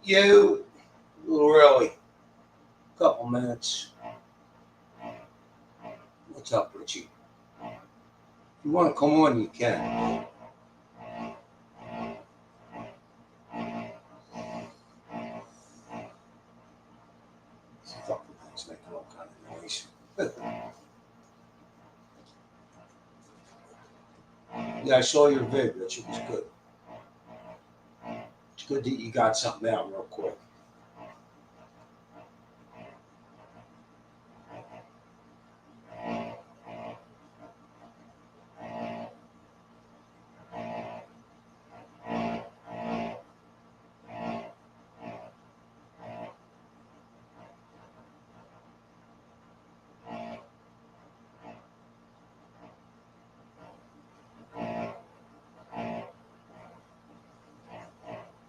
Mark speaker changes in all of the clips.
Speaker 1: You, a little early, couple minutes. What's up, Richie? If you want to come on, you can. This fucking thing's making all kind of noise. Yeah, I saw your vid, Rich. It was good. It's good that you got something out real quick.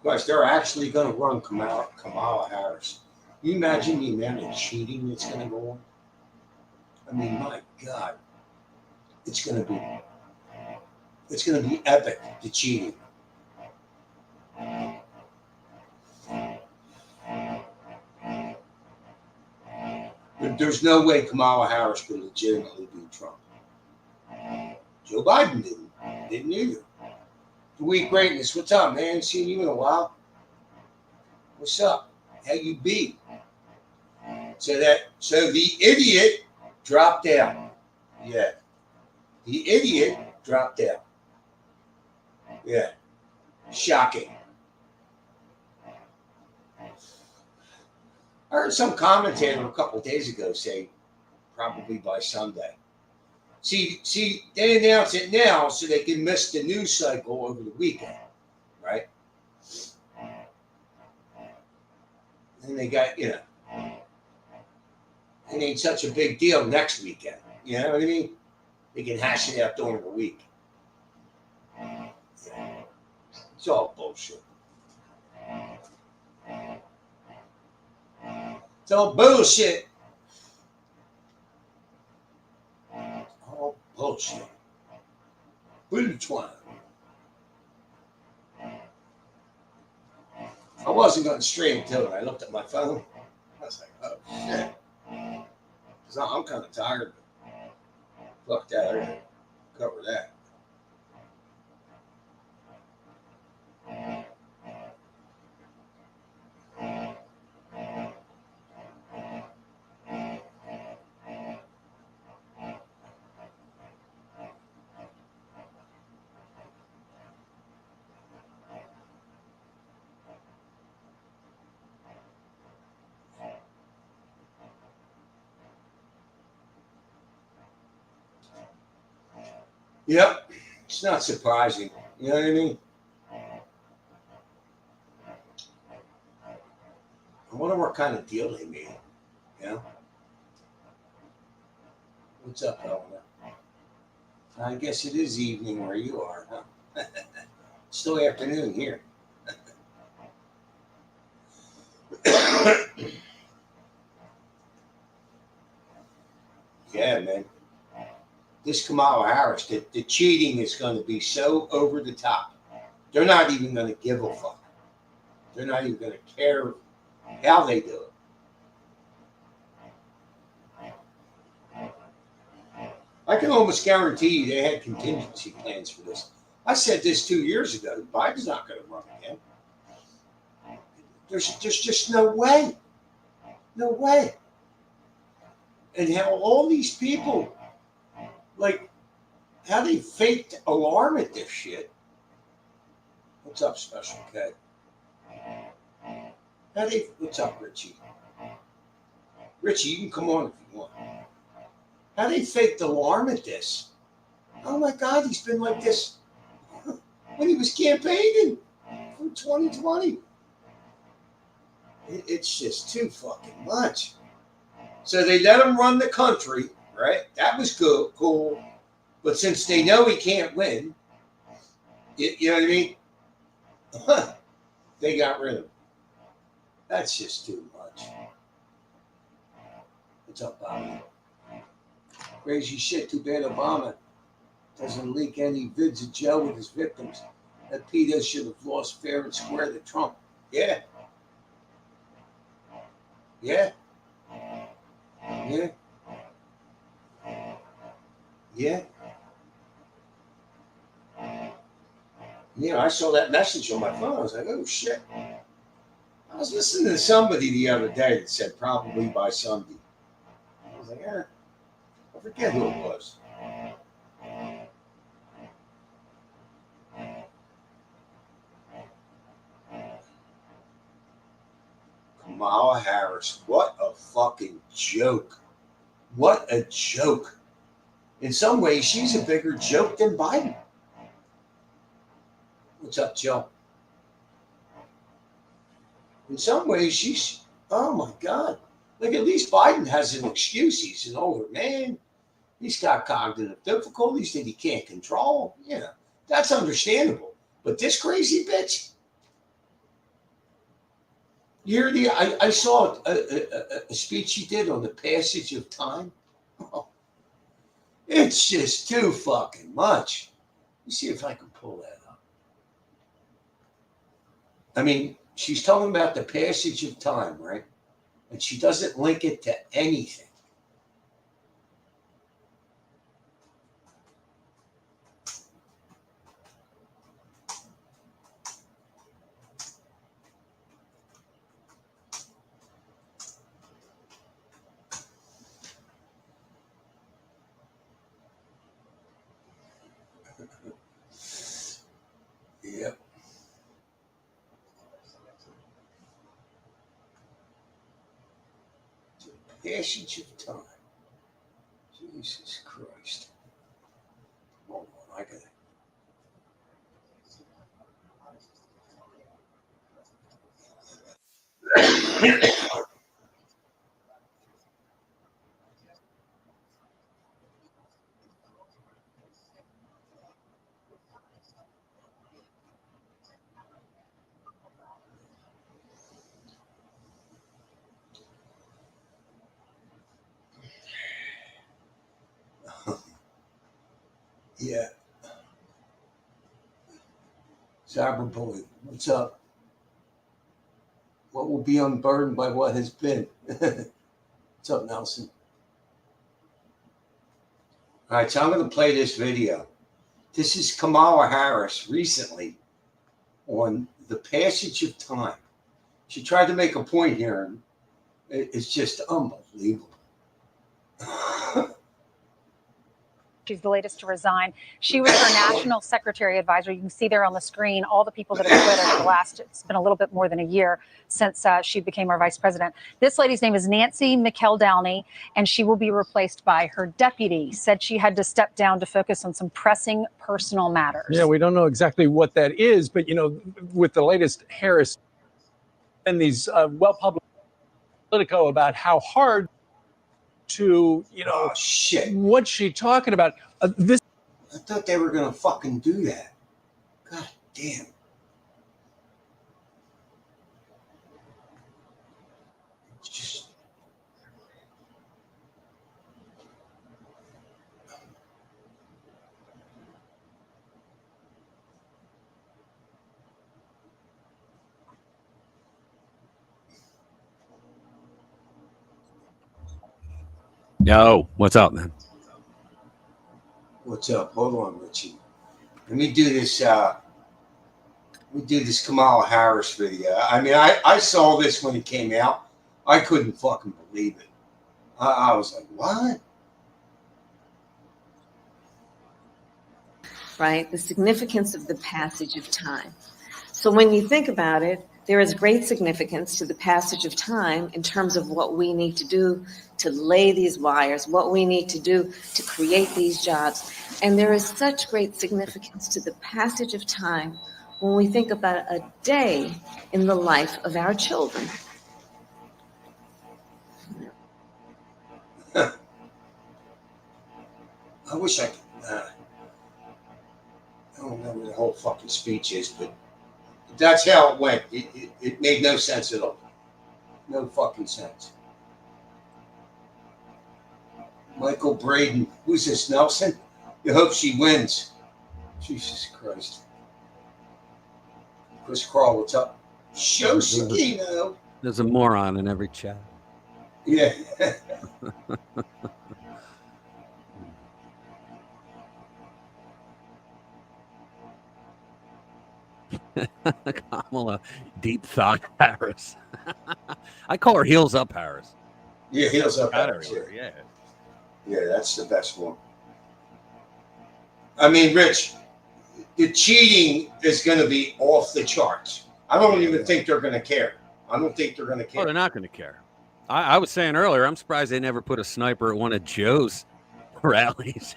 Speaker 1: Guys, they're actually going to run Kamala Harris. Can you imagine the amount of cheating that's going to go on? I mean, my God, it's going to be epic, the cheating. There's no way Kamala Harris could legitimately beat Trump. Joe Biden didn't either. The Week Greatness, what's up, man? Seen you in a while. What's up? How you be? So the idiot dropped out. Yeah. The idiot dropped out. Yeah. Shocking. I heard some commentator a couple of days ago say probably by Sunday. See, they announce it now so they can miss the news cycle over the weekend, right? And they got, it ain't such a big deal next weekend. You know what I mean? They can hash it out during the week. It's all bullshit. It's all bullshit. All bullshit. Bullshit. I wasn't going to stream until I looked at my phone. I was like, oh shit. Because I'm kind of tired. Fuck that. I gotta cover that. Yep. It's not surprising. You know what I mean? I wonder what kind of deal they made. You know? What's up, Helena? I guess it is evening where you are, huh? Still afternoon here. Yeah, man. This Kamala Harris, the cheating is going to be so over the top. They're not even going to give a fuck. They're not even going to care how they do it. I can almost guarantee you they had contingency plans for this. I said this 2 years ago. Biden's not going to run again. There's just no way. No way. And how all these people, like, how they faked alarm at this shit. What's up, Special K? What's up, Richie? Richie, you can come on if you want. How they faked alarm at this? Oh my God, he's been like this when he was campaigning for 2020. It's just too fucking much. So they let him run the country, right? That was good, cool. But since they know he can't win, you know what I mean? They got rid of him. That's just too much. What's up, Bobby? Crazy shit. Too bad Obama doesn't leak any vids of Joe with his victims. That PETA should have lost fair and square to Trump. Yeah. Yeah. Yeah. Yeah. Yeah, I saw that message on my phone. I was like, oh shit. I was listening to somebody the other day that said probably by Sunday. I was like, I forget who it was. Kamala Harris. What a fucking joke. What a joke. In some ways, she's a bigger joke than Biden. What's up, Joe? In some ways, she's, oh my God. Like, at least Biden has an excuse. He's an older man. He's got cognitive difficulties that he can't control. Yeah, that's understandable. But this crazy bitch, I saw a speech she did on the passage of time. Oh, it's just too fucking much. Let me see if I can pull that up. I mean, she's talking about the passage of time, right? And she doesn't link it to anything. Yep. Passage of time. Jesus Christ. Hold on, I got it. Yeah. Cyberboy, what's up? What will be unburdened by what has been? What's up, Nelson? All right, so I'm going to play this video. This is Kamala Harris recently on the passage of time. She tried to make a point here, and it's just unbelievable.
Speaker 2: She's the latest to resign. She was her national secretary advisor. You can see there on the screen all the people that have quit over the last, it's been a little bit more than a year since she became our vice president. This lady's name is Nancy McEldowney, and she will be replaced by her deputy. Said she had to step down to focus on some pressing personal matters.
Speaker 3: Yeah, we don't know exactly what that is, but, with the latest Harris and these well-published Politico about how hard to,
Speaker 1: oh, shit.
Speaker 3: What's she talking about?
Speaker 1: I thought they were going to fucking do that. God damn. It's just.
Speaker 4: Yo, what's up, man?
Speaker 1: What's up? Hold on, Richie. Let me do this. Kamala Harris video. I mean, I saw this when it came out. I couldn't fucking believe it. I was like, what?
Speaker 5: Right? The significance of the passage of time. So when you think about it, there is great significance to the passage of time in terms of what we need to do to lay these wires, what we need to do to create these jobs. And there is such great significance to the passage of time when we think about a day in the life of our children.
Speaker 1: I wish I could. I don't know what the whole fucking speech is, but that's how it went. It made no sense at all. No fucking sense. Michael Braden. Who's this, Nelson? You hope she wins. Jesus Christ. Chris Crawl, what's up? Show Sakino.
Speaker 4: There's a moron in every chat.
Speaker 1: Yeah.
Speaker 4: Kamala deep thought Harris. I call her heels up Harris.
Speaker 1: Yeah, heels up.
Speaker 4: Got
Speaker 1: Harris,
Speaker 4: everywhere. Yeah.
Speaker 1: Yeah, that's the best one. I mean, Rich, the cheating is going to be off the charts. I don't even think they're going to care. I don't think they're going to
Speaker 4: Oh,
Speaker 1: care.
Speaker 4: they're not going to care. I was saying earlier, I'm surprised they never put a sniper at one of Joe's rallies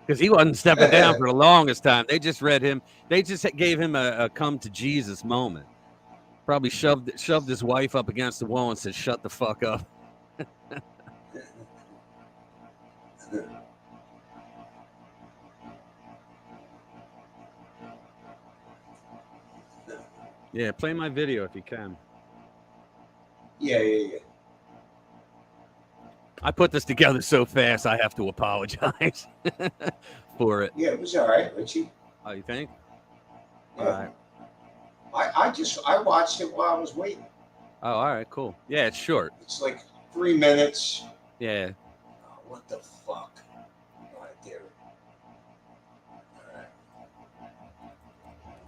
Speaker 4: because he wasn't stepping down for the longest time. They just read him. They just gave him a come to Jesus moment. Probably shoved his wife up against the wall and said, "Shut the fuck up." Yeah, play my video if you can.
Speaker 1: Yeah.
Speaker 4: I put this together so fast, I have to apologize for it.
Speaker 1: Yeah, it was all right, Richie.
Speaker 4: Oh, you think?
Speaker 1: Yeah.
Speaker 4: All right.
Speaker 1: I watched it while I was waiting.
Speaker 4: Oh, all right, cool. Yeah, it's short.
Speaker 1: It's like 3 minutes.
Speaker 4: Yeah.
Speaker 1: Oh, what the fuck? Right there. All right.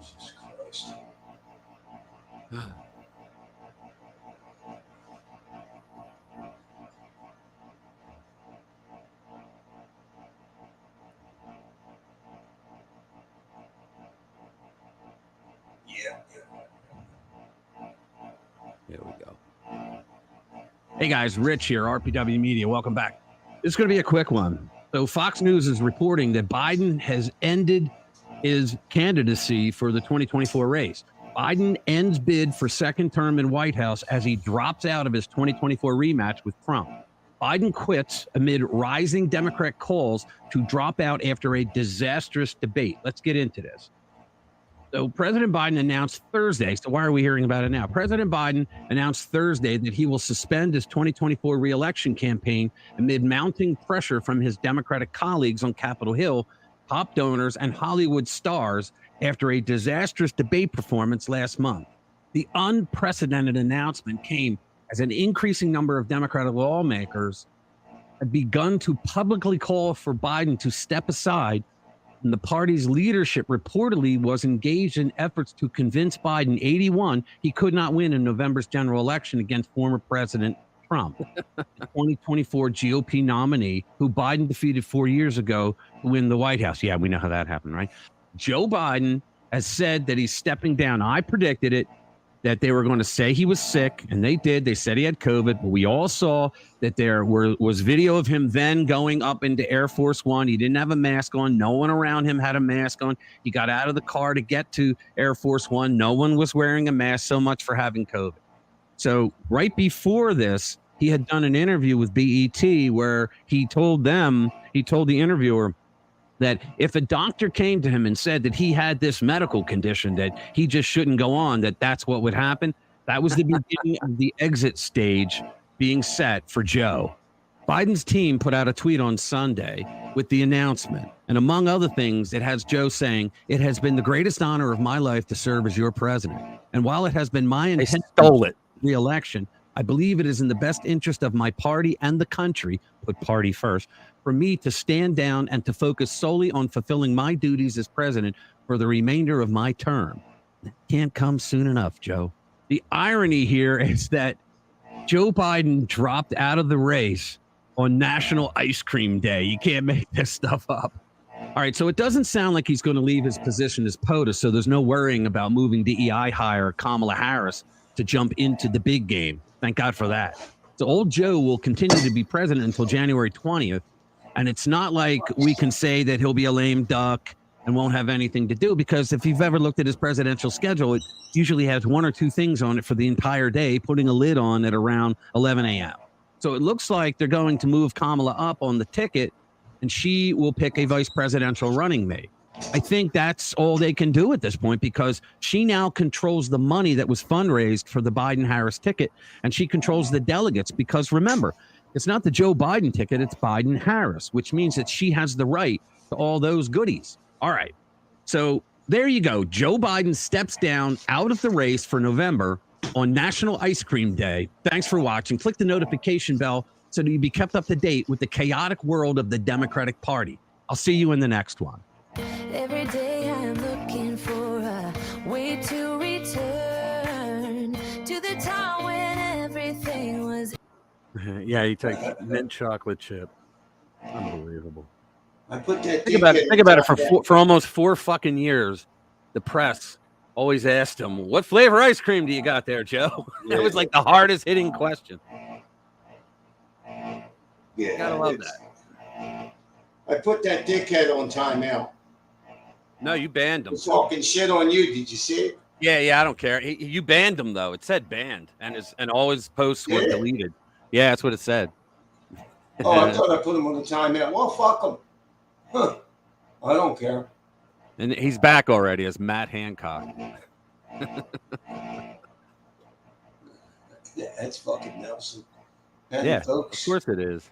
Speaker 1: Jesus Christ. Yeah.
Speaker 4: Here we go.
Speaker 6: Hey guys, Rich here, RPW Media. Welcome back. This is going to be a quick one. So Fox News is reporting that Biden has ended his candidacy for the 2024 race. Biden ends bid for second term in White House as he drops out of his 2024 rematch with Trump. Biden quits amid rising Democrat calls to drop out after a disastrous debate. Let's get into this. So President Biden announced Thursday, so why are we hearing about it now? President Biden announced Thursday that he will suspend his 2024 reelection campaign amid mounting pressure from his Democratic colleagues on Capitol Hill, top donors, and Hollywood stars after a disastrous debate performance last month. The unprecedented announcement came as an increasing number of Democratic lawmakers had begun to publicly call for Biden to step aside, and the party's leadership reportedly was engaged in efforts to convince Biden, 81, he could not win in November's general election against former President Trump, the 2024 GOP nominee who Biden defeated 4 years ago to win the White House. Yeah, we know how that happened, right? Joe Biden has said that he's stepping down. I predicted it, that they were going to say he was sick, and they did. They said he had COVID, but we all saw that there was video of him then going up into Air Force One. He didn't have a mask on. No one around him had a mask on. He got out of the car to get to Air Force One. No one was wearing a mask. So much for having COVID. So right before this, he had done an interview with BET where he told the interviewer that if a doctor came to him and said that he had this medical condition that he just shouldn't go on, that's what would happen. That was the beginning of the exit stage being set for Joe. Biden's team put out a tweet on Sunday with the announcement. And among other things, it has Joe saying, "It has been the greatest honor of my life to serve as your president. And while it has been my
Speaker 4: They
Speaker 6: intention
Speaker 4: stole it.
Speaker 6: re-election, I believe it is in the best interest of my party and the country, put party first, for me to stand down and to focus solely on fulfilling my duties as president for the remainder of my term." It can't come soon enough, Joe. The irony here is that Joe Biden dropped out of the race on National Ice Cream Day. You can't make this stuff up. All right, so it doesn't sound like he's going to leave his position as POTUS, so there's no worrying about moving DEI hire Kamala Harris to jump into the big game. Thank God for that. So old Joe will continue to be president until January 20th. And it's not like we can say that he'll be a lame duck and won't have anything to do, because if you've ever looked at his presidential schedule, it usually has one or two things on it for the entire day, putting a lid on at around 11 a.m. So it looks like they're going to move Kamala up on the ticket, and she will pick a vice presidential running mate. I think that's all they can do at this point, because she now controls the money that was fundraised for the Biden-Harris ticket, and she controls the delegates, because remember, it's not the Joe Biden ticket, it's Biden-Harris, which means that she has the right to all those goodies. All right. So there you go. Joe Biden steps down out of the race for November on National Ice Cream Day. Thanks for watching. Click the notification bell so that you be kept up to date with the chaotic world of the Democratic Party. I'll see you in the next one.
Speaker 7: Every day I'm looking for a way to return to the time when everything was.
Speaker 4: Yeah, he takes mint chocolate chip. Unbelievable.
Speaker 1: I put that.
Speaker 4: Think about it. For almost 4 fucking years, the press always asked him, "What flavor ice cream do you got there, Joe?" That was like the hardest hitting question.
Speaker 1: Yeah,
Speaker 4: Gotta love that.
Speaker 1: I put that dickhead on timeout.
Speaker 4: No, you banned him.
Speaker 1: He's talking shit on you. Did you see it?
Speaker 4: Yeah, I don't care. You banned him though. It said banned, and all his posts were deleted. Yeah, that's what it said.
Speaker 1: Oh, I thought I put him on the timeout. Well, fuck him. Huh. I don't care.
Speaker 4: And he's back already as Matt Hancock.
Speaker 1: Yeah, that's fucking Nelson.
Speaker 4: Yeah,
Speaker 1: folks.
Speaker 4: of course it is.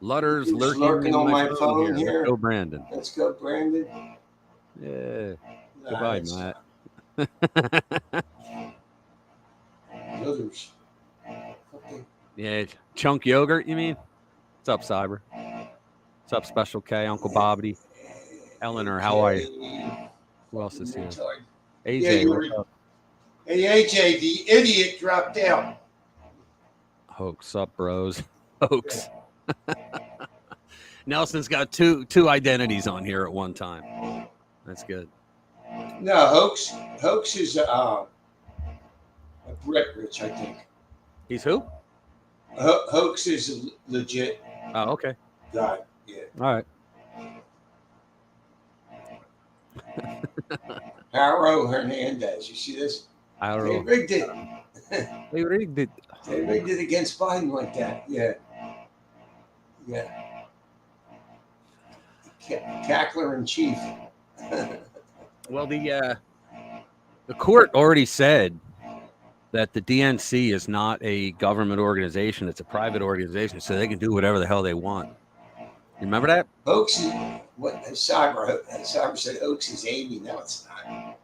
Speaker 4: Lutter's
Speaker 1: He's
Speaker 4: lurking
Speaker 1: on my phone here.
Speaker 4: Let's go, Brandon.
Speaker 1: Let's go, Brandon.
Speaker 4: Yeah.
Speaker 1: Nah,
Speaker 4: Goodbye,
Speaker 1: that's-
Speaker 4: Matt.
Speaker 1: Others. Okay.
Speaker 4: Yeah, chunk yogurt, you mean? What's up, Cyber? What's up, Special K, Uncle Bobbity? Eleanor, how are you? Who else is here? AJ,
Speaker 1: Yeah, you
Speaker 4: what's
Speaker 1: were-
Speaker 4: up?
Speaker 1: Hey, AJ, the idiot dropped out.
Speaker 4: Hoax up, bros. Hoax. Nelson's got two identities on here at one time. That's good.
Speaker 1: No, Hoax. Hoax is a Brett Rich, I think.
Speaker 4: He's who?
Speaker 1: Hoax is a legit
Speaker 4: Oh, okay.
Speaker 1: guy. Yeah.
Speaker 4: All right.
Speaker 1: Harrow Hernandez. You see this?
Speaker 4: I don't
Speaker 1: They
Speaker 4: know.
Speaker 1: rigged it.
Speaker 4: They rigged it.
Speaker 1: They rigged it against Biden like that. Yeah. Yeah. Cackler in chief.
Speaker 4: Well, the court already said that the DNC is not a government organization; it's a private organization, so they can do whatever the hell they want. You remember that?
Speaker 1: Hoax is what Cyber said. Hoax is Amy. No, it's not.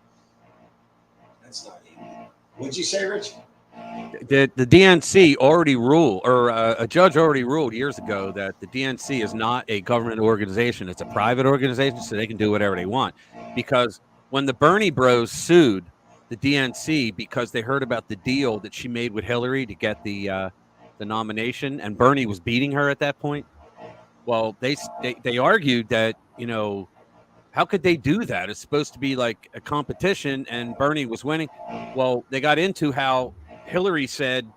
Speaker 1: That's not Amy. What'd you say, Rich?
Speaker 4: The DNC already ruled, or a judge already ruled years ago that the DNC is not a government organization; it's a private organization, so they can do whatever they want. Because when the Bernie Bros sued the DNC because they heard about the deal that she made with Hillary to get the nomination, and Bernie was beating her at that point. Well, they argued that, you know, how could they do that? It's supposed to be like a competition, and Bernie was winning. Well, they got into how Hillary said,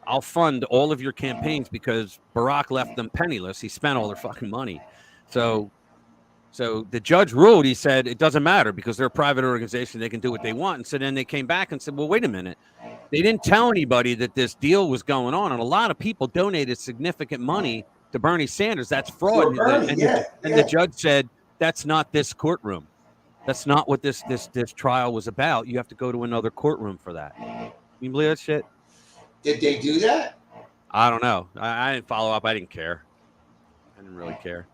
Speaker 4: "I'll fund all of your campaigns," because Barack left them penniless. He spent all their fucking money. So the judge ruled, he said, it doesn't matter because they're a private organization. They can do what they want. And so then they came back and said, well, wait a minute. They didn't tell anybody that this deal was going on. And a lot of people donated significant money to Bernie Sanders. That's fraud.
Speaker 1: For Bernie,
Speaker 4: And the judge said, that's not this courtroom. That's not what this trial was about. You have to go to another courtroom for that. Can you believe that shit?
Speaker 1: Did they do that?
Speaker 4: I don't know. I didn't follow up. I didn't care. I didn't really care.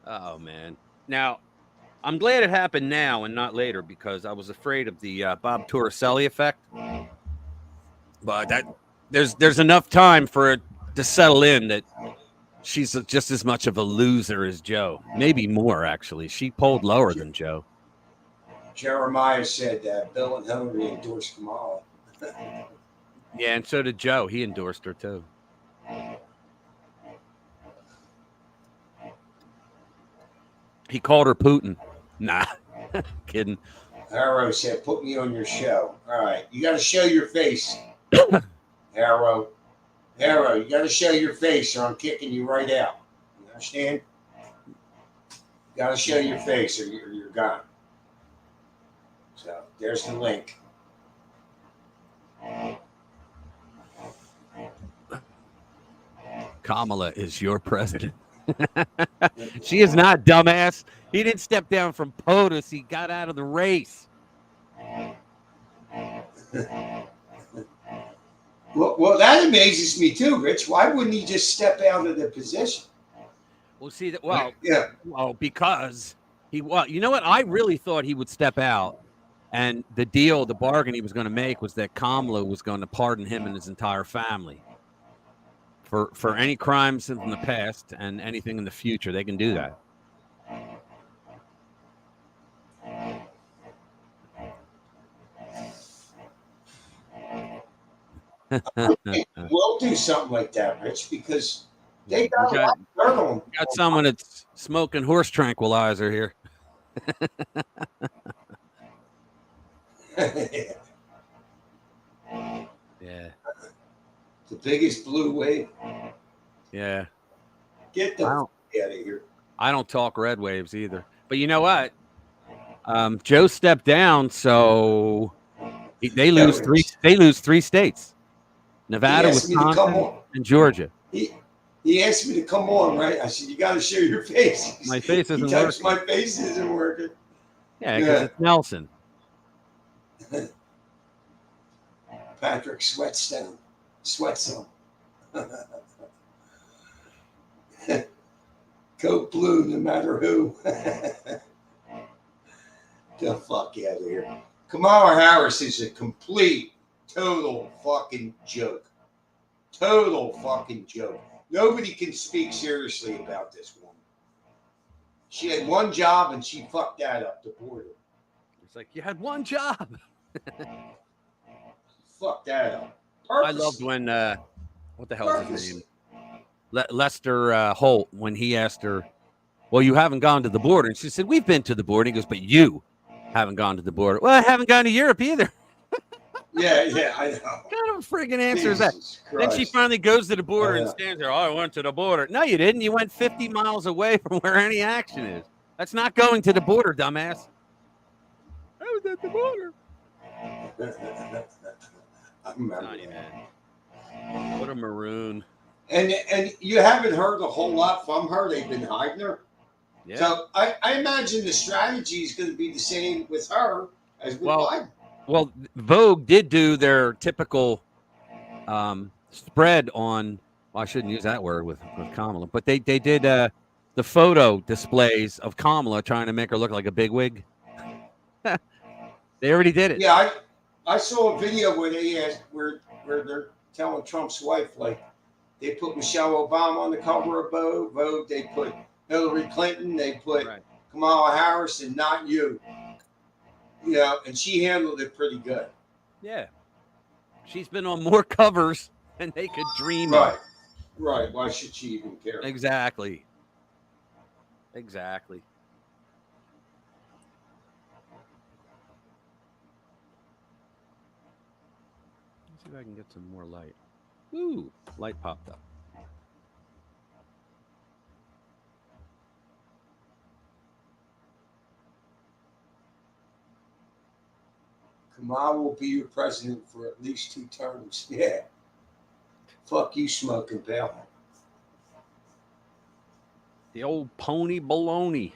Speaker 4: Oh, man. Now, I'm glad it happened now and not later because I was afraid of the Bob Torricelli effect. But there's enough time for it to settle in that she's just as much of a loser as Joe. Maybe more, actually. She polled lower than Joe.
Speaker 1: Jeremiah said that Bill and Hillary endorsed Kamala.
Speaker 4: Yeah, and so did Joe. He endorsed her, too. He called her Putin. Nah, kidding.
Speaker 1: Harrow said, put me on your show. All right. You got to show your face, Harrow. Harrow, you got to show your face or I'm kicking you right out. You understand? You got to show your face or you're gone. So there's the link.
Speaker 4: Kamala is your president. She is not, dumbass. He didn't step down from POTUS. He got out of the race.
Speaker 1: Well, that amazes me too, Rich. Why wouldn't he just step out of the position?
Speaker 4: We'll see that. Well,
Speaker 1: Yeah.
Speaker 4: because you know what? I really thought he would step out And the deal, the bargain he was going to make was that Kamala was going to pardon him and his entire family for any crimes in the past and anything in the future. They can do that.
Speaker 1: We'll do something like that, Rich, because they got
Speaker 4: We
Speaker 1: a lot of dirt on.
Speaker 4: got someone that's smoking horse tranquilizer here. Yeah.
Speaker 1: The biggest blue wave.
Speaker 4: Yeah.
Speaker 1: Get the
Speaker 4: I
Speaker 1: fuck
Speaker 4: don't,
Speaker 1: out of here.
Speaker 4: I don't talk red waves either. But you know what? Joe stepped down, so they lose three. They lose 3 states: Nevada,
Speaker 1: He asked me to come
Speaker 4: Wisconsin,
Speaker 1: on.
Speaker 4: and Georgia.
Speaker 1: He asked me to come on, right? I said, you got to show your face.
Speaker 4: My face isn't
Speaker 1: He touched
Speaker 4: working.
Speaker 1: my face isn't working.
Speaker 4: Yeah, because it's Nelson.
Speaker 1: Patrick Sweatstone. Sweatstone. Coke blue, no matter who. The fuck out of here. Kamala Harris is a complete, total fucking joke. Total fucking joke. Nobody can speak seriously about this woman. She had one job and she fucked that up, the border.
Speaker 4: It's like you had one job.
Speaker 1: Fuck that up.
Speaker 4: I loved when what the hell is his name? Lester Holt, when he asked her, "Well, you haven't gone to the border," and she said, "We've been to the border." And he goes, "But you haven't gone to the border." Well, I haven't gone to Europe either.
Speaker 1: Yeah, I know.
Speaker 4: What kind of a friggin' answer is that?
Speaker 1: Jesus
Speaker 4: Then she
Speaker 1: Christ.
Speaker 4: finally goes to the border
Speaker 1: I
Speaker 4: and
Speaker 1: know.
Speaker 4: stands there. Oh, I went to the border. No, you didn't. You went 50 miles away from where any action is. That's not going to the border, dumbass. I was at the border.
Speaker 1: I remember
Speaker 4: Sonny,
Speaker 1: that.
Speaker 4: man. What a maroon.
Speaker 1: And you haven't heard a whole lot from her. They've been hiding her.
Speaker 4: Yeah.
Speaker 1: So I imagine the strategy is going to be the same with her as with
Speaker 4: Well,
Speaker 1: Biden.
Speaker 4: Well, Vogue did do their typical spread on. Well, I shouldn't use that word with Kamala, but they did the photo displays of Kamala trying to make her look like a bigwig. They already did it.
Speaker 1: Yeah, I saw a video where they asked where they're telling Trump's wife, like, they put Michelle Obama on the cover of Vogue. They put Hillary Clinton. They put
Speaker 4: Right.
Speaker 1: Kamala Harris, and not you. You know, and she handled it pretty good.
Speaker 4: Yeah. She's been on more covers than they could dream of.
Speaker 1: Right. Why should she even care?
Speaker 4: Exactly. Exactly. Let's see if I can get some more light. Ooh, light popped up.
Speaker 1: Kamala will be your president for at least 2 terms. Yeah. Fuck you, smoking pal.
Speaker 4: The old pony baloney.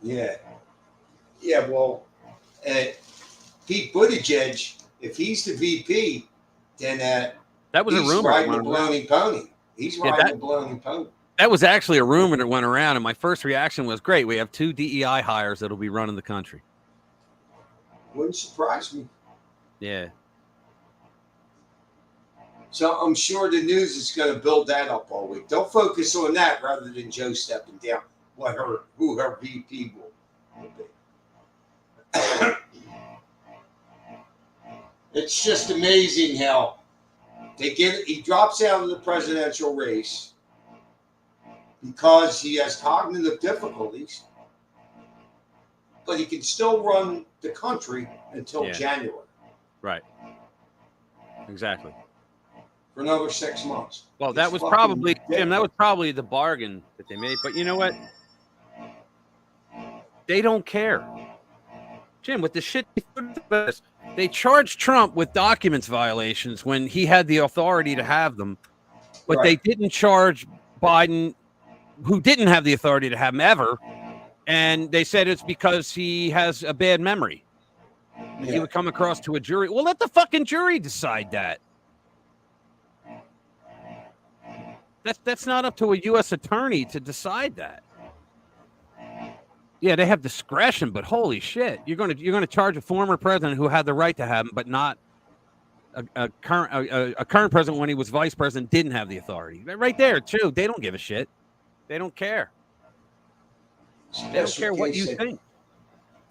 Speaker 1: Yeah. Yeah, well, Pete Buttigieg, if he's the VP, then
Speaker 4: That was a
Speaker 1: he's
Speaker 4: rumor.
Speaker 1: riding the
Speaker 4: that went around.
Speaker 1: baloney pony. He's
Speaker 4: Yeah,
Speaker 1: riding the baloney pony.
Speaker 4: That was actually a rumor that went around, and my first reaction was, great, we have 2 DEI hires that'll be running the country.
Speaker 1: Wouldn't surprise me.
Speaker 4: Yeah.
Speaker 1: So I'm sure the news is going to build that up all week. They'll focus on that rather than Joe stepping down. Who her VP will be. It's just amazing how he drops out of the presidential race because he has cognitive difficulties, but he can still run the country until
Speaker 4: Yeah.
Speaker 1: January
Speaker 4: Right. Exactly.
Speaker 1: for another 6 months.
Speaker 4: Well, that
Speaker 1: It's
Speaker 4: was
Speaker 1: fucking
Speaker 4: probably, Jim, that
Speaker 1: ridiculous.
Speaker 4: was probably the bargain that they made. But you know what? They don't care. Jim, with the shit they charged Trump with documents violations when he had the authority to have them, but they
Speaker 1: Right.
Speaker 4: didn't charge Biden, who didn't have the authority to have them ever. And they said it's because he has a bad memory. He
Speaker 1: Yeah.
Speaker 4: would come across to a jury. Well, let the fucking jury decide that. That's not up to a U.S. attorney to decide that. Yeah, they have discretion, but holy shit, you're gonna charge a former president who had the right to have them, but not a current president when he was vice president didn't have the authority. Right there, too. They don't give a shit. They don't care. They don't care what you think.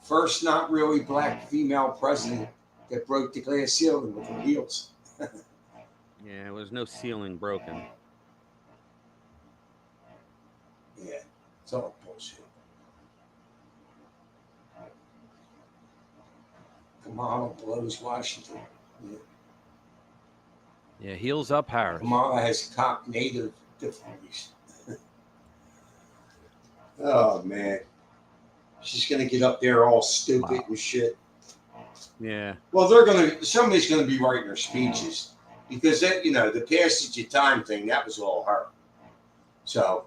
Speaker 1: First, not really black female president that broke the glass ceiling with her heels.
Speaker 4: Yeah, there was no ceiling broken.
Speaker 1: Yeah, it's all bullshit. Kamala blows Washington. Yeah.
Speaker 4: Yeah, heels up, Harris.
Speaker 1: Kamala has cock native difficulties. Oh man, she's gonna get up there all stupid and shit.
Speaker 4: Yeah.
Speaker 1: Well, somebody's gonna be writing her speeches because that, the passage of time thing, that was all her. So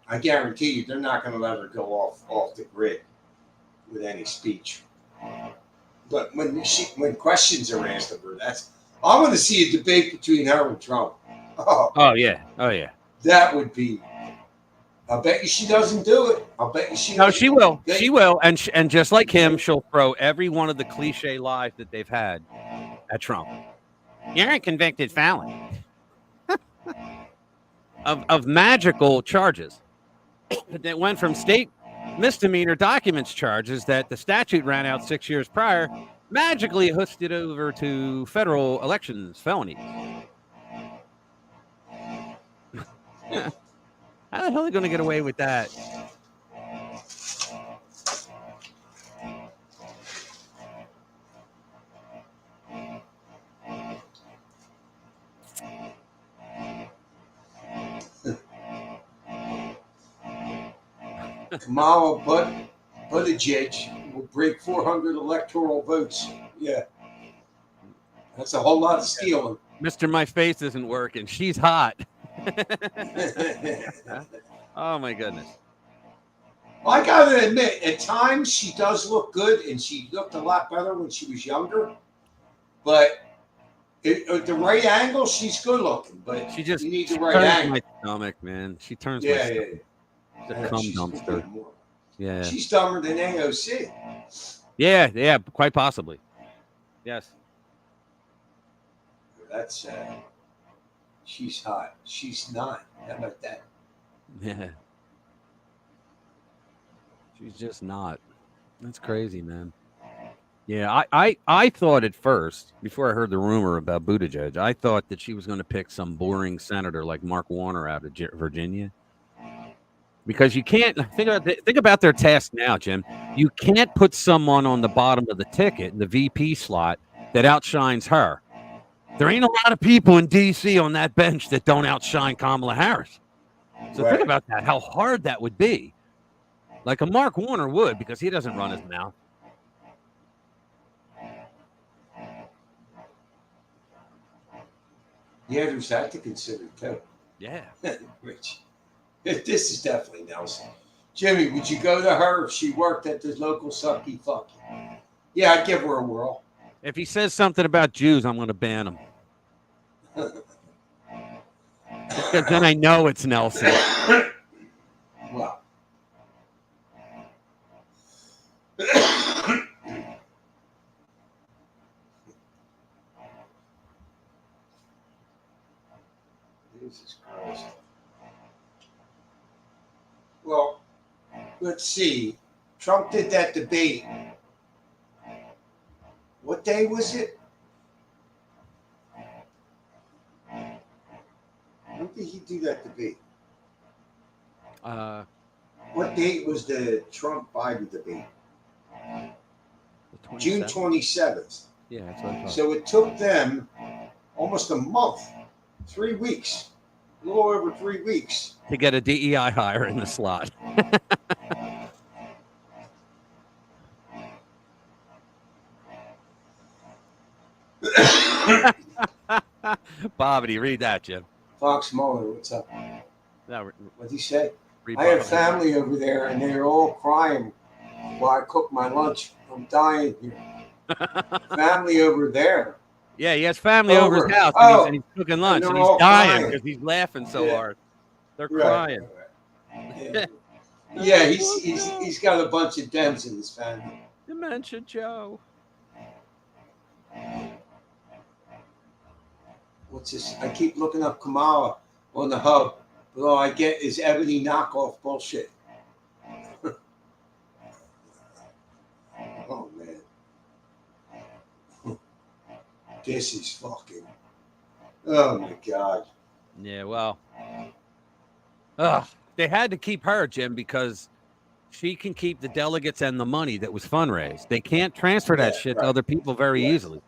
Speaker 1: I guarantee you, they're not gonna let her go off the grid with any speech. But when questions are asked of her, I want to see a debate between her and Trump.
Speaker 4: Oh yeah.
Speaker 1: That would be. I bet you she doesn't do it. I bet you she.
Speaker 4: No, she will. She will, and just like him, she'll throw every one of the cliche lies that they've had at Trump. You're a convicted felon of magical charges that went from state misdemeanor documents charges that the statute ran out 6 years prior, magically hooked it over to federal elections felonies. How the hell are they going to get away with that?
Speaker 1: Kamala Buttigieg will break 400 electoral votes. Yeah. That's a whole lot of stealing.
Speaker 4: Mr. My face isn't working. She's hot. Oh, my goodness.
Speaker 1: Well, I got to admit, at times she does look good, and she looked a lot better when she was younger. But at the right angle, she's good looking. But
Speaker 4: she just
Speaker 1: you need the right
Speaker 4: turns
Speaker 1: angle.
Speaker 4: my stomach, man. She turns
Speaker 1: Yeah,
Speaker 4: my
Speaker 1: yeah,
Speaker 4: stomach.
Speaker 1: yeah.
Speaker 4: The cum dumpster. Yeah.
Speaker 1: She's dumber than AOC.
Speaker 4: Yeah, quite possibly. Yes.
Speaker 1: That's she's hot. She's not. How about that?
Speaker 4: Yeah. She's just not. That's crazy, man. Yeah, I thought at first, before I heard the rumor about Buttigieg, I thought that she was going to pick some boring senator like Mark Warner out of Virginia. Because you can't think about their task now, Jim. You can't put someone on the bottom of the ticket, the VP slot, that outshines her. There ain't a lot of people in D.C. on that bench that don't outshine Kamala Harris. So think about that, how hard that would be. Like a Mark Warner would, because he doesn't run his mouth.
Speaker 1: Yeah, there's that to consider, too.
Speaker 4: Yeah.
Speaker 1: Rich. This is definitely Nelson. Jimmy, would you go to her if she worked at the local sucky fuck? Yeah, I'd give her a whirl.
Speaker 4: If he says something about Jews, I'm going to ban him. Because then I know it's Nelson.
Speaker 1: Well. Jesus Christ. Well, let's see. Trump did that debate. What day was it? When did he do that debate? What date was the Trump-Biden debate? June 27th.
Speaker 4: Yeah, that's what I thought.
Speaker 1: So it took them almost a month, 3 weeks, a little over 3 weeks.
Speaker 4: To get a DEI hire in the slot. Bobbity, read that, Jim.
Speaker 1: Fox Mueller, what's up?
Speaker 4: No,
Speaker 1: What'd he say?
Speaker 4: read
Speaker 1: I have
Speaker 4: Bobbity.
Speaker 1: family over there, and they're all crying while I cook my lunch. I'm dying here. Family over there.
Speaker 4: Yeah, he has family over his house, and he's cooking lunch, and
Speaker 1: they're
Speaker 4: he's
Speaker 1: all
Speaker 4: dying
Speaker 1: crying.
Speaker 4: because he's laughing so
Speaker 1: Yeah.
Speaker 4: hard. They're
Speaker 1: Right.
Speaker 4: crying.
Speaker 1: Yeah. Yeah, he's got a bunch of Dems in his family.
Speaker 4: Dementia Joe.
Speaker 1: What's this? I keep looking up Kamala on the hub, but all I get is Ebony knockoff bullshit. Oh man, this is fucking. Oh my god.
Speaker 4: Yeah, well, they had to keep her, Jim, because she can keep the delegates and the money that was fundraised. They can't transfer that
Speaker 1: Yeah,
Speaker 4: shit
Speaker 1: right.
Speaker 4: to other people very
Speaker 1: Yes.
Speaker 4: easily.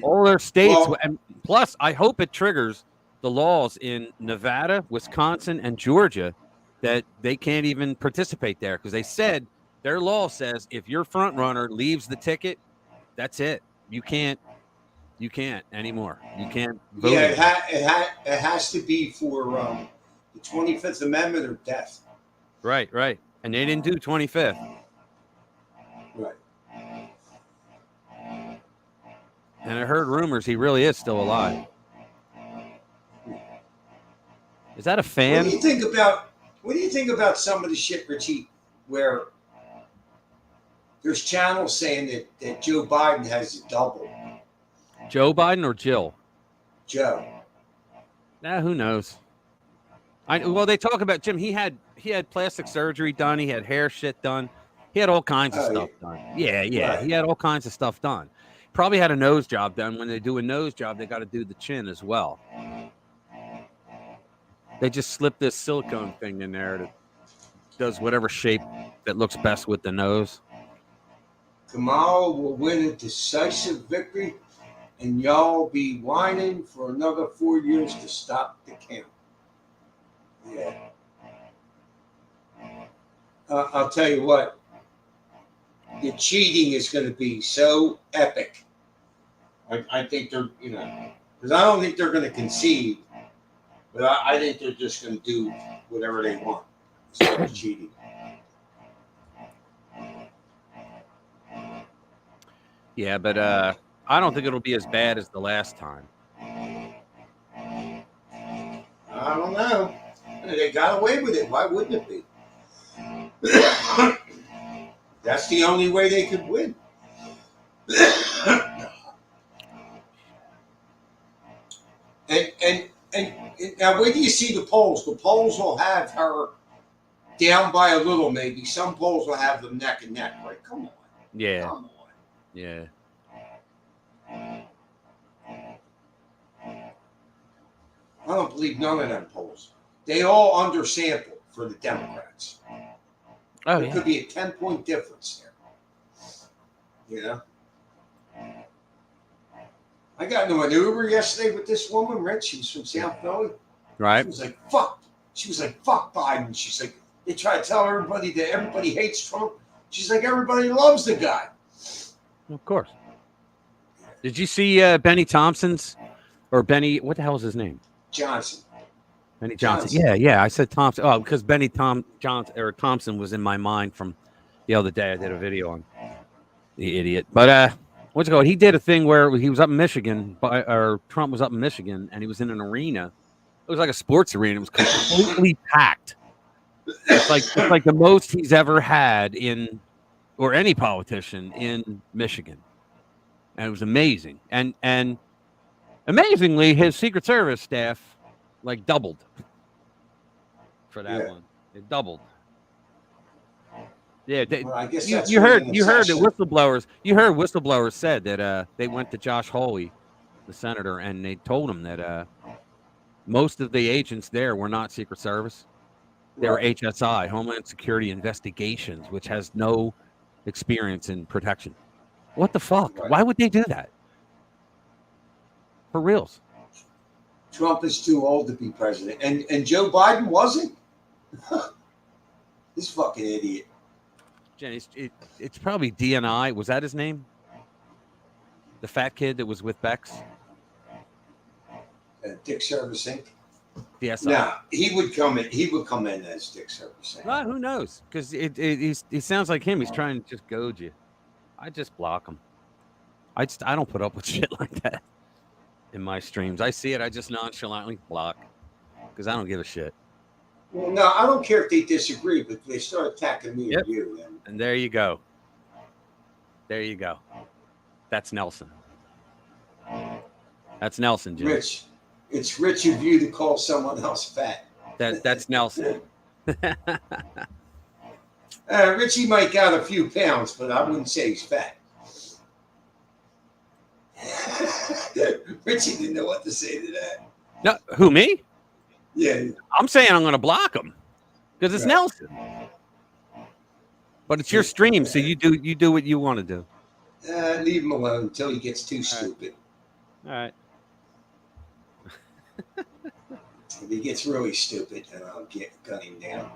Speaker 4: All their states,
Speaker 1: Well-
Speaker 4: and plus, I hope it triggers the laws in Nevada, Wisconsin, and Georgia that they can't even participate there because they said their law says if your front runner leaves the ticket, that's it. You can't anymore. You can't vote.
Speaker 1: Yeah, it has to be for the 25th Amendment or death.
Speaker 4: Right. And they didn't do 25th.
Speaker 1: Right.
Speaker 4: And I heard rumors he really is still alive. Is that a
Speaker 1: What
Speaker 4: fan?
Speaker 1: do you think about some of the shit, Richie, where there's channels saying that Joe Biden has a double?
Speaker 4: Joe Biden or Jill?
Speaker 1: Joe.
Speaker 4: Who knows? Well, they talk about Jim. He had plastic surgery done. He had hair shit done. He had all kinds of
Speaker 1: Oh,
Speaker 4: stuff done. Yeah.
Speaker 1: Right.
Speaker 4: He had all kinds of stuff done. Probably had a nose job done. When they do a nose job, they got to do the chin as well. They just slip this silicone thing in there that does whatever shape that looks best with the nose.
Speaker 1: Kamala will win a decisive victory, and y'all be whining for another 4 years to stop the count. Yeah. I'll tell you what. The cheating is going to be so epic. I think they're, because I don't think they're going to concede, but I think they're just going to do whatever they want instead of cheating.
Speaker 4: Yeah, but I don't think it'll be as bad as the last time.
Speaker 1: I don't know. They got away with it. Why wouldn't it be? That's the only way they could win. and now, where do you see the polls? The polls will have her down by a little, maybe. Some polls will have them neck and neck. Right? Come on.
Speaker 4: Yeah.
Speaker 1: Come on.
Speaker 4: Yeah.
Speaker 1: I don't believe none of them polls. They all undersample for the Democrats.
Speaker 4: Oh,
Speaker 1: There
Speaker 4: yeah.
Speaker 1: could be a 10-point difference there. I got into an Uber yesterday with this woman, Rich. She was from South Philly.
Speaker 4: Right.
Speaker 1: She was like, fuck. She was like, fuck Biden. She's like, they try to tell everybody that everybody hates Trump. She's like, everybody loves the guy.
Speaker 4: Of course. Did you see Benny Thompson's or Benny? What the hell is his name?
Speaker 1: Johnson.
Speaker 4: Benny Johnson.
Speaker 1: Johnson.
Speaker 4: Yeah. I said Thompson. Oh, because Benny Thompson was in my mind from the other day. I did a video on the idiot. But what's it called? He did a thing where he was up in Michigan, or Trump was up in Michigan, and he was in an arena. It was like a sports arena. It was completely packed. It's like the most he's ever had in, or any politician in Michigan, and it was amazing. And amazingly, his Secret Service staff like doubled for that
Speaker 1: Yeah.
Speaker 4: one. It doubled. Yeah,
Speaker 1: Well, I guess
Speaker 4: you
Speaker 1: that's
Speaker 4: heard
Speaker 1: really an
Speaker 4: that
Speaker 1: obsession.
Speaker 4: whistleblowers said that they went to Josh Hawley, the senator, and they told him that most of the agents there were not Secret Service. They were
Speaker 1: Right.
Speaker 4: HSI, Homeland Security Investigations, which has no experience in protection. What the fuck?
Speaker 1: Right.
Speaker 4: Why would they do that? For reals.
Speaker 1: Trump is too old to be president. And Joe Biden wasn't? This fucking idiot.
Speaker 4: Jen, it's probably DNI. Was that his name? The fat kid that was with Bex?
Speaker 1: Dick Service Inc.
Speaker 4: DSI.
Speaker 1: No, he would come in as Dick Service Inc.
Speaker 4: Well, who knows? Because he sounds like him. He's trying to just goad you. I just block him. I don't put up with shit like that in my streams. I see it. I just nonchalantly block because I don't give a shit.
Speaker 1: Well, no, I don't care if they disagree, but if they start attacking me or
Speaker 4: Yep.
Speaker 1: you, then
Speaker 4: And there you go. There you go. That's Nelson. That's Nelson, Jim.
Speaker 1: Rich, it's rich of you to call someone else fat.
Speaker 4: That's Nelson.
Speaker 1: Richie might got a few pounds, but I wouldn't say he's fat. Richie didn't know what to say to that.
Speaker 4: No, who, me?
Speaker 1: Yeah,
Speaker 4: I'm saying I'm going to block him because it's
Speaker 1: Right.
Speaker 4: Nelson. But it's your stream, so you do what you want to do.
Speaker 1: leave him alone until he gets too stupid.
Speaker 4: All right.
Speaker 1: If he gets really stupid, then I'll gun him down.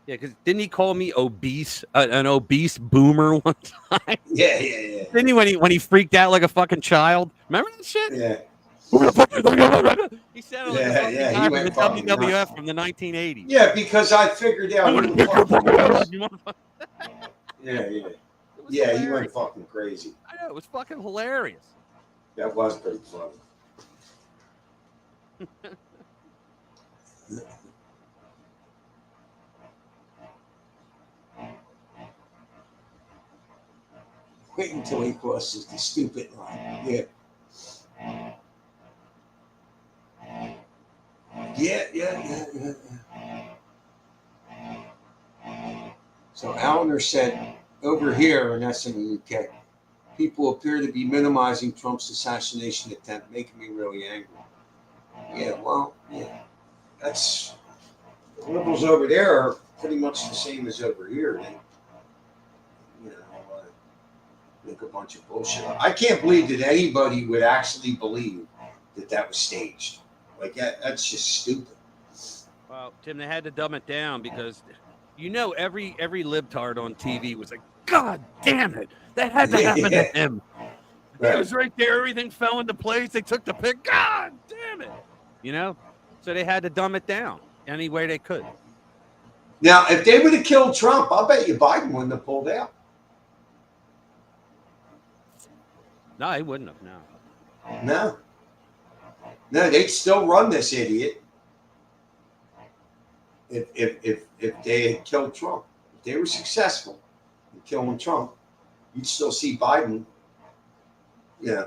Speaker 4: Yeah, because didn't he call me obese, an obese boomer one time?
Speaker 1: Yeah.
Speaker 4: Didn't he when he freaked out like a fucking child? Remember that shit?
Speaker 1: Yeah.
Speaker 4: He said it like
Speaker 1: Yeah,
Speaker 4: a fucking
Speaker 1: yeah, he
Speaker 4: guy from
Speaker 1: went
Speaker 4: the
Speaker 1: fucking
Speaker 4: WWF
Speaker 1: nuts.
Speaker 4: from the 1980s.
Speaker 1: Yeah, because I figured out.
Speaker 4: I'm gonna pick your fucking head up, you motherfucker.
Speaker 1: Yeah.
Speaker 4: It was
Speaker 1: Yeah, he
Speaker 4: hilarious.
Speaker 1: went fucking crazy.
Speaker 4: I know, it was fucking hilarious.
Speaker 1: That was pretty funny. Wait until he crosses the stupid line. Yeah. Yeah. So Allender said, over here, and that's in the UK, people appear to be minimizing Trump's assassination attempt, making me really angry. Yeah, well, yeah. That's the liberals over there are pretty much the same as over here. They, make a bunch of bullshit up. I can't believe that anybody would actually believe that that was staged. Like that's just stupid.
Speaker 4: Well, Tim, they had to dumb it down because every libtard on TV was like, God damn it, that had to happen to him.
Speaker 1: Right.
Speaker 4: It was right there. Everything fell into place. They took the pick. God damn it. So they had to dumb it down any way they could.
Speaker 1: Now, if they would have killed Trump, I'll bet you Biden wouldn't have pulled out.
Speaker 4: No, he wouldn't have. No.
Speaker 1: No, they'd still run this idiot if they had killed Trump. If they were successful in killing Trump, you'd still see Biden. Yeah.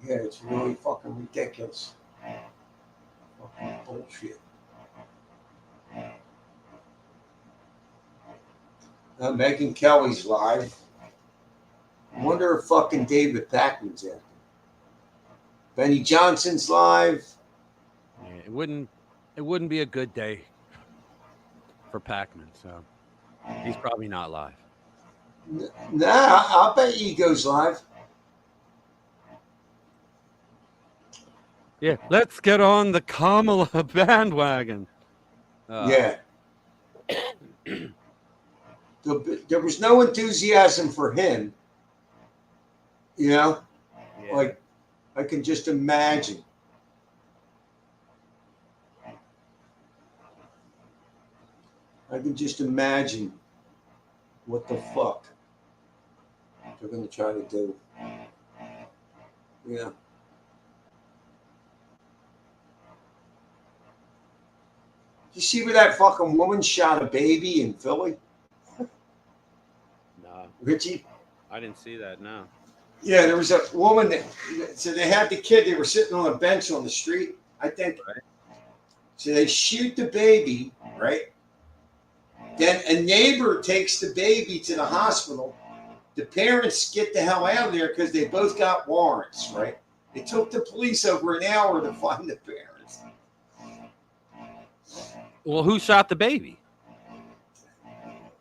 Speaker 1: Yeah, it's really fucking ridiculous. Fucking bullshit. Megyn Kelly's live. I wonder if fucking David Pakman's after. Benny Johnson's live.
Speaker 4: Yeah, it wouldn't be a good day for Pakman. So he's probably not live.
Speaker 1: Nah, I'll bet he goes live.
Speaker 4: Yeah, let's get on the Kamala bandwagon.
Speaker 1: Yeah. There was no enthusiasm for him.
Speaker 4: Yeah.
Speaker 1: Like, I can just imagine. I can just imagine what the fuck they're going to try to do. Yeah. You see where that fucking woman shot a baby in Philly?
Speaker 4: No,
Speaker 1: Richie?
Speaker 4: I didn't see that. No.
Speaker 1: Yeah, there was a woman so they had the kid, they were sitting on a bench on the street, I think.
Speaker 4: Right.
Speaker 1: So they shoot the baby, right? Then a neighbor takes the baby to the hospital. The parents get the hell out of there because they both got warrants, right? It took the police over an hour to find the parents.
Speaker 4: Well, who shot the baby?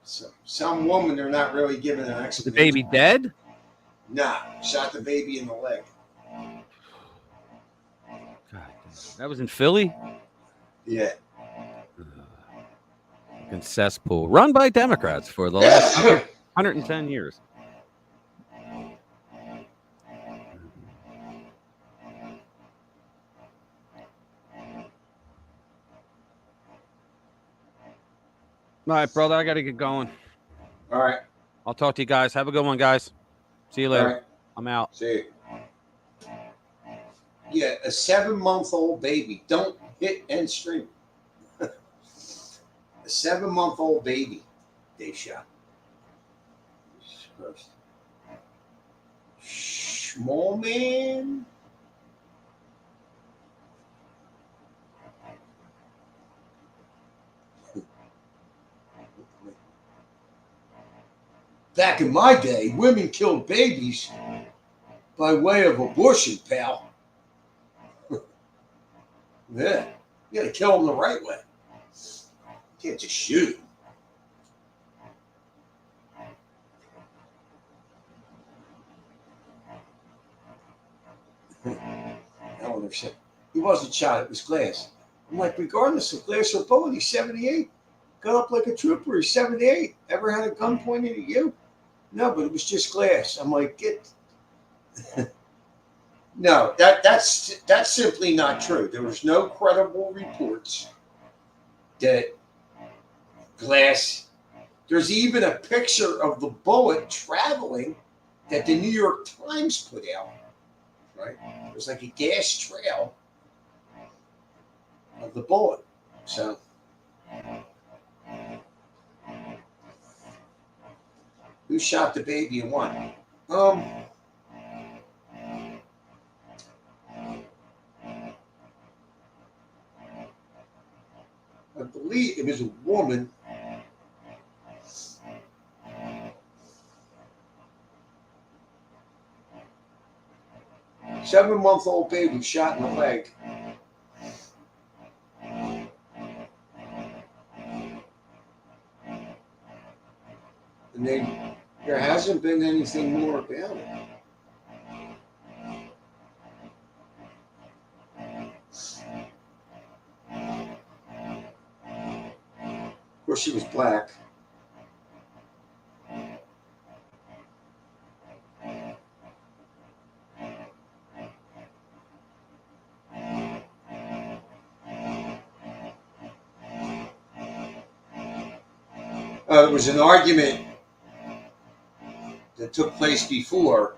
Speaker 1: So some woman, they're not really giving an
Speaker 4: The
Speaker 1: explanation.
Speaker 4: baby dead?
Speaker 1: Nah, shot the baby in the leg.
Speaker 4: God damn. That was in Philly?
Speaker 1: Yeah.
Speaker 4: In cesspool. Run by Democrats for the last 110 years. All right, brother. I got to get going.
Speaker 1: All right.
Speaker 4: I'll talk to you guys. Have a good one, guys. See you
Speaker 1: All
Speaker 4: later.
Speaker 1: right.
Speaker 4: I'm out.
Speaker 1: See you. Yeah, a 7-month-old baby. Don't hit end stream. A 7-month-old baby they shot. Jesus Christ. Small man. Back in my day, women killed babies by way of abortion, pal. Yeah, you gotta kill them the right way. You can't just shoot them. Eleanor said, he wasn't shot, it was glass. I'm like, regardless of glass or bullet, he's 78. Got up like a trooper, he's 78. Ever had a gun pointed at you? No, but it was just glass. I'm like, get. No, that's simply not true. There was no credible reports that glass. There's even a picture of the bullet traveling that the New York Times put out. Right, it was like a gas trail of the bullet. So. Who shot the baby and why? I believe it was a woman. Seven-month-old baby shot in the leg. And there hasn't been anything more about it. Of course, she was black. There was an argument that took place before,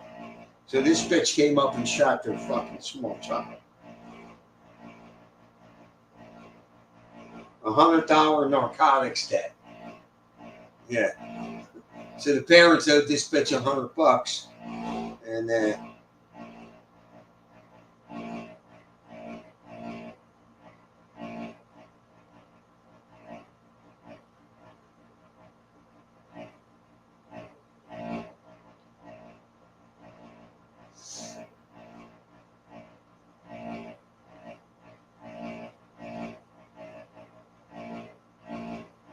Speaker 1: so this bitch came up and shot their fucking small child. $100 narcotics debt. Yeah. So the parents owed this bitch $100, and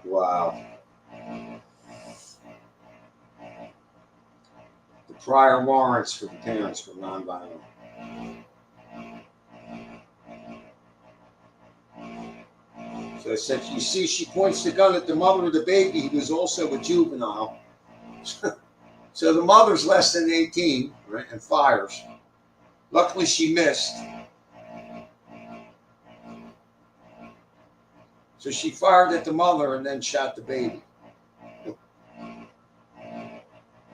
Speaker 1: wow. The prior warrants for the parents were nonviolent. So I said, you see, she points the gun at the mother of the baby, who was also a juvenile. So the mother's less than 18, right, and fires. Luckily, she missed. So she fired at the mother and then shot the baby.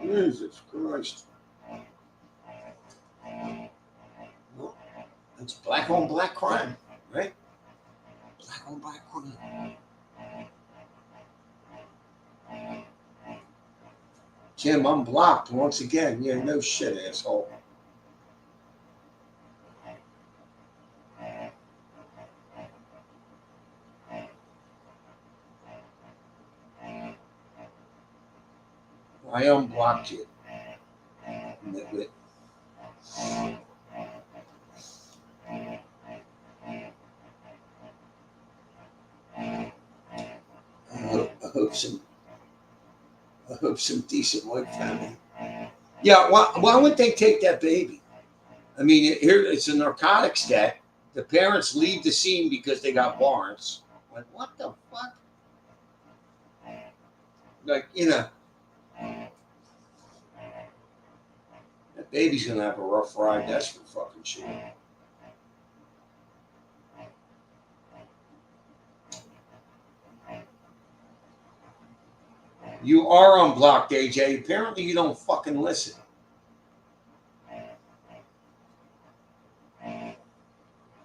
Speaker 1: Jesus Christ. Well, that's black on black crime, right? Black on black crime. Jim, I'm blocked once again. Yeah, no shit, asshole. I unblocked you. Nitwit. I hope some decent white family. Yeah, why would they take that baby? I mean, here it's a narcotics debt. The parents leave the scene because they got warrants. Like, what the fuck? Like, you know, that baby's gonna have a rough ride. That's for fucking sure. You are unblocked, AJ. Apparently, you don't fucking listen.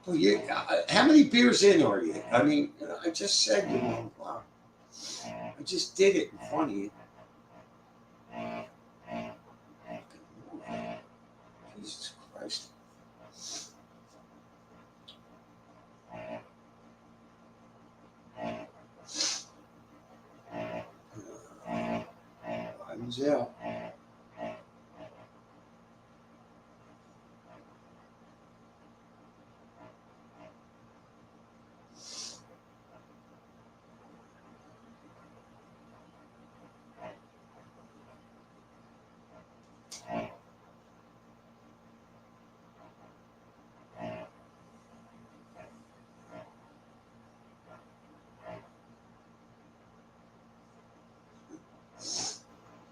Speaker 1: Well, how many beers in are you? I mean, I just said you were unblocked. I just did it in front of you. Jesus Christ. Biden's out.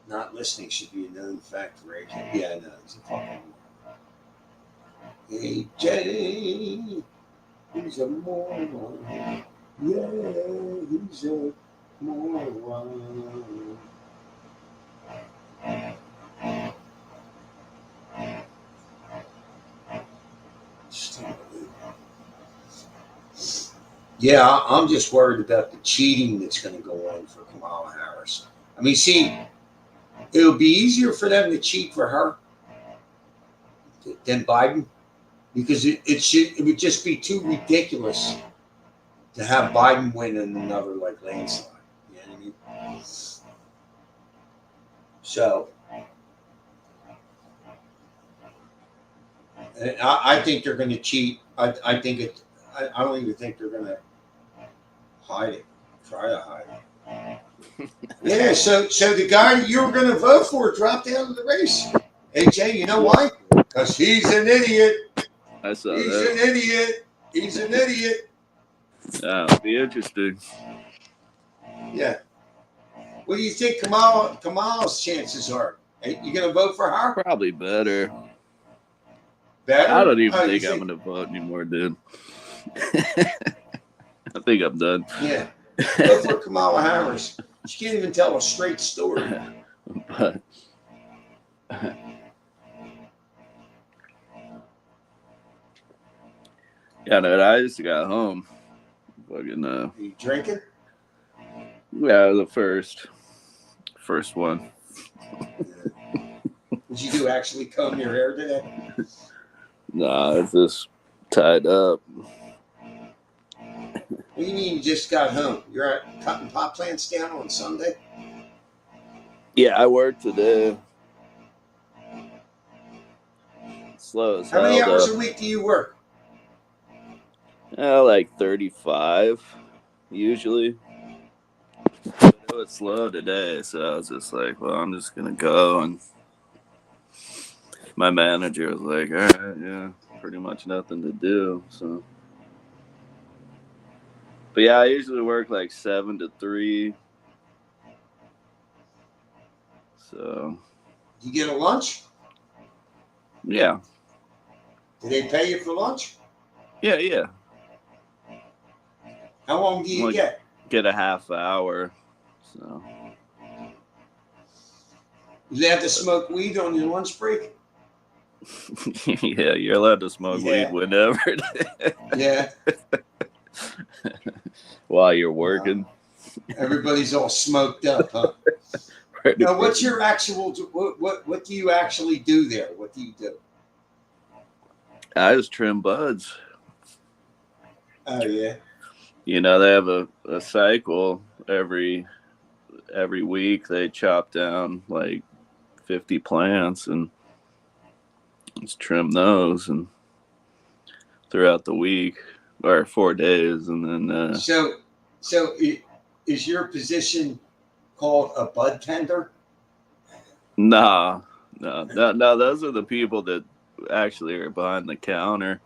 Speaker 1: Not listening should be a known fact for AJ. Yeah, I know. He's a fucking AJ. He's a moron. Yeah, he's a moron. Yeah, I'm just worried about the cheating that's going to go on for Kamala Harris. I mean, see, it'll be easier for them to cheat for her than Biden, because it would just be too ridiculous to have Biden win in another like landslide. You know what I mean? So I think they're going to cheat. I think it. I don't even think they're going to hide it. Try to hide it. Yeah. So the guy you were going to vote for dropped out of the race. AJ, you know why? Because he's an idiot.
Speaker 8: I saw
Speaker 1: He's
Speaker 8: that.
Speaker 1: an idiot. He's an idiot.
Speaker 8: That'll be interesting.
Speaker 1: Yeah. What do you think Kamala's chances are? You going to vote for her?
Speaker 8: Probably better.
Speaker 1: Better?
Speaker 8: I don't even
Speaker 1: Oh,
Speaker 8: think
Speaker 1: you
Speaker 8: I'm going to vote anymore, dude. I think I'm done.
Speaker 1: Yeah. Vote for Kamala Harris. She can't even tell a straight story.
Speaker 8: But yeah, no, I just got home. Fucking
Speaker 1: Are you drinking?
Speaker 8: yeah, the first one.
Speaker 1: Did you do actually comb your hair today?
Speaker 8: Nah, it's just tied up.
Speaker 1: What do you mean you just got home? You're at cutting pot plants down on Sunday?
Speaker 8: Yeah, I worked today. Slow as
Speaker 1: How many
Speaker 8: hell,
Speaker 1: hours
Speaker 8: though.
Speaker 1: a week do you work?
Speaker 8: Like 35 usually. But it was slow today, so I was just like, well, I'm just gonna go. And my manager was like, all right, yeah, pretty much nothing to do. So, but yeah, I usually work like 7 to 3. So
Speaker 1: Do you get a lunch?
Speaker 8: yeah,
Speaker 1: Do they pay you for lunch?
Speaker 8: yeah.
Speaker 1: How long do you
Speaker 8: Like-
Speaker 1: get?
Speaker 8: Get a half hour. So
Speaker 1: Do they have to smoke weed on your lunch break?
Speaker 8: yeah, you're allowed to smoke
Speaker 1: Yeah.
Speaker 8: weed whenever
Speaker 1: Yeah.
Speaker 8: while you're working.
Speaker 1: Everybody's all smoked up, huh? Now, what's your actual? What do you actually do there? What do you do?
Speaker 8: I just trim buds.
Speaker 1: Oh yeah.
Speaker 8: You know, they have a cycle every week. They chop down like 50 plants and just trim those, and throughout the week or 4 days, and then
Speaker 1: So is your position called a bud tender?
Speaker 8: no, those are the people that actually are behind the counter.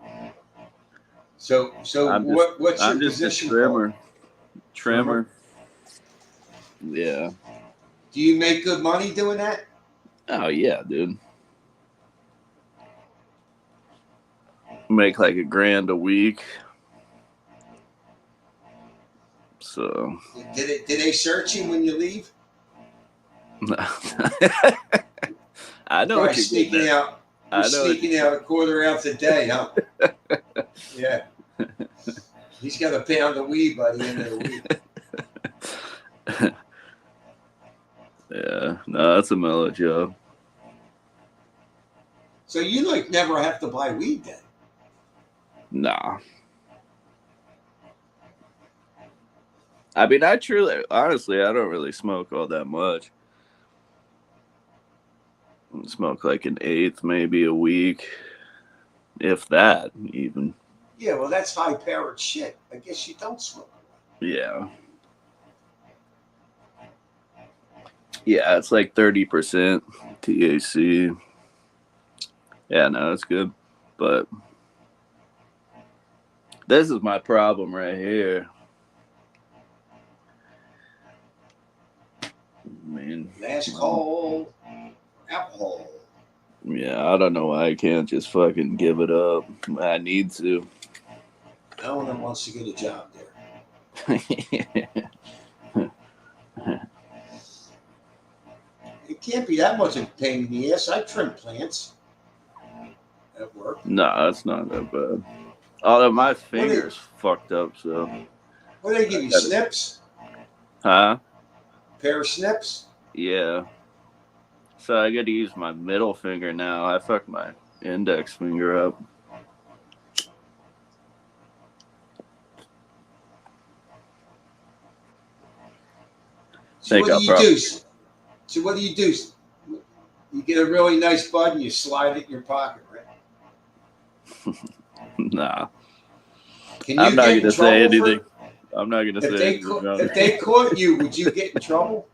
Speaker 1: So
Speaker 8: I'm just-
Speaker 1: what's your
Speaker 8: I'm just a
Speaker 1: position?
Speaker 8: trimmer.
Speaker 1: called?
Speaker 8: Trimmer. Yeah.
Speaker 1: Do you make good money doing that?
Speaker 8: Oh yeah, dude. Make like $1,000 a week. So
Speaker 1: Did they search you when you leave?
Speaker 8: I know
Speaker 1: Probably
Speaker 8: what you're
Speaker 1: sneaking
Speaker 8: getting at.
Speaker 1: out.
Speaker 8: I
Speaker 1: You're
Speaker 8: know what
Speaker 1: sneaking out a quarter ounce a day, huh? Yeah. He's got a pound of weed by the end of the week.
Speaker 8: Yeah, no, that's a mellow job.
Speaker 1: So you like never have to buy weed then?
Speaker 8: Nah. I mean, honestly, I don't really smoke all that much. I smoke like an eighth, maybe a week, if that, even.
Speaker 1: Yeah, well, that's high-powered shit. I guess you don't smoke.
Speaker 8: Yeah. Yeah, it's like 30% THC. Yeah, no, it's good. But this is my problem right here. I mean,
Speaker 1: Last call, alcohol.
Speaker 8: yeah, I don't know why I can't just fucking give it up. I need to.
Speaker 1: No one wants to get a job there. It can't be that much of a pain in the ass. I trim plants at work.
Speaker 8: No, it's not that bad. Although my finger's fucked up, so.
Speaker 1: What do they give you, snips?
Speaker 8: Huh?
Speaker 1: Pair of snips?
Speaker 8: Yeah. So I got to use my middle finger now. I fucked my index finger up.
Speaker 1: So what do you do? So what do? You get a really nice bud and you slide it in your pocket, right?
Speaker 8: Nah.
Speaker 1: Can you
Speaker 8: I'm not
Speaker 1: get in
Speaker 8: going to say
Speaker 1: trouble
Speaker 8: anything. I'm not going to say anything about
Speaker 1: if
Speaker 8: it.
Speaker 1: they caught you, would you get in trouble?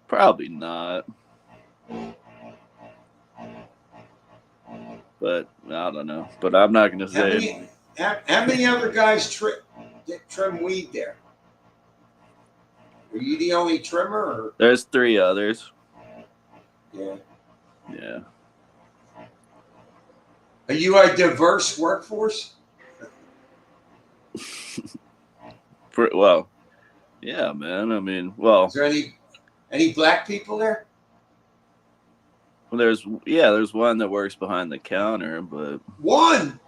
Speaker 8: Probably not. But I don't know. But I'm not going to say
Speaker 1: How many other guys trim weed there? Are you the only trimmer? Or?
Speaker 8: There's 3 others.
Speaker 1: Yeah.
Speaker 8: Yeah.
Speaker 1: Are you a diverse workforce?
Speaker 8: Well, yeah, man. I mean, well,
Speaker 1: is there any black people there?
Speaker 8: there's one that works behind the counter, but
Speaker 1: one.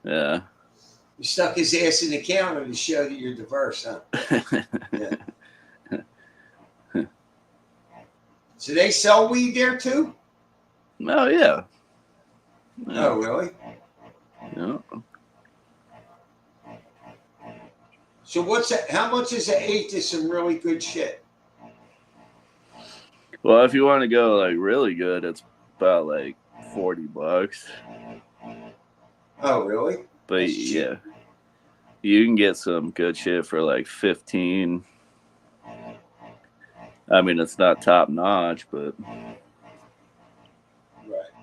Speaker 8: Yeah.
Speaker 1: You stuck his ass in the counter to show that you're diverse, huh? Yeah. So they sell weed there too?
Speaker 8: Oh yeah.
Speaker 1: Oh really?
Speaker 8: Yeah.
Speaker 1: So how much is an eighth of some really good shit?
Speaker 8: Well, if you want to go like really good, it's about like $40.
Speaker 1: Oh really?
Speaker 8: But
Speaker 1: That's
Speaker 8: yeah,
Speaker 1: cheap.
Speaker 8: you can get some good shit for like 15. I mean, it's not top notch, but
Speaker 1: Right.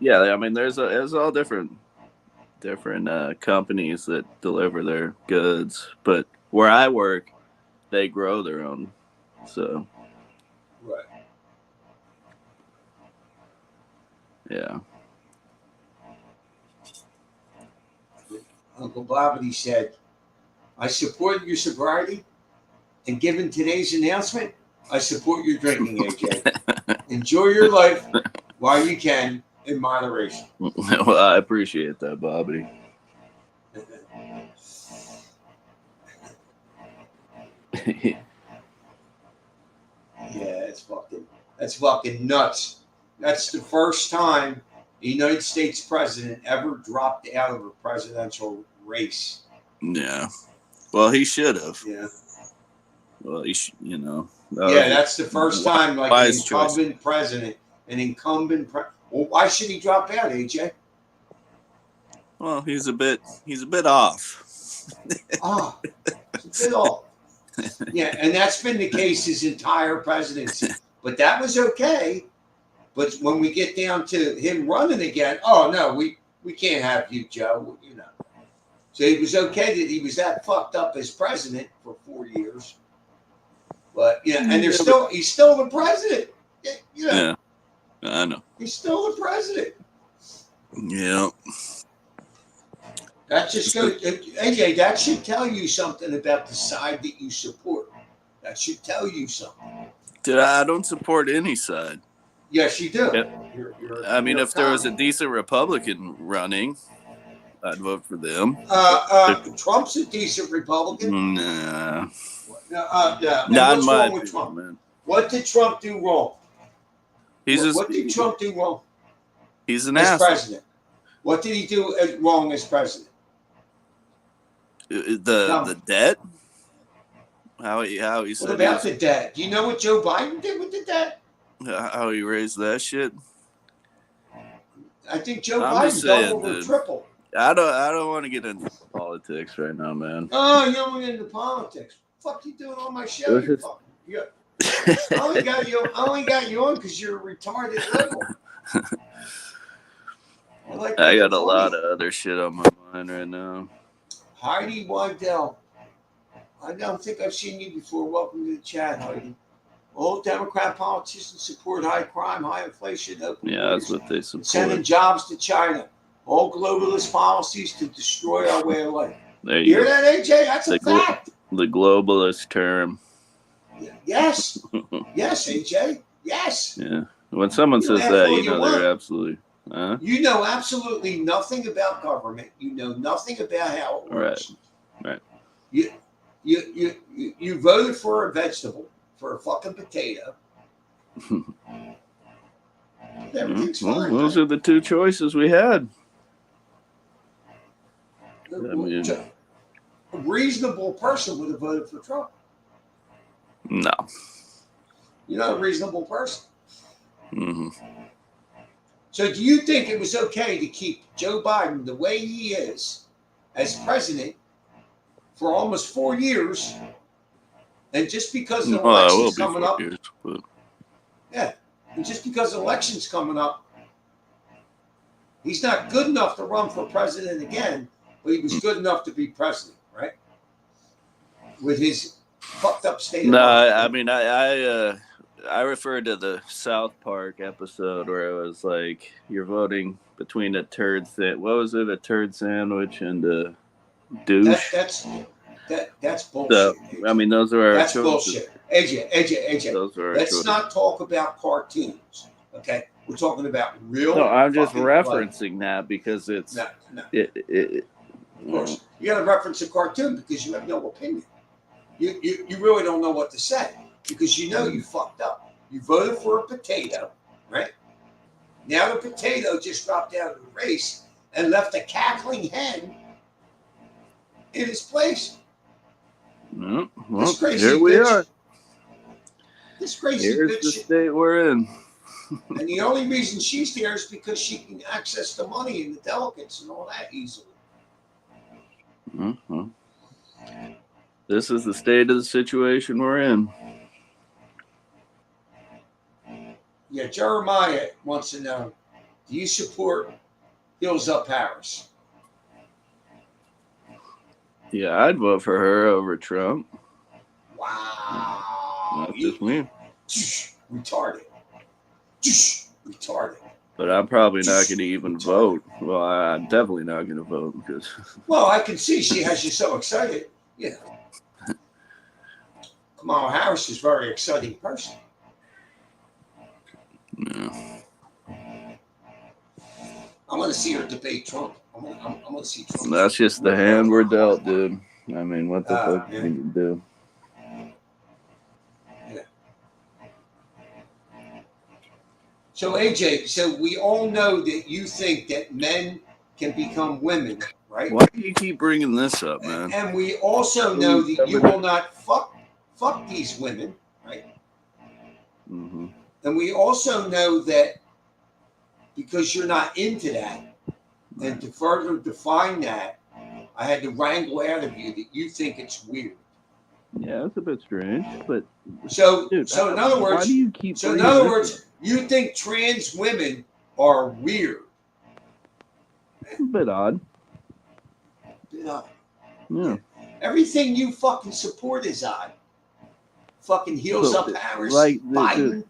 Speaker 8: yeah, I mean, there's all different companies that deliver their goods, but where I work, they grow their own, so
Speaker 1: Right.
Speaker 8: yeah.
Speaker 1: Uncle Bobbity said, I support your sobriety, and given today's announcement, I support your drinking, AJ. Enjoy your life while you can in moderation.
Speaker 8: Well, I appreciate that, Bobby.
Speaker 1: Yeah, that's fucking nuts. That's the first time a United States president ever dropped out of a presidential race.
Speaker 8: Yeah. Well, he should have.
Speaker 1: Yeah.
Speaker 8: Well,
Speaker 1: Yeah, that's the first time, like an
Speaker 8: wise
Speaker 1: incumbent president, well, why should he drop out, AJ?
Speaker 8: Well, he's a bit off.
Speaker 1: It's a bit off. Yeah, and that's been the case his entire presidency. But that was okay. But when we get down to him running again, oh no, we can't have you, Joe. You know. So it was okay that he was that fucked up as president for 4 years. But yeah, and he's still the president. You know,
Speaker 8: Yeah, I know.
Speaker 1: he's still the president.
Speaker 8: Yeah.
Speaker 1: That just goes, AJ. That should tell you something about the side that you support. That should tell you something.
Speaker 8: Dude, I don't support any side.
Speaker 1: Yes, you do.
Speaker 8: Yep.
Speaker 1: You're
Speaker 8: If there was a
Speaker 1: commie.
Speaker 8: decent Republican running, I'd vote for them.
Speaker 1: Trump's a decent Republican.
Speaker 8: Nah.
Speaker 1: Yeah. And
Speaker 8: Not
Speaker 1: what's
Speaker 8: in my
Speaker 1: wrong with
Speaker 8: opinion,
Speaker 1: Trump?
Speaker 8: man.
Speaker 1: What did Trump do wrong? What did Trump do wrong
Speaker 8: He's an
Speaker 1: as
Speaker 8: asshole.
Speaker 1: president? What did he do wrong as president?
Speaker 8: The debt? How he said
Speaker 1: What about the debt? Do you know what Joe Biden did with the debt?
Speaker 8: how he raised that shit?
Speaker 1: I think Joe
Speaker 8: I'm just
Speaker 1: Biden
Speaker 8: saying,
Speaker 1: doubled or
Speaker 8: dude.
Speaker 1: tripled.
Speaker 8: I don't want to get into politics right now, man.
Speaker 1: Oh, you don't want to get into politics. Fuck you doing on my show? You fucking, I only got you on because you're a retarded liberal.
Speaker 8: I got a lot of other shit on my mind right now.
Speaker 1: Heidi Weidel. I don't think I've seen you before. Welcome to the chat, Heidi. All Democrat politicians support high crime, high inflation, open
Speaker 8: Yeah, that's what they support.
Speaker 1: sending jobs to China. All globalist policies to destroy our way of life.
Speaker 8: There
Speaker 1: You hear
Speaker 8: you go.
Speaker 1: that, AJ? That's a fact.
Speaker 8: The globalist term.
Speaker 1: Yes. Yes, AJ. Yes.
Speaker 8: Yeah. When someone
Speaker 1: You know,
Speaker 8: says that,
Speaker 1: asshole,
Speaker 8: you
Speaker 1: you
Speaker 8: know
Speaker 1: won.
Speaker 8: they're absolutely. Huh?
Speaker 1: You know absolutely nothing about government. You know nothing about how it works.
Speaker 8: Right.
Speaker 1: You voted for a vegetable, for a fucking potato. Everything's
Speaker 8: Well,
Speaker 1: fine.
Speaker 8: those are the two choices we had. mean-
Speaker 1: A reasonable person would have voted for Trump.
Speaker 8: No.
Speaker 1: You're not a reasonable person.
Speaker 8: hmm
Speaker 1: So do you think it was okay to keep Joe Biden the way he is as president for almost 4 years? And just because the
Speaker 8: Well, it will
Speaker 1: election's
Speaker 8: be
Speaker 1: coming
Speaker 8: 4
Speaker 1: up,
Speaker 8: years, but
Speaker 1: and just because the election's coming up, he's not good enough to run for president again, but he was good enough to be president, right? With his fucked up state of
Speaker 8: no,
Speaker 1: mind.
Speaker 8: I mean, I referred to the South Park episode where it was like you're voting between a turd what was it, a turd sandwich and a douche.
Speaker 1: That's bullshit.
Speaker 8: So,
Speaker 1: AJ.
Speaker 8: I mean, those are our
Speaker 1: That's
Speaker 8: choices.
Speaker 1: bullshit. AJ.
Speaker 8: Those are our
Speaker 1: Let's
Speaker 8: choices.
Speaker 1: not talk about cartoons, okay? We're talking about real.
Speaker 8: No, I'm just
Speaker 1: fucking
Speaker 8: referencing that because it's
Speaker 1: life. No.
Speaker 8: it
Speaker 1: Of course, you got to reference a cartoon because you have no opinion. You really don't know what to say because you know you fucked up. You voted for a potato, right? Now the potato just dropped out of the race and left a cackling hen in his place.
Speaker 8: No,
Speaker 1: This
Speaker 8: well,
Speaker 1: crazy
Speaker 8: here we
Speaker 1: bitch.
Speaker 8: are.
Speaker 1: This crazy
Speaker 8: Here's the
Speaker 1: bitch.
Speaker 8: state we're in.
Speaker 1: And the only reason she's there is because she can access the money and the delegates and all that easily.
Speaker 8: Mhm. This is the state of the situation we're in.
Speaker 1: Yeah, Jeremiah wants to know, do you support Hills Up Harris?
Speaker 8: Yeah, I'd vote for her over Trump.
Speaker 1: Wow.
Speaker 8: That's just me.
Speaker 1: Retarded. Retarded.
Speaker 8: But I'm probably not going to even vote. Well, I'm definitely not going to vote because
Speaker 1: Well, I can see she has you so excited. Yeah. Kamala Harris is a very exciting person.
Speaker 8: no.
Speaker 1: I want to see her debate Trump. I want to see Trump.
Speaker 8: That's just the hand we're dealt, dude. I mean, what the fuck
Speaker 1: yeah.
Speaker 8: can you do?
Speaker 1: So AJ, so we all know that you think that men can become women, right?
Speaker 8: Why do you keep bringing this up, man?
Speaker 1: And we also know that you will not fuck these women, right?
Speaker 8: hmm
Speaker 1: And we also know that because you're not into that, and to further define that, I had to wrangle out of you that you think it's weird.
Speaker 8: Yeah, it's a bit strange, but
Speaker 1: So,
Speaker 8: dude,
Speaker 1: so in other
Speaker 8: why
Speaker 1: words,
Speaker 8: do you keep?
Speaker 1: so in
Speaker 8: bringing
Speaker 1: other
Speaker 8: this
Speaker 1: words, you think trans women are weird.
Speaker 8: up? It's a bit odd.
Speaker 1: You know,
Speaker 8: Yeah.
Speaker 1: everything you fucking support is odd. Fucking Heels
Speaker 8: So,
Speaker 1: Up Harris,
Speaker 8: like,
Speaker 1: Biden.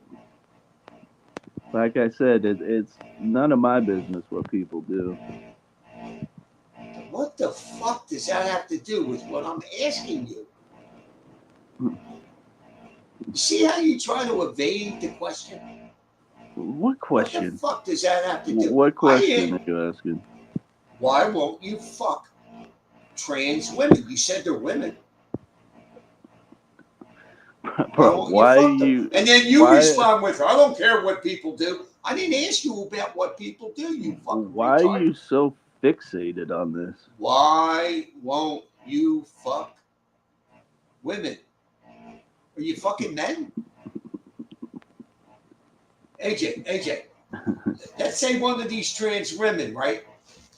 Speaker 8: Like I said, it's none of my business what people do.
Speaker 1: What the fuck does that have to do with what I'm asking you? You see how you try to evade the question?
Speaker 8: What
Speaker 1: What the
Speaker 8: question?
Speaker 1: fuck does that have to do?
Speaker 8: What question
Speaker 1: I
Speaker 8: are
Speaker 1: ain't-
Speaker 8: you asking?
Speaker 1: Why won't you fuck trans women? You said they're women.
Speaker 8: Bro,
Speaker 1: won't
Speaker 8: why
Speaker 1: fuck them?
Speaker 8: you?
Speaker 1: And then you
Speaker 8: why-
Speaker 1: respond with, "I don't care what people do." I didn't ask you about what people do. You fucking
Speaker 8: Why
Speaker 1: retard.
Speaker 8: are you so fixated on this?
Speaker 1: Why won't you fuck women? Are you fucking men? AJ, let's say one of these trans women, right?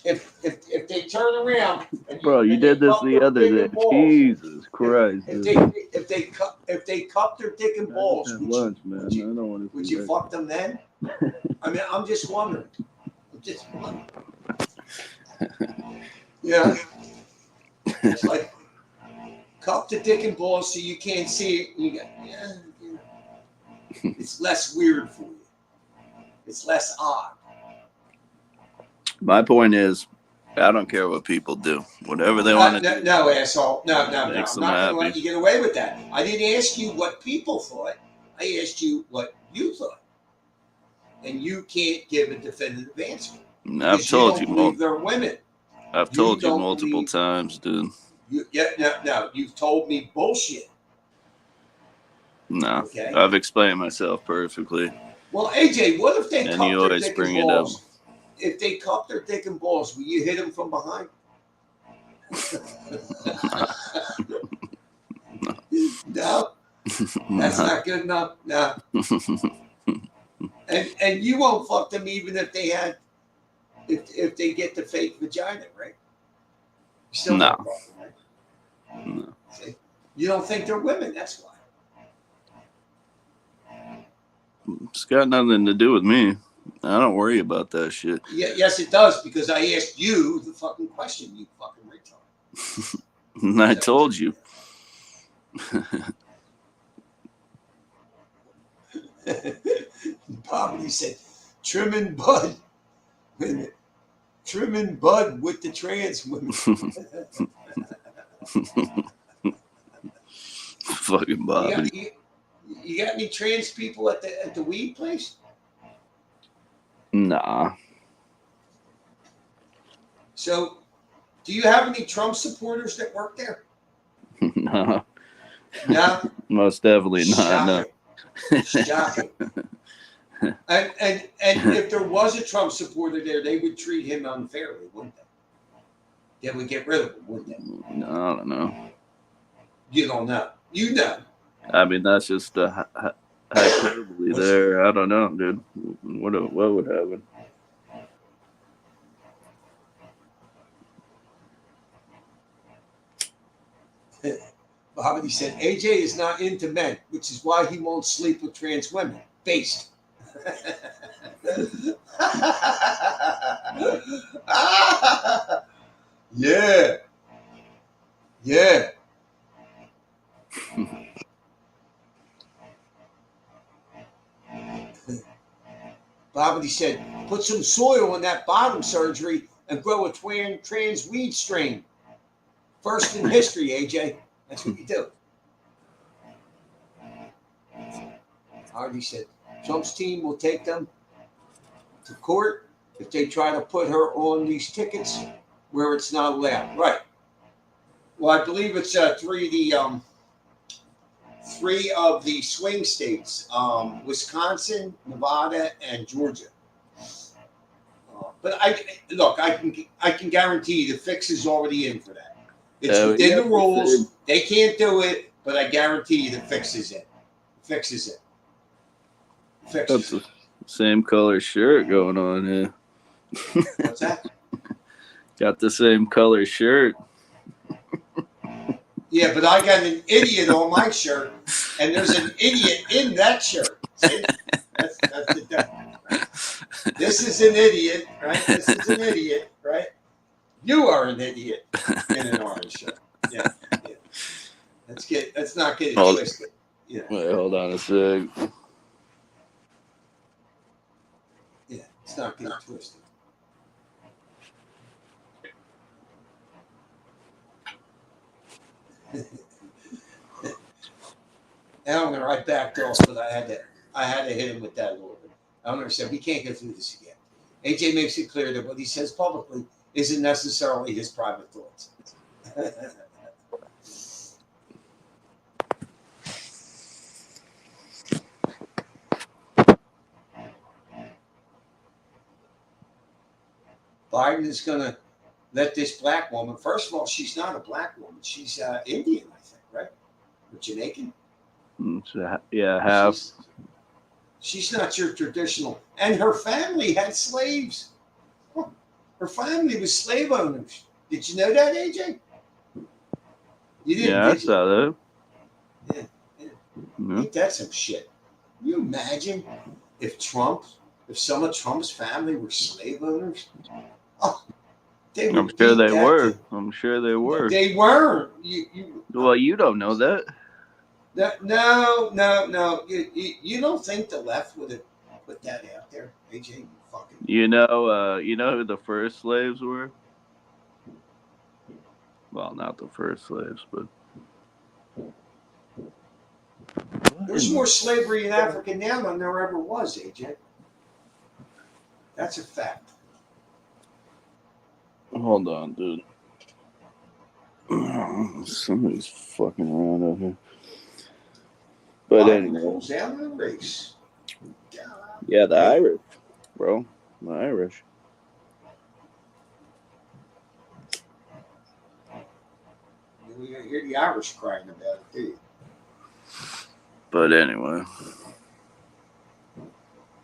Speaker 1: If they turn around, and
Speaker 8: Bro, you
Speaker 1: and they
Speaker 8: did this
Speaker 1: cup
Speaker 8: the
Speaker 1: their
Speaker 8: other
Speaker 1: dick
Speaker 8: day.
Speaker 1: and balls,
Speaker 8: Jesus Christ.
Speaker 1: if
Speaker 8: dude.
Speaker 1: they cup their dick and
Speaker 8: I
Speaker 1: balls,
Speaker 8: just had
Speaker 1: would you,
Speaker 8: lunch, man. I don't want to
Speaker 1: would
Speaker 8: see
Speaker 1: you
Speaker 8: that.
Speaker 1: fuck them then? I mean, I'm just wondering. Yeah. It's like cup the dick and balls so you can't see it. You got, it's less weird for you. It's less odd.
Speaker 8: My point is, I don't care what people do. Whatever they want to do.
Speaker 1: No, asshole. No. I'm
Speaker 8: Makes
Speaker 1: not
Speaker 8: them
Speaker 1: going to
Speaker 8: happy.
Speaker 1: let you get away with that. I didn't ask you what people thought. I asked you what you thought. And you can't give a definitive answer.
Speaker 8: I've
Speaker 1: Because
Speaker 8: told
Speaker 1: you
Speaker 8: you.
Speaker 1: don't believe they're women.
Speaker 8: I've
Speaker 1: you
Speaker 8: told you
Speaker 1: don't
Speaker 8: multiple
Speaker 1: believe-
Speaker 8: times, dude.
Speaker 1: No. You've told me bullshit.
Speaker 8: No,
Speaker 1: Okay.
Speaker 8: I've explained myself perfectly.
Speaker 1: Well, AJ, what if they
Speaker 8: And
Speaker 1: cup
Speaker 8: you
Speaker 1: their
Speaker 8: always
Speaker 1: dick
Speaker 8: bring
Speaker 1: and
Speaker 8: it up.
Speaker 1: balls? If they cup their dick and balls, will you hit them from behind? No, that's not good enough. No, and you won't fuck them even if they had, if they get the fake vagina, right? You still
Speaker 8: No.
Speaker 1: won't fuck them, right?
Speaker 8: No.
Speaker 1: See? You don't think they're women. That's why.
Speaker 8: It's got nothing to do with me. I don't worry about that shit.
Speaker 1: Yeah, yes, it does because I asked you the fucking question. You fucking retard.
Speaker 8: And I told you.
Speaker 1: Poverty said, "Trimming bud." Wait a minute. Trimming bud with the trans women.
Speaker 8: Fucking Bobby.
Speaker 1: You got any trans people at the weed place?
Speaker 8: Nah.
Speaker 1: So, do you have any Trump supporters that work there?
Speaker 8: No.
Speaker 1: No.
Speaker 8: Most definitely not. No.
Speaker 1: Shocking. And if there was a Trump supporter there, they would treat him unfairly, wouldn't they? They would get rid of him, wouldn't they?
Speaker 8: No, I don't know.
Speaker 1: You don't know. You know.
Speaker 8: I mean, that's just a hyperbole there. I don't know, dude. What would happen?
Speaker 1: Bobby said, AJ is not into men, which is why he won't sleep with trans women. Based. Yeah. Yeah. Bobby said, put some soil in that bottom surgery and grow a trans weed strain. First in history, AJ. That's what you do. Hardy said, Trump's team will take them to court if they try to put her on these tickets where it's not allowed. Right. Well, I believe it's three of the swing states, Wisconsin, Nevada, and Georgia. But I can guarantee the fix is already in for that. It's within the rules. They can't do it, but I guarantee you the fix is in. Fix is in. Fix
Speaker 8: That's
Speaker 1: is
Speaker 8: the same color shirt going on here.
Speaker 1: What's that?
Speaker 8: Got the same color shirt.
Speaker 1: Yeah, but I got an idiot on my shirt, and there's an idiot in that shirt. See? That's the difference. Right? This is an idiot, right? This is an idiot, right? You are an idiot in an orange shirt. Yeah. Let's not get it twisted. Yeah.
Speaker 8: Wait, hold on a sec.
Speaker 1: Yeah, let's not get it twisted. Eleanor, I backed off, but I had to hit him with that a little bit. Eleanor said, we can't go through this again. AJ makes it clear that what he says publicly isn't necessarily his private thoughts. Biden is going to let this black woman, first of all, she's not a black woman. She's Indian, I think, right? Or Jamaican?
Speaker 8: Yeah, half.
Speaker 1: She's not your traditional. And her family had slaves. Her family was slave owners. Did you know that, AJ? You didn't?
Speaker 8: Yeah, I saw that.
Speaker 1: Yeah. Ain't that some shit? Can you imagine if some of Trump's family were slave owners? Oh,
Speaker 8: I'm sure they were. I'm sure they were.
Speaker 1: They were.
Speaker 8: Well, you don't know that.
Speaker 1: No. You don't think the left would have put that out there, AJ? You fucking.
Speaker 8: You know who the first slaves were? Well, not the first slaves, but
Speaker 1: there's more slavery in Africa now than there ever was, AJ. That's a fact.
Speaker 8: Hold on, dude. Somebody's fucking around over here. But anyway.
Speaker 1: Pulls down the race.
Speaker 8: Yeah, the Irish, bro. The Irish.
Speaker 1: You hear the Irish crying about it, do you?
Speaker 8: But anyway.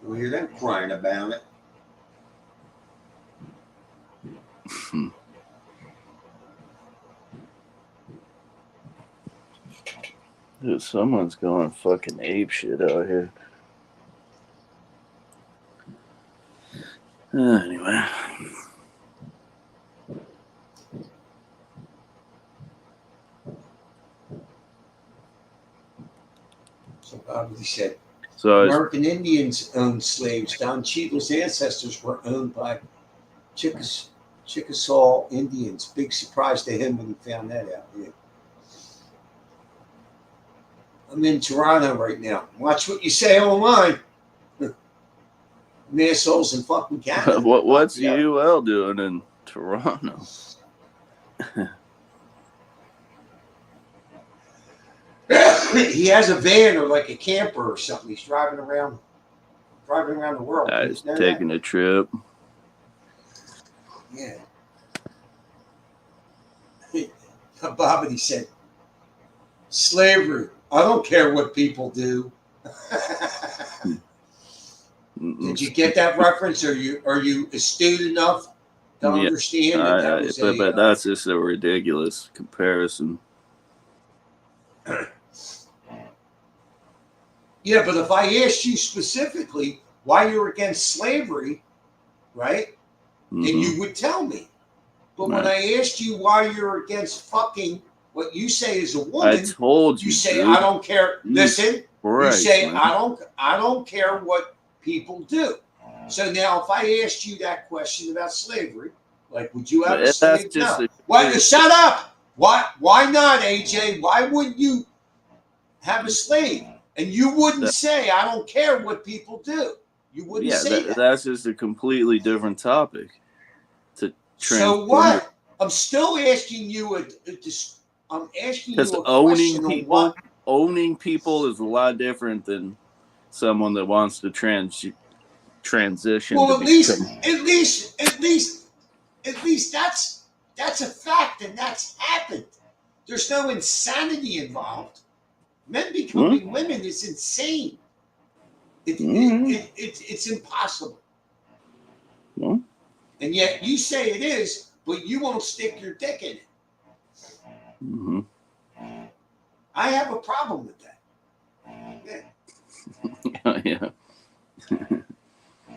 Speaker 1: You hear them crying about it.
Speaker 8: Dude, someone's going fucking ape shit out here. Anyway.
Speaker 1: So Bobby said,
Speaker 8: So
Speaker 1: American Indians owned slaves. Don Cheadle's ancestors were owned by Chickasaw Indians. Big surprise to him when he found that out. Yeah. I'm in Toronto right now. Watch what you say online. Assholes in fucking Canada.
Speaker 8: what's UL doing in Toronto?
Speaker 1: He has a van or like a camper or something. He's driving around the world.
Speaker 8: He's taking a trip.
Speaker 1: Yeah. Bobby said, slavery. I don't care what people do. Did you get that reference? Are you astute enough to understand that
Speaker 8: but that's just a ridiculous comparison.
Speaker 1: Yeah, but if I asked you specifically why you're against slavery, right?
Speaker 8: Mm-hmm.
Speaker 1: And you would tell me. But when I asked you why you're against fucking what you say is a woman,
Speaker 8: I told you.
Speaker 1: You say
Speaker 8: dude.
Speaker 1: I don't care. Listen,
Speaker 8: right,
Speaker 1: you say
Speaker 8: man.
Speaker 1: I don't care what people do. So now, if I asked you that question about slavery, like, would you have a slave? No. Why? Shut up. Why not, AJ? Why wouldn't you have a slave? And you wouldn't say I don't care what people do. You wouldn't say that.
Speaker 8: That's just a completely different topic.
Speaker 1: So what? I'm still asking you I'm asking you a
Speaker 8: owning
Speaker 1: question.
Speaker 8: Owning people is a lot different than someone that wants to transition.
Speaker 1: Well, at least that's a fact, and that's happened. There's no insanity involved. Men becoming women is insane. It's impossible. And yet you say it is, but you won't stick your dick in it.
Speaker 8: Mm-hmm.
Speaker 1: I have a problem with that. Yeah.
Speaker 8: Yeah.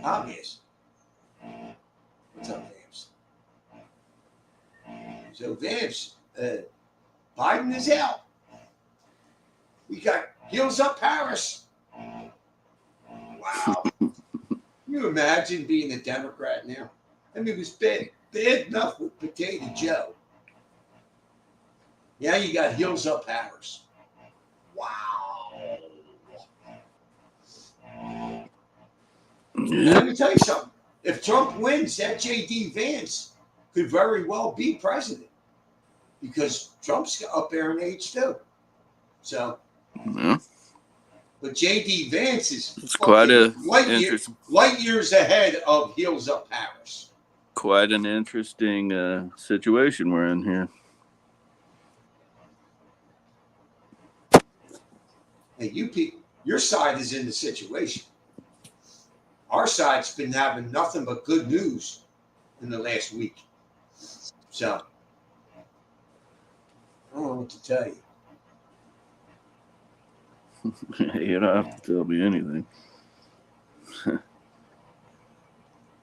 Speaker 1: Obvious. What's up, Vamps? So, Vamps, Biden is out. We got Heels Up Harris. Wow. Can you imagine being a Democrat now? I mean, it was bad enough with Potato Joe. Now you got Heels Up Harris. Wow. And let me tell you something. If Trump wins, that J.D. Vance could very well be president because Trump's up there in age too. So,
Speaker 8: Yeah.
Speaker 1: but J.D. Vance is
Speaker 8: It's quite a
Speaker 1: light years ahead of Heels Up Harris.
Speaker 8: quite an interesting situation we're in here.
Speaker 1: Hey, your side is in the situation. Our side's been having nothing but good news in the last week. So, I don't know what to tell you.
Speaker 8: You don't have to tell me anything.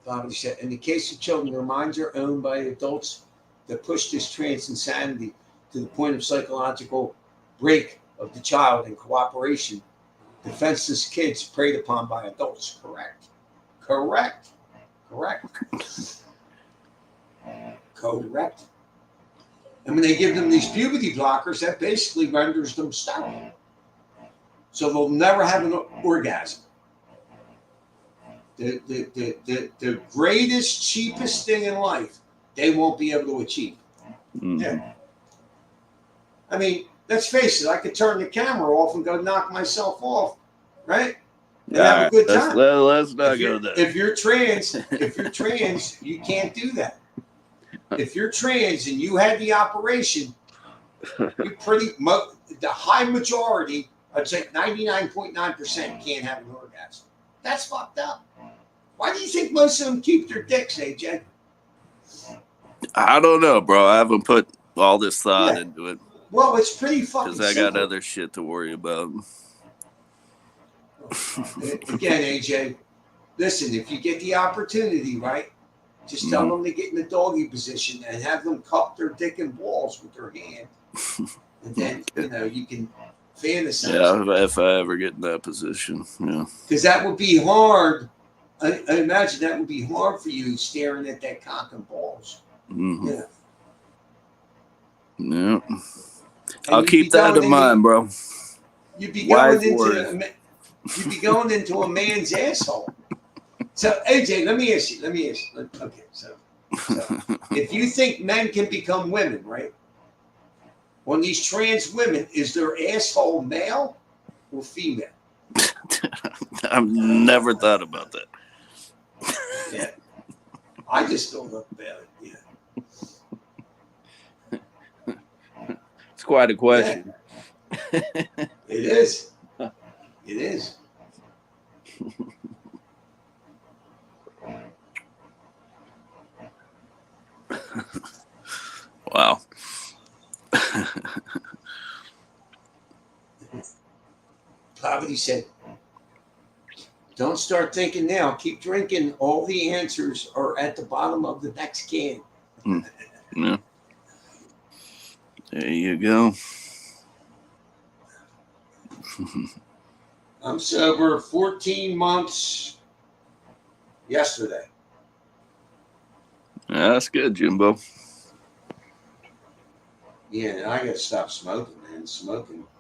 Speaker 1: Bobby said, in the case of children, their minds are owned by adults that push this trans insanity to the point of psychological break of the child and cooperation. Defenseless kids preyed upon by adults. Correct. And when they give them these puberty blockers, that basically renders them sterile. So they'll never have an orgasm. The greatest, cheapest thing in life, they won't be able to achieve.
Speaker 8: Mm.
Speaker 1: Yeah. I mean, let's face it, I could turn the camera off and go knock myself off, right? And have a good time.
Speaker 8: Let's not go there.
Speaker 1: If you're trans, you can't do that. If you're trans and you had the operation, the high majority, I'd say 99.9% can't have an orgasm. That's fucked up. Why do you think most of them keep their dicks, AJ?
Speaker 8: I don't know, bro. I haven't put all this thought into it
Speaker 1: Well, it's pretty fucking
Speaker 8: because I got
Speaker 1: simple.
Speaker 8: other shit to worry about.
Speaker 1: Again, AJ, listen, if you get the opportunity, right, just tell them to get in the doggy position and have them cup their dick and balls with their hand. And then, you can fantasize.
Speaker 8: Yeah, if I ever get in that position. Yeah.
Speaker 1: Because that would be hard. I imagine that would be hard for you staring at that cock and balls.
Speaker 8: Mm-hmm.
Speaker 1: Yeah.
Speaker 8: Yeah.
Speaker 1: And
Speaker 8: I'll keep that in mind, bro.
Speaker 1: You'd be
Speaker 8: Wise
Speaker 1: going
Speaker 8: words.
Speaker 1: into a man's asshole. So AJ, let me ask you. Okay, so if you think men can become women, right? On these trans women, is their asshole male or female?
Speaker 8: I've never thought about that.
Speaker 1: Yeah. I just don't know about it. Yeah.
Speaker 8: It's quite a question.
Speaker 1: Yeah. It is. It is.
Speaker 8: Wow.
Speaker 1: Poverty said, don't start thinking now. Keep drinking. All the answers are at the bottom of the next can.
Speaker 8: Yeah. There you go.
Speaker 1: I'm sober 14 months yesterday.
Speaker 8: Yeah, that's good, Jimbo.
Speaker 1: Yeah, and I got to stop smoking, man. Smoking's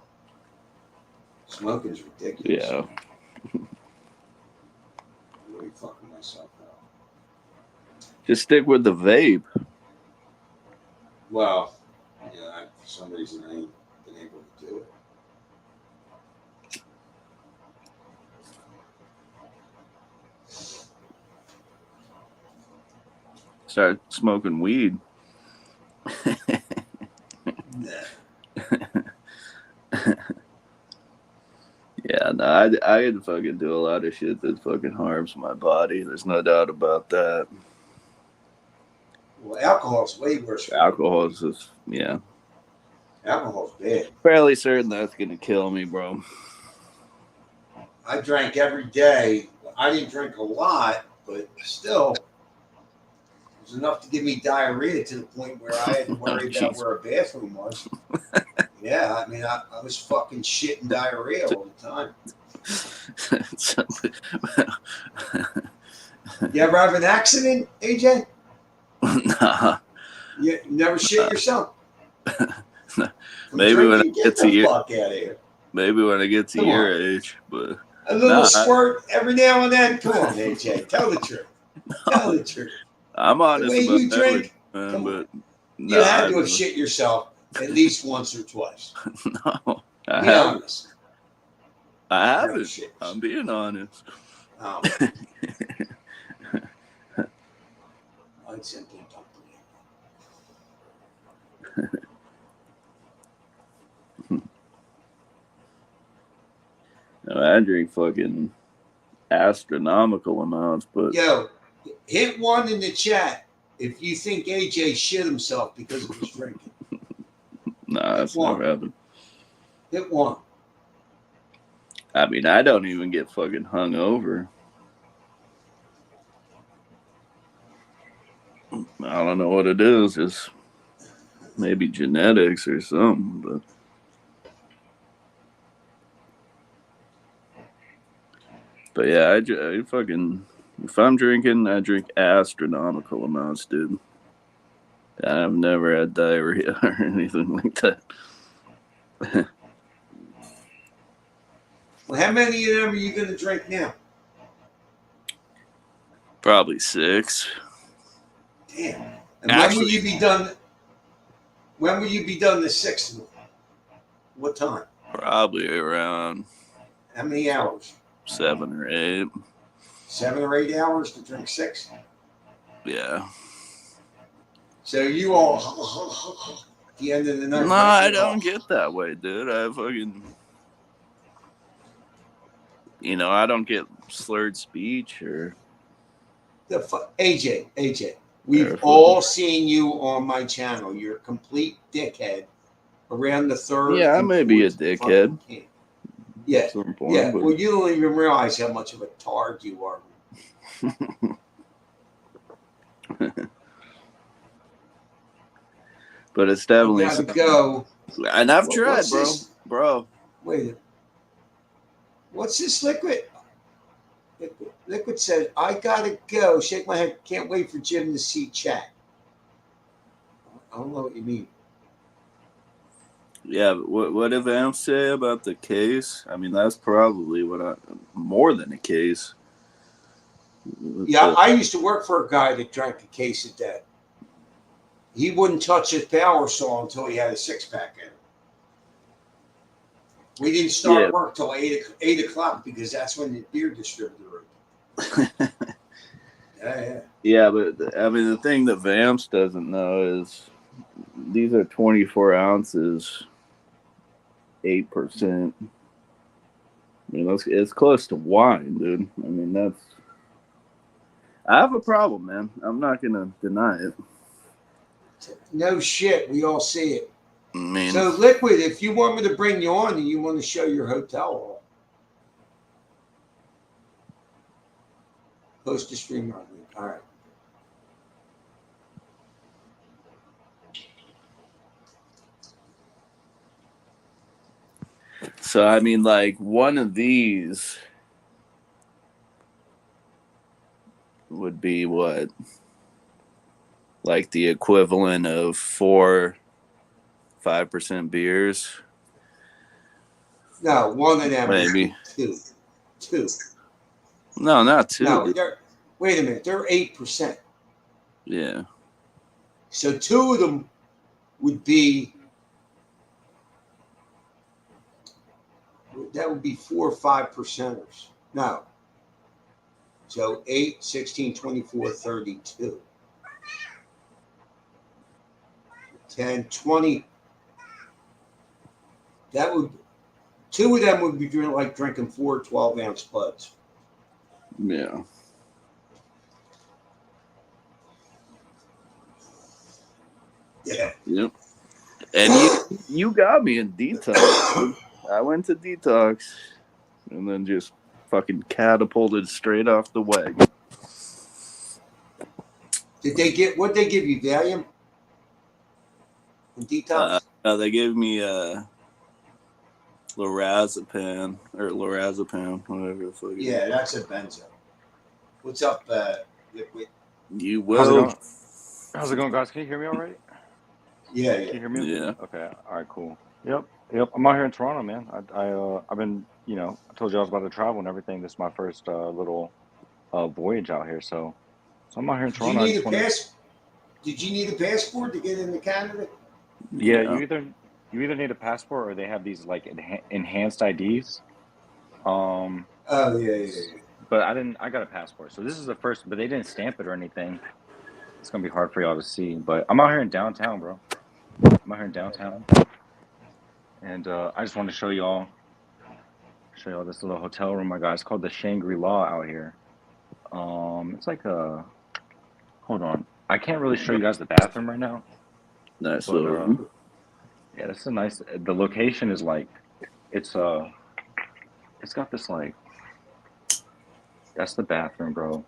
Speaker 1: ridiculous.
Speaker 8: Yeah.
Speaker 1: I'm really fucking myself up.
Speaker 8: Just stick with the vape.
Speaker 1: Well, for some reason I ain't been able to do it.
Speaker 8: Start smoking weed. Yeah, no, I had to fucking do a lot of shit that fucking harms my body. There's no doubt about that.
Speaker 1: Well, alcohol's way worse.
Speaker 8: Alcohol is just, yeah.
Speaker 1: Alcohol's bad.
Speaker 8: Fairly certain that's gonna kill me, bro.
Speaker 1: I drank every day. I didn't drink a lot, but still, it was enough to give me diarrhea to the point where I had to worry about where a bathroom was. Yeah, I mean, I was fucking shitting diarrhea all the time. You ever have an accident, AJ?
Speaker 8: Nah.
Speaker 1: You never shit yourself?
Speaker 8: Maybe when I get to your
Speaker 1: fuck out of here.
Speaker 8: maybe when I get to
Speaker 1: Come
Speaker 8: your
Speaker 1: on.
Speaker 8: age, but
Speaker 1: A little
Speaker 8: Nah,
Speaker 1: squirt every now and then. Come on, AJ. Tell the truth. Tell the truth.
Speaker 8: I'm
Speaker 1: The
Speaker 8: honest
Speaker 1: way
Speaker 8: about
Speaker 1: you drink,
Speaker 8: everything,
Speaker 1: come
Speaker 8: but
Speaker 1: you had to have shit yourself at least once or twice.
Speaker 8: No, I
Speaker 1: Be
Speaker 8: haven't.
Speaker 1: honest.
Speaker 8: I
Speaker 1: Never
Speaker 8: haven't.
Speaker 1: shit
Speaker 8: I'm being honest.
Speaker 1: yourself. I'd simply don't believe it.
Speaker 8: No, I drink fucking astronomical amounts, but
Speaker 1: Yo, hit one in the chat if you think AJ shit himself because of his drinking.
Speaker 8: nah, that's
Speaker 1: One.
Speaker 8: never happened.
Speaker 1: Hit one.
Speaker 8: I mean, I don't even get fucking hungover. I don't know what it is. It's maybe genetics or something, but yeah, I fucking, if I'm drinking, I drink astronomical amounts, dude. I've never had diarrhea or anything like that.
Speaker 1: Well, how many of them are you going to drink now?
Speaker 8: Probably 6.
Speaker 1: Damn. And when
Speaker 8: Actually-
Speaker 1: will you be done? When will you be done the 6th one? What time?
Speaker 8: Probably around
Speaker 1: How many hours?
Speaker 8: 7 or 8.
Speaker 1: 7 or 8 hours to drink 6?
Speaker 8: Yeah.
Speaker 1: So you all at the end of the night.
Speaker 8: No, I don't get that way, dude. I fucking, I don't get slurred speech or.
Speaker 1: AJ, we've
Speaker 8: Fair
Speaker 1: all seen you on my channel. You're a complete dickhead around the 3rd.
Speaker 8: Yeah, I
Speaker 1: and
Speaker 8: may be a
Speaker 1: 4th
Speaker 8: dickhead.
Speaker 1: fucking camp. Yeah,
Speaker 8: At some point,
Speaker 1: yeah.
Speaker 8: but-
Speaker 1: Well, you don't even realize how much of a tard you are.
Speaker 8: But it's
Speaker 1: You
Speaker 8: definitely
Speaker 1: gotta
Speaker 8: something.
Speaker 1: go.
Speaker 8: And I've
Speaker 1: What-
Speaker 8: tried,
Speaker 1: what's
Speaker 8: bro.
Speaker 1: this?
Speaker 8: Bro.
Speaker 1: Wait a minute. What's this liquid? Liquid says, I gotta go. Shake my head. Can't wait for Jim to see chat. I don't know what you mean.
Speaker 8: Yeah, but what did Vamp say about the case? I mean, that's probably more than a case.
Speaker 1: Yeah, I used to work for a guy that drank a case a day. He wouldn't touch his power saw until he had a 6-pack in it. We didn't start work till 8 o'clock because that's when the beer distributor opened. Yeah.
Speaker 8: Yeah, but I mean, the thing that Vamps doesn't know is these are 24 ounces, 8%. I mean, it's close to wine, dude. I mean, I have a problem, man. I'm not going to deny it.
Speaker 1: No shit. We all see it.
Speaker 8: I mean,
Speaker 1: So, Liquid, if you want me to bring you on and you want to show your hotel, post a stream on me. All right.
Speaker 8: so I mean, like, one of these would be what? Like the equivalent of 4-5% beers,
Speaker 1: No, one of them.
Speaker 8: maybe.
Speaker 1: Two.
Speaker 8: No, not 2.
Speaker 1: No, wait a minute. They're 8%.
Speaker 8: Yeah.
Speaker 1: So 2 of them would be, that would be 4 or 5%ers. No. So 8, 16, 24, 32. 10, 20. That would, 2 of them would be drinking 4 12-ounce buds.
Speaker 8: Yeah.
Speaker 1: Yeah.
Speaker 8: Yep. And you got me in detox. I went to detox and then just fucking catapulted straight off the wagon.
Speaker 1: What'd they give you, Valium? In detox?
Speaker 8: They gave me lorazepam, whatever the fuck.
Speaker 1: Yeah, that's a benzo. What's up, Liquid?
Speaker 8: You
Speaker 9: How's it
Speaker 8: will.
Speaker 9: going? How's it going, guys? Can you hear me all right?
Speaker 1: Yeah,
Speaker 9: Can you
Speaker 1: yeah.
Speaker 9: hear me?
Speaker 8: Yeah.
Speaker 9: Okay. All right. Cool. Yep. Yep, I'm out here in Toronto, man. I've been, I told you I was about to travel and everything. This is my first little voyage out here, so I'm out here in
Speaker 1: Did you
Speaker 9: Toronto. I
Speaker 1: need
Speaker 9: just
Speaker 1: a
Speaker 9: want to.
Speaker 1: pass? Did you need a passport to get into Canada?
Speaker 9: Yeah,
Speaker 8: Yeah.
Speaker 9: you either need a passport or they have these like enhanced IDs. Um,
Speaker 1: Oh yeah.
Speaker 9: but I got a passport, so this is the first. But they didn't stamp it or anything. It's gonna be hard for y'all to see, but I'm out here in downtown, bro. I'm out here in downtown, and I just wanted to show y'all this little hotel room I got. It's called the Shangri-La out here. It's like a. Hold on, I can't really show you guys the bathroom right now,
Speaker 8: Nice
Speaker 9: but
Speaker 8: little room.
Speaker 9: yeah, this is a nice. The location is like, it's got this like. That's the bathroom, bro.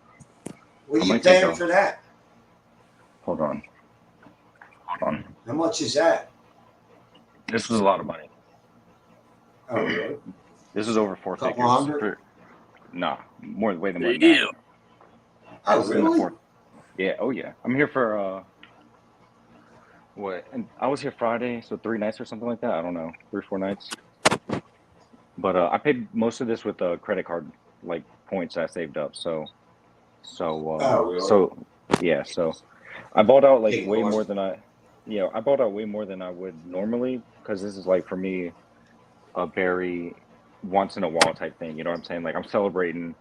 Speaker 1: What
Speaker 9: I
Speaker 1: are you
Speaker 9: might take
Speaker 1: paying
Speaker 9: off.
Speaker 1: for that?
Speaker 9: Hold on.
Speaker 1: How much is that?
Speaker 9: This was a lot of money.
Speaker 1: Oh really?
Speaker 9: This is over four
Speaker 1: Couple
Speaker 9: figures.
Speaker 1: hundred?
Speaker 9: Nah, way more than
Speaker 8: Yeah.
Speaker 9: that.
Speaker 1: Oh
Speaker 9: This is in the
Speaker 1: really?
Speaker 9: fourth. Yeah. Oh yeah. I'm here for what? And I was here Friday, so 3 nights or something like that. I don't know, 3 or 4 nights. But I paid most of this with credit card like points I saved up. So
Speaker 1: Oh really?
Speaker 9: so yeah. So I bought out like
Speaker 1: Hey,
Speaker 9: way
Speaker 1: Lord.
Speaker 9: more than I bought out way more than I would normally because this is like for me a very once in a while type thing. You know what I'm saying? Like I'm celebrating,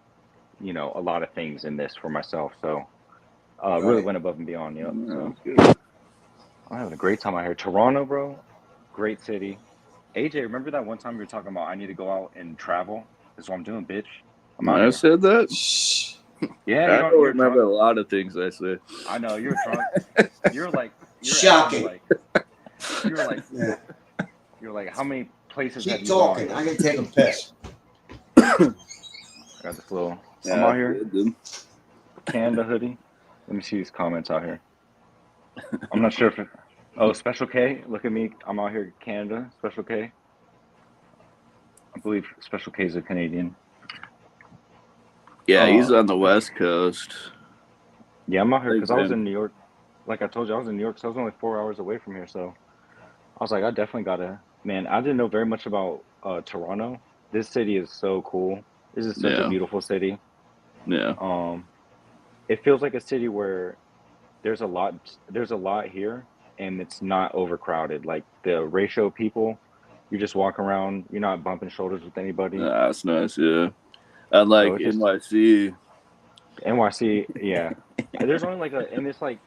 Speaker 9: a lot of things in this for myself. So really
Speaker 1: Right.
Speaker 9: went above and beyond. Yep.
Speaker 8: No,
Speaker 9: So
Speaker 8: it's good.
Speaker 9: I'm having a great time out here. Toronto, bro, great city. AJ, remember that one time we were talking about I need to go out and travel? That's what I'm doing, bitch. I'm out
Speaker 8: I
Speaker 9: here.
Speaker 8: said that.
Speaker 1: Shh.
Speaker 9: Yeah,
Speaker 8: I don't
Speaker 9: you're
Speaker 8: remember
Speaker 9: drunk.
Speaker 8: a lot of things I said.
Speaker 9: I know you're drunk. You're
Speaker 1: Shocking.
Speaker 9: You're like,
Speaker 1: Yeah.
Speaker 9: how many places have
Speaker 1: Keep
Speaker 9: you
Speaker 1: talking.
Speaker 9: gone?
Speaker 1: I can take a piss.
Speaker 9: I got this little.
Speaker 8: Yeah,
Speaker 9: I'm out here,
Speaker 8: good, dude.
Speaker 9: Canada hoodie. Let me see these comments out here. I'm not sure if. Oh, Special K. Look at me. I'm out here, Canada. Special K. I believe Special K is a Canadian.
Speaker 8: Yeah, he's on the West Coast.
Speaker 9: Yeah, I'm out here because I was
Speaker 8: Thanks,
Speaker 9: in New York. Like I told you, I was in New York, so I was only 4 hours away from here. So I was like, I definitely gotta. Man, I didn't know very much about Toronto. This city is so cool. This is such a
Speaker 8: Yeah.
Speaker 9: beautiful city.
Speaker 8: Yeah.
Speaker 9: It feels like a city where there's a lot here, and it's not overcrowded. Like the ratio of people, you just walk around, you're not bumping shoulders with anybody.
Speaker 8: That's nice, yeah. And like
Speaker 9: So it's just-
Speaker 8: NYC.
Speaker 9: NYC, yeah. And there's only like and it's like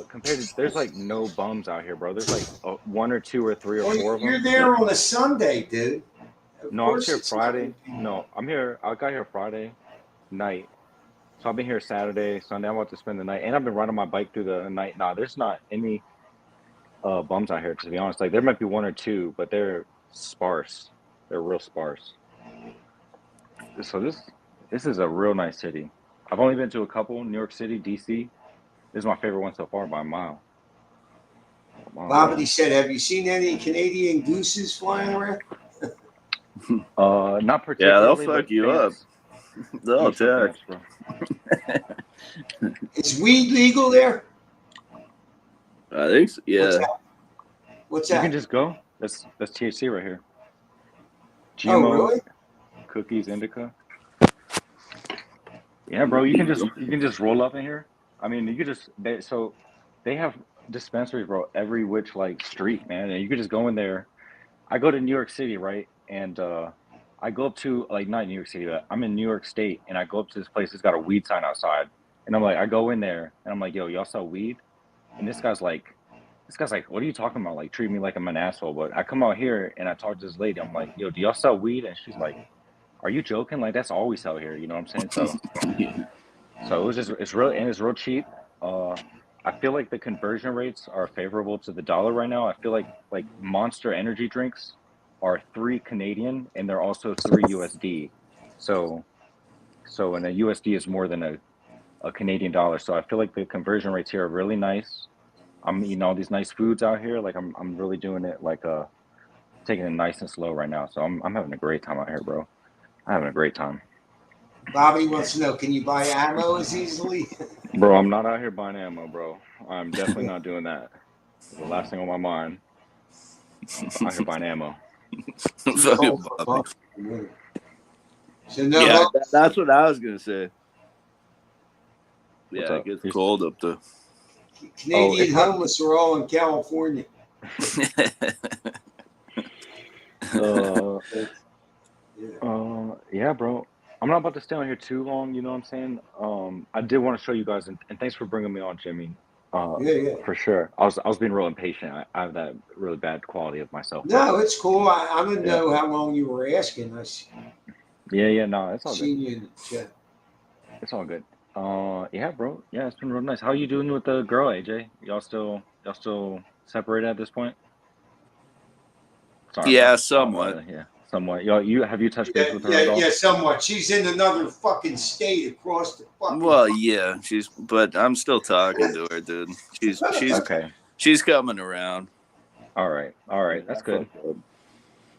Speaker 9: compared to there's like no bums out here, bro. There's like 1 or 2 or 3 or 4
Speaker 1: Well,
Speaker 9: of
Speaker 1: you're
Speaker 9: them.
Speaker 1: there on a Sunday, dude. Of
Speaker 9: No, I was
Speaker 1: course
Speaker 9: here
Speaker 1: it's
Speaker 9: Friday.
Speaker 1: not.
Speaker 9: No, I got here Friday night. So I've been here Saturday, Sunday. I'm about to spend the night, and I've been riding my bike through the night. Nah, there's not any bums out here, to be honest. Like there might be 1 or 2, but they're sparse. They're real sparse. So this is a real nice city. I've only been to a couple: New York City, DC. This is my favorite one so far by a mile.
Speaker 1: Bobby said, "Have you seen any Canadian gooses flying around?"
Speaker 9: Not
Speaker 8: Yeah,
Speaker 9: particularly.
Speaker 8: they'll
Speaker 9: but
Speaker 8: fuck you up.
Speaker 9: thanks.
Speaker 8: They'll
Speaker 9: Thanks, bro,
Speaker 8: attack.
Speaker 9: thanks, bro.
Speaker 1: Is weed legal there?
Speaker 8: I think so.
Speaker 1: What's
Speaker 8: Yeah.
Speaker 1: that? What's
Speaker 9: You
Speaker 1: that?
Speaker 9: can just go. That's THC right here.
Speaker 1: Oh,
Speaker 9: GMO
Speaker 1: really?
Speaker 9: cookies, indica. Yeah, bro. You can just roll up in here. I mean, you could just they have dispensaries, bro, every which like street, man, and you could just go in there. I go to New York City, right, and I go up to like not New York City, but I'm in New York State, and I go up to this place that's got a weed sign outside, and I'm like, I go in there, and I'm like, yo, y'all sell weed? And this guy's like, what are you talking about? Like, treat me like I'm an asshole. But I come out here and I talk to this lady. I'm like, yo, do y'all sell weed? And she's like, are you joking? Like, that's all we sell here. You know what I'm saying? So it was just, it's real cheap. I feel like the conversion rates are favorable to the dollar right now. I feel like Monster energy drinks are 3 Canadian and they're also 3 USD. So and a USD is more than a Canadian dollar. So I feel like the conversion rates here are really nice. I'm eating all these nice foods out here. Like I'm really doing it like taking it nice and slow right now. So I'm having a great time out here, bro. I'm having a great time.
Speaker 1: Bobby wants to know, can you buy ammo as easily?
Speaker 9: Bro, I'm not out here buying ammo, bro. I'm definitely not doing that. It's the last thing on my mind. out here buying ammo.
Speaker 8: Fucking
Speaker 1: Oh,
Speaker 8: Bobby.
Speaker 1: So no,
Speaker 8: Yeah,
Speaker 1: hope-
Speaker 8: that's what I was gonna say.
Speaker 9: What's
Speaker 8: Yeah,
Speaker 9: up?
Speaker 8: it gets cold up there.
Speaker 1: Canadian
Speaker 9: it's-
Speaker 1: homeless are all in California.
Speaker 9: Yeah, bro. I'm not about to stay on here too long. You know what I'm saying? I did want to show you guys, and thanks for bringing me on, Jimmy.
Speaker 1: Yeah.
Speaker 9: For sure. I was being real impatient. I have that really bad quality of myself.
Speaker 1: No, it's cool. I didn't
Speaker 9: Yeah.
Speaker 1: know how long you were asking.
Speaker 9: Yeah. No, it's all good.
Speaker 1: Seen you in the chat.
Speaker 9: It's all good. Yeah, bro. Yeah, it's been real nice. How you doing with the girl, AJ? Y'all still separated at this point? Sorry.
Speaker 8: Yeah,
Speaker 9: bro.
Speaker 8: somewhat.
Speaker 9: Yeah, somewhat. You have you touched base with her at all?
Speaker 1: Yeah, somewhat. She's in another fucking state across the fucking.
Speaker 8: Well, yeah, but I'm still talking to her, dude. She's
Speaker 9: Okay.
Speaker 8: she's coming around.
Speaker 9: All right. That's good.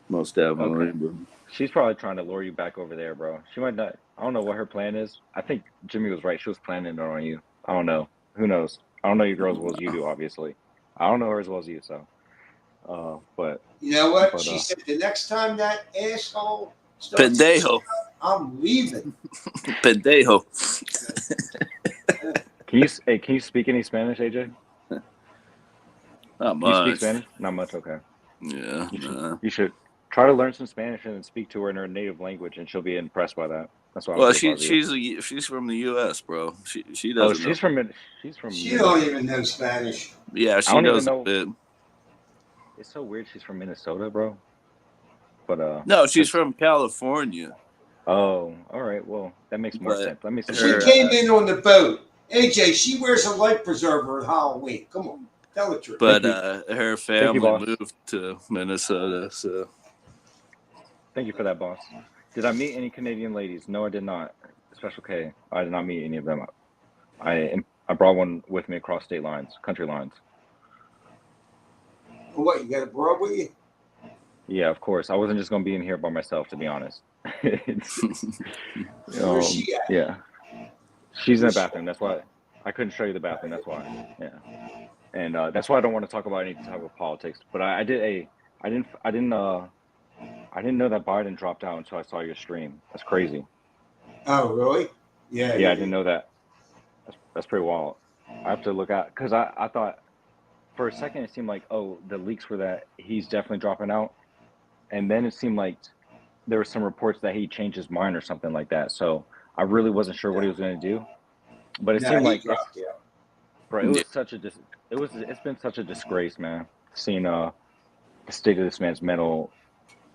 Speaker 8: Most definitely.
Speaker 9: Okay.
Speaker 8: But
Speaker 9: She's probably trying to lure you back over there, bro. She might not. I don't know what her plan is. I think Jimmy was right. She was planning it on you. I don't know. Who knows? I don't know your girl as well as you do, obviously. I don't know her as well as you, so. But
Speaker 1: You know what?
Speaker 9: But,
Speaker 1: She said the next time that asshole starts,
Speaker 8: Pendejo.
Speaker 1: I'm leaving.
Speaker 8: Pendejo.
Speaker 9: can you speak any Spanish, AJ?
Speaker 8: Not
Speaker 9: Can you speak
Speaker 8: much.
Speaker 9: Spanish? Not much. Okay.
Speaker 8: Yeah.
Speaker 9: You should try to learn some Spanish and then speak to her in her native language, and she'll be impressed by that. That's why.
Speaker 8: Well, she's from the U.S., bro. She
Speaker 9: Oh,
Speaker 8: doesn't.
Speaker 9: she's
Speaker 8: know.
Speaker 9: from.
Speaker 1: She don't even know Spanish.
Speaker 8: Yeah, she
Speaker 9: don't even
Speaker 8: does a
Speaker 9: know-
Speaker 8: bit.
Speaker 9: It's so weird. She's from Minnesota, bro. But
Speaker 8: No, she's from California.
Speaker 9: Oh, all right. Well, that makes more
Speaker 8: But
Speaker 9: sense. Let me see.
Speaker 1: She came in on the boat. AJ, she wears a life preserver at Halloween. Come on, tell the truth.
Speaker 8: But
Speaker 9: Thank
Speaker 8: her family
Speaker 9: boss.
Speaker 8: moved to Minnesota, so
Speaker 9: Thank you for that, boss. Did I meet any Canadian ladies? No, I did not. Special K. I did not meet any of them. I brought one with me across state lines, country lines.
Speaker 1: What, you got a broad with you?
Speaker 9: Yeah, of course. I wasn't just gonna be in here by myself, to be honest.
Speaker 1: Where's she at?
Speaker 9: Yeah, she's in the bathroom. That's why I couldn't show you the bathroom. That's why. Yeah, and that's why I don't want to talk about any type of politics. But I didn't know that Biden dropped out until I saw your stream. That's crazy.
Speaker 1: Oh, really? Yeah.
Speaker 9: Yeah, I didn't know that. That's pretty wild. I have to look out because I thought for a second it seemed like, oh, the leaks were that he's definitely dropping out, and then it seemed like there were some reports that he changed his mind or something like that. So I really wasn't sure what he was going to do, but it
Speaker 1: No,
Speaker 9: seemed
Speaker 1: he
Speaker 9: like
Speaker 1: dropped out.
Speaker 9: bro, it was it's been such a disgrace, man. Seeing the state of this man's mental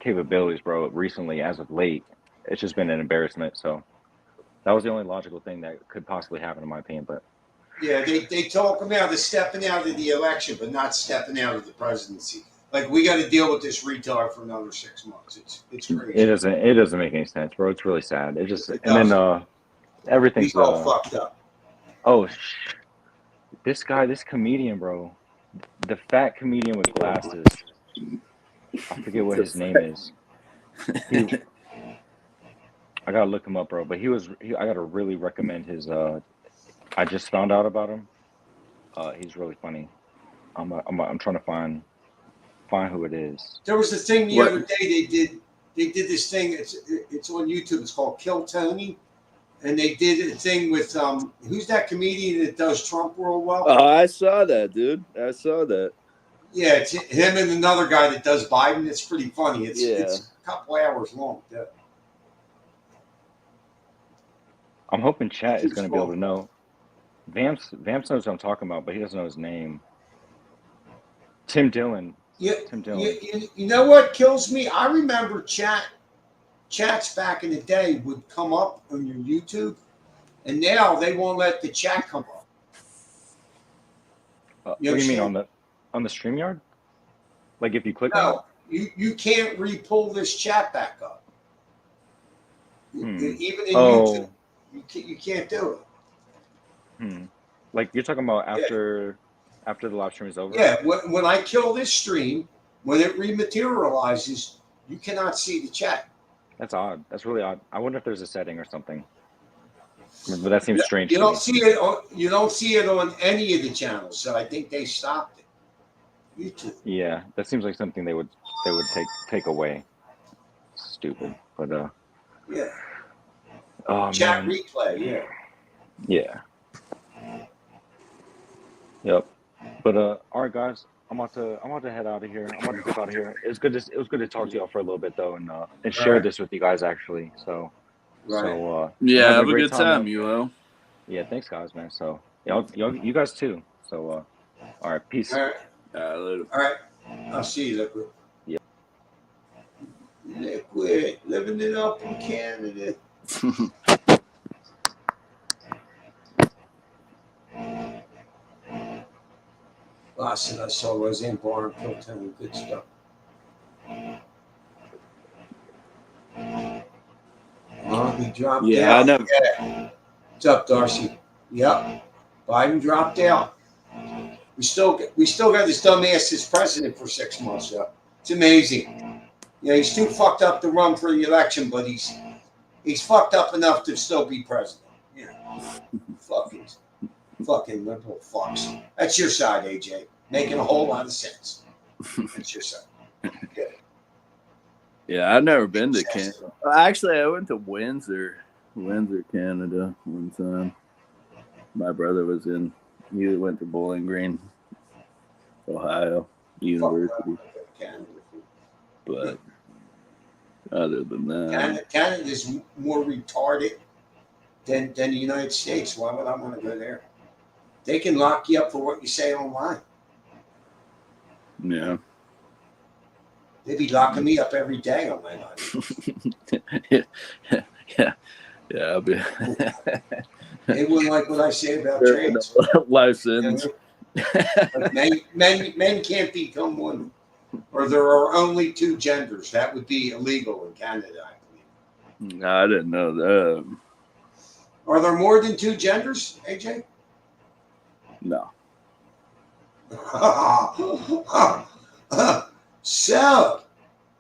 Speaker 9: capabilities, bro, recently as of late, it's just been an embarrassment. So that was the only logical thing that could possibly happen, in my opinion. But
Speaker 1: Yeah, they talk about the stepping out of the election, but not stepping out of the presidency. Like, we got to deal with this retard for another 6 months. It's crazy.
Speaker 9: it doesn't make any sense, bro. It's really sad. It just
Speaker 1: It
Speaker 9: and then everything's
Speaker 1: He's all fucked up.
Speaker 9: oh this comedian, bro, the fat comedian with glasses. I forget what his name is. I gotta look him up, bro. But I gotta really recommend his. I just found out about him. He's really funny. I'm trying to find who it is.
Speaker 1: There was a thing the
Speaker 8: What?
Speaker 1: other day they did this thing. It's on YouTube. It's called Kill Tony, and they did a thing with who's that comedian that does Trump real well?
Speaker 8: Oh, I saw that, dude. I saw that.
Speaker 1: Yeah, it's him and another guy that does Biden. It's pretty funny. It's
Speaker 8: Yeah.
Speaker 1: it's a couple hours long. Yeah.
Speaker 9: I'm hoping chat is gonna be able to know. Vamps knows what I'm talking about, but he doesn't know his name. Tim Dillon.
Speaker 1: Yeah,
Speaker 9: Tim Dillon.
Speaker 1: you know what kills me? I remember chats back in the day would come up on your YouTube, and now they won't let the chat come up.
Speaker 9: What
Speaker 1: You
Speaker 9: do you mean
Speaker 1: understand?
Speaker 9: on the StreamYard? Like if you click on
Speaker 1: No, you can't re-pull this chat back up.
Speaker 9: Hmm.
Speaker 1: Even in
Speaker 9: Oh.
Speaker 1: YouTube, you can't do it.
Speaker 9: Like you're talking about after the live stream is over?
Speaker 1: Yeah, when I kill this stream, when it rematerializes, you cannot see the chat.
Speaker 9: That's odd. That's really odd. I wonder if there's a setting or something. But that seems strange.
Speaker 1: You
Speaker 9: to
Speaker 1: don't
Speaker 9: me.
Speaker 1: see it. You don't see it on any of the channels. So I think they stopped it. You too.
Speaker 9: Yeah, that seems like something they would take away. Stupid, but
Speaker 1: Yeah.
Speaker 9: oh
Speaker 1: Chat
Speaker 9: man,
Speaker 1: replay. Yeah.
Speaker 9: yeah, yep. But all right, guys, I'm about to head out of here. I'm about to dip out of here. It was good to talk to y'all for a little bit though, and share
Speaker 1: Right.
Speaker 9: this with you guys actually. So
Speaker 1: Right.
Speaker 9: I'm
Speaker 8: Yeah,
Speaker 9: having
Speaker 8: have a
Speaker 9: great
Speaker 8: good time,
Speaker 9: man.
Speaker 8: UL.
Speaker 9: Yeah, thanks guys, man. So you guys too. So all right, peace.
Speaker 1: All right.
Speaker 8: Later.
Speaker 1: All right. I'll see you, Liquid.
Speaker 9: Yeah.
Speaker 1: Liquid, living it up in Canada. Last that I saw Roseanne Barr and Phil Tennant. Good stuff. He dropped
Speaker 8: Yeah,
Speaker 1: out.
Speaker 8: I never.
Speaker 1: Yeah. What's up, Darcy? Yep. Biden dropped out. We still got this dumbass as president for 6 months. So it's amazing. You know, he's too fucked up to run for the election, but he's fucked up enough to still be president. You know, fucking liberal fucks. That's your side, AJ. Making a whole lot of sense. That's your side. Good.
Speaker 8: Yeah, I've never been to Canada. Actually, I went to Windsor, Canada one time. My brother he went to Bowling Green, Ohio University. But other than that,
Speaker 1: Canada is more retarded than the United States. Why would I want to go there? They can lock you up for what you say online.
Speaker 8: yeah.
Speaker 1: They'd be locking me up every day on my life.
Speaker 8: yeah. I'll be.
Speaker 1: They wouldn't like what I say about trans.
Speaker 8: Life sentence.
Speaker 1: Like men can't become women, or there are only 2 genders. That would be illegal in Canada, I believe.
Speaker 8: No, I didn't know that.
Speaker 1: Are there more than 2 genders, AJ?
Speaker 8: No.
Speaker 1: So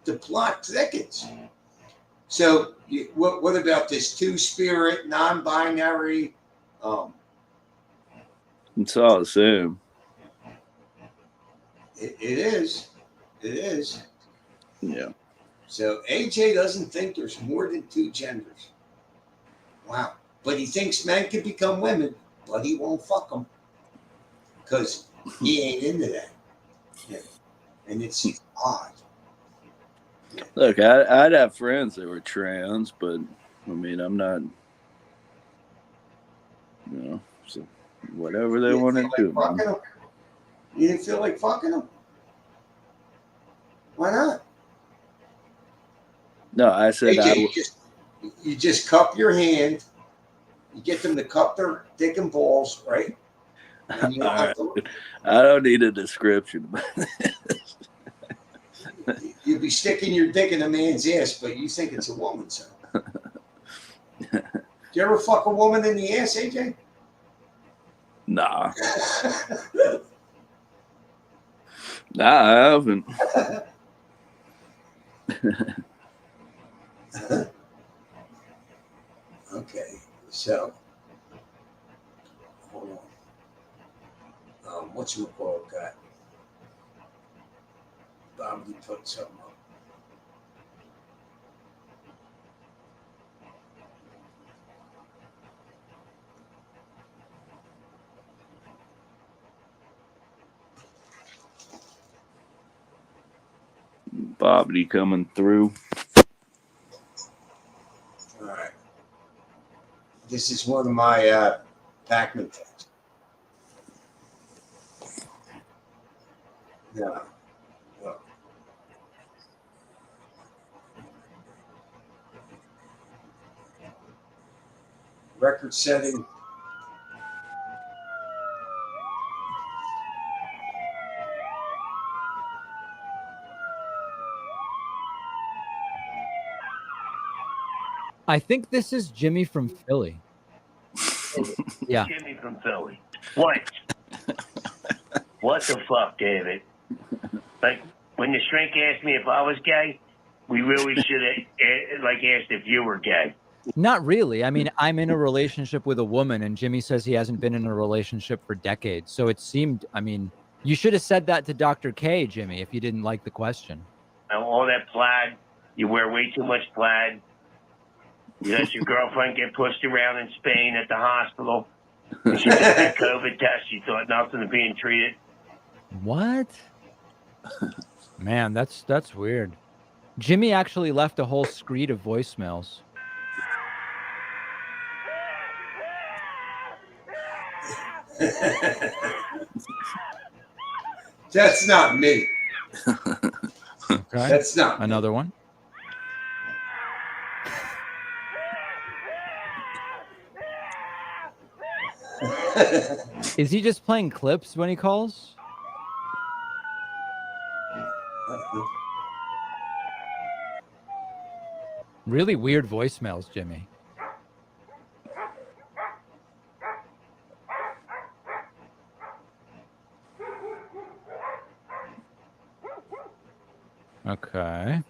Speaker 1: the plot thickens. So what about this 2-spirit, non-binary?
Speaker 8: It's all the same.
Speaker 1: It is. It is.
Speaker 8: Yeah.
Speaker 1: So AJ doesn't think there's more than 2 genders. Wow. But he thinks men can become women, but he won't fuck them because he ain't into that. Yeah. And it's odd.
Speaker 8: Look, I'd have friends that were trans, but I mean, I'm not. So whatever they want to do.
Speaker 1: Man. You didn't feel like fucking them? Why not?
Speaker 8: No, I said
Speaker 1: AJ, you just cup your hand. You get them to cup their dick and balls, right? And you don't have to,
Speaker 8: I don't need a description.
Speaker 1: you'd be sticking your dick in a man's ass, but you think it's a woman, so. Do you ever fuck a woman in the ass, AJ?
Speaker 8: Nah. Nah, I haven't.
Speaker 1: Okay, so hold on. What's your quote got? Bob, you put something up.
Speaker 8: Bobbity coming through.
Speaker 1: All right. This is one of my Pac-Man things. Yeah. Well. Record-setting.
Speaker 10: I think this is Jimmy from Philly. Yeah.
Speaker 11: Jimmy from Philly. What? What the fuck, David? Like, when the shrink asked me if I was gay, we really should have asked if you were gay.
Speaker 10: Not really. I mean, I'm in a relationship with a woman, and Jimmy says he hasn't been in a relationship for decades. So it seemed, I mean, You should have said that to Dr. K, Jimmy, if you didn't like the question.
Speaker 11: All that plaid. You wear way too much plaid. You let your girlfriend get pushed around in Spain at the hospital. When she took that COVID test, she thought nothing of being treated.
Speaker 10: What? Man, that's weird. Jimmy actually left a whole screed of voicemails.
Speaker 1: That's not me.
Speaker 10: Okay.
Speaker 1: That's not me.
Speaker 10: Another one. Is he just playing clips when he calls? Really weird voicemails, Jimmy. Okay.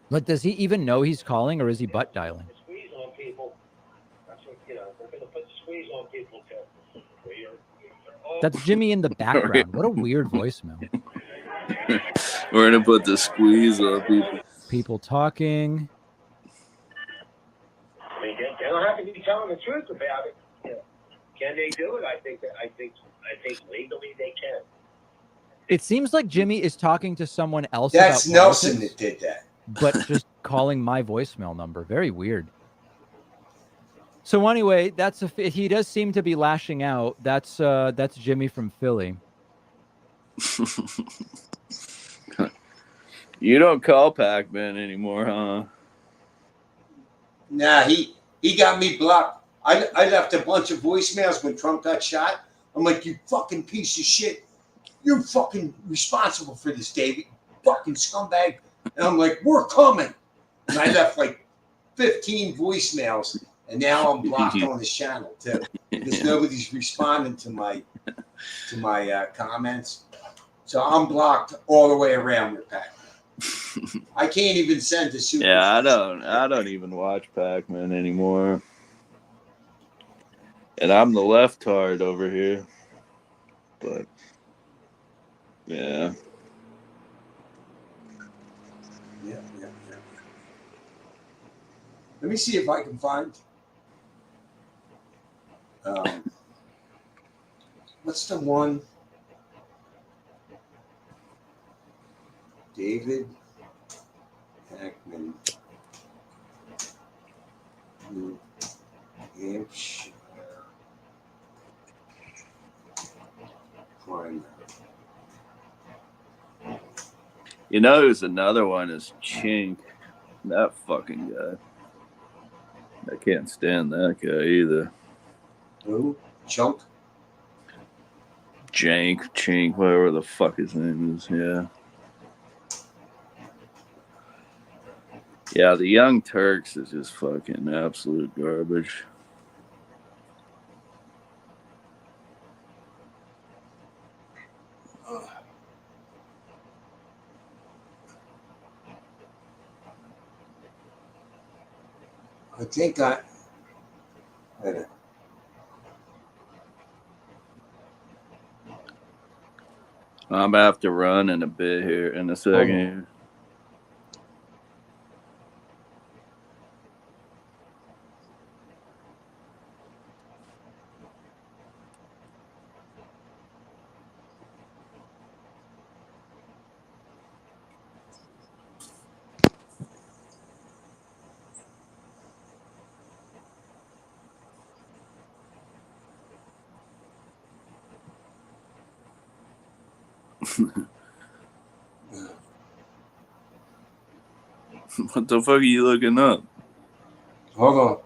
Speaker 10: But does he even know he's calling, or is he butt dialing?
Speaker 12: Squeeze on people. That's what, you know, we're going to put the squeeze on people too.
Speaker 10: That's Jimmy in the background. What a weird voicemail.
Speaker 8: We're gonna put the squeeze on people.
Speaker 10: People talking.
Speaker 12: I mean, they don't have to be telling the truth about it. You know, can they do it? I think legally they can.
Speaker 10: It seems like Jimmy is talking to someone else.
Speaker 1: That's
Speaker 10: about
Speaker 1: Nelson
Speaker 10: politics,
Speaker 1: that did that.
Speaker 10: but just calling my voicemail number. Very weird. So anyway, he does seem to be lashing out. That's Jimmy from Philly.
Speaker 8: You don't call Pac-Man anymore, huh?
Speaker 1: Nah, he got me blocked. I left a bunch of voicemails when Trump got shot. I'm like, you fucking piece of shit. You're fucking responsible for this, David. Fucking scumbag. And I'm like, we're coming. And I left like 15 voicemails. And now I'm blocked on his channel too. Because nobody's responding to my comments. So I'm blocked all the way around with Pac-Man. I can't even send a super.
Speaker 8: Yeah, I don't even watch Pac-Man anymore. And I'm the leftard over here. But yeah.
Speaker 1: Yeah. Let me see if I can find. What's the one? David Pac-Man, New Hampshire primary.
Speaker 8: You know who's another one is Chink. That fucking guy. I can't stand that guy either.
Speaker 1: Who? Chunk?
Speaker 8: Chink, whatever the fuck his name is, yeah. Yeah, the Young Turks is just fucking absolute garbage.
Speaker 1: I think I. Wait a minute.
Speaker 8: I'm gonna have to run in a bit here in a second. What the fuck are you looking up?
Speaker 1: Hold on.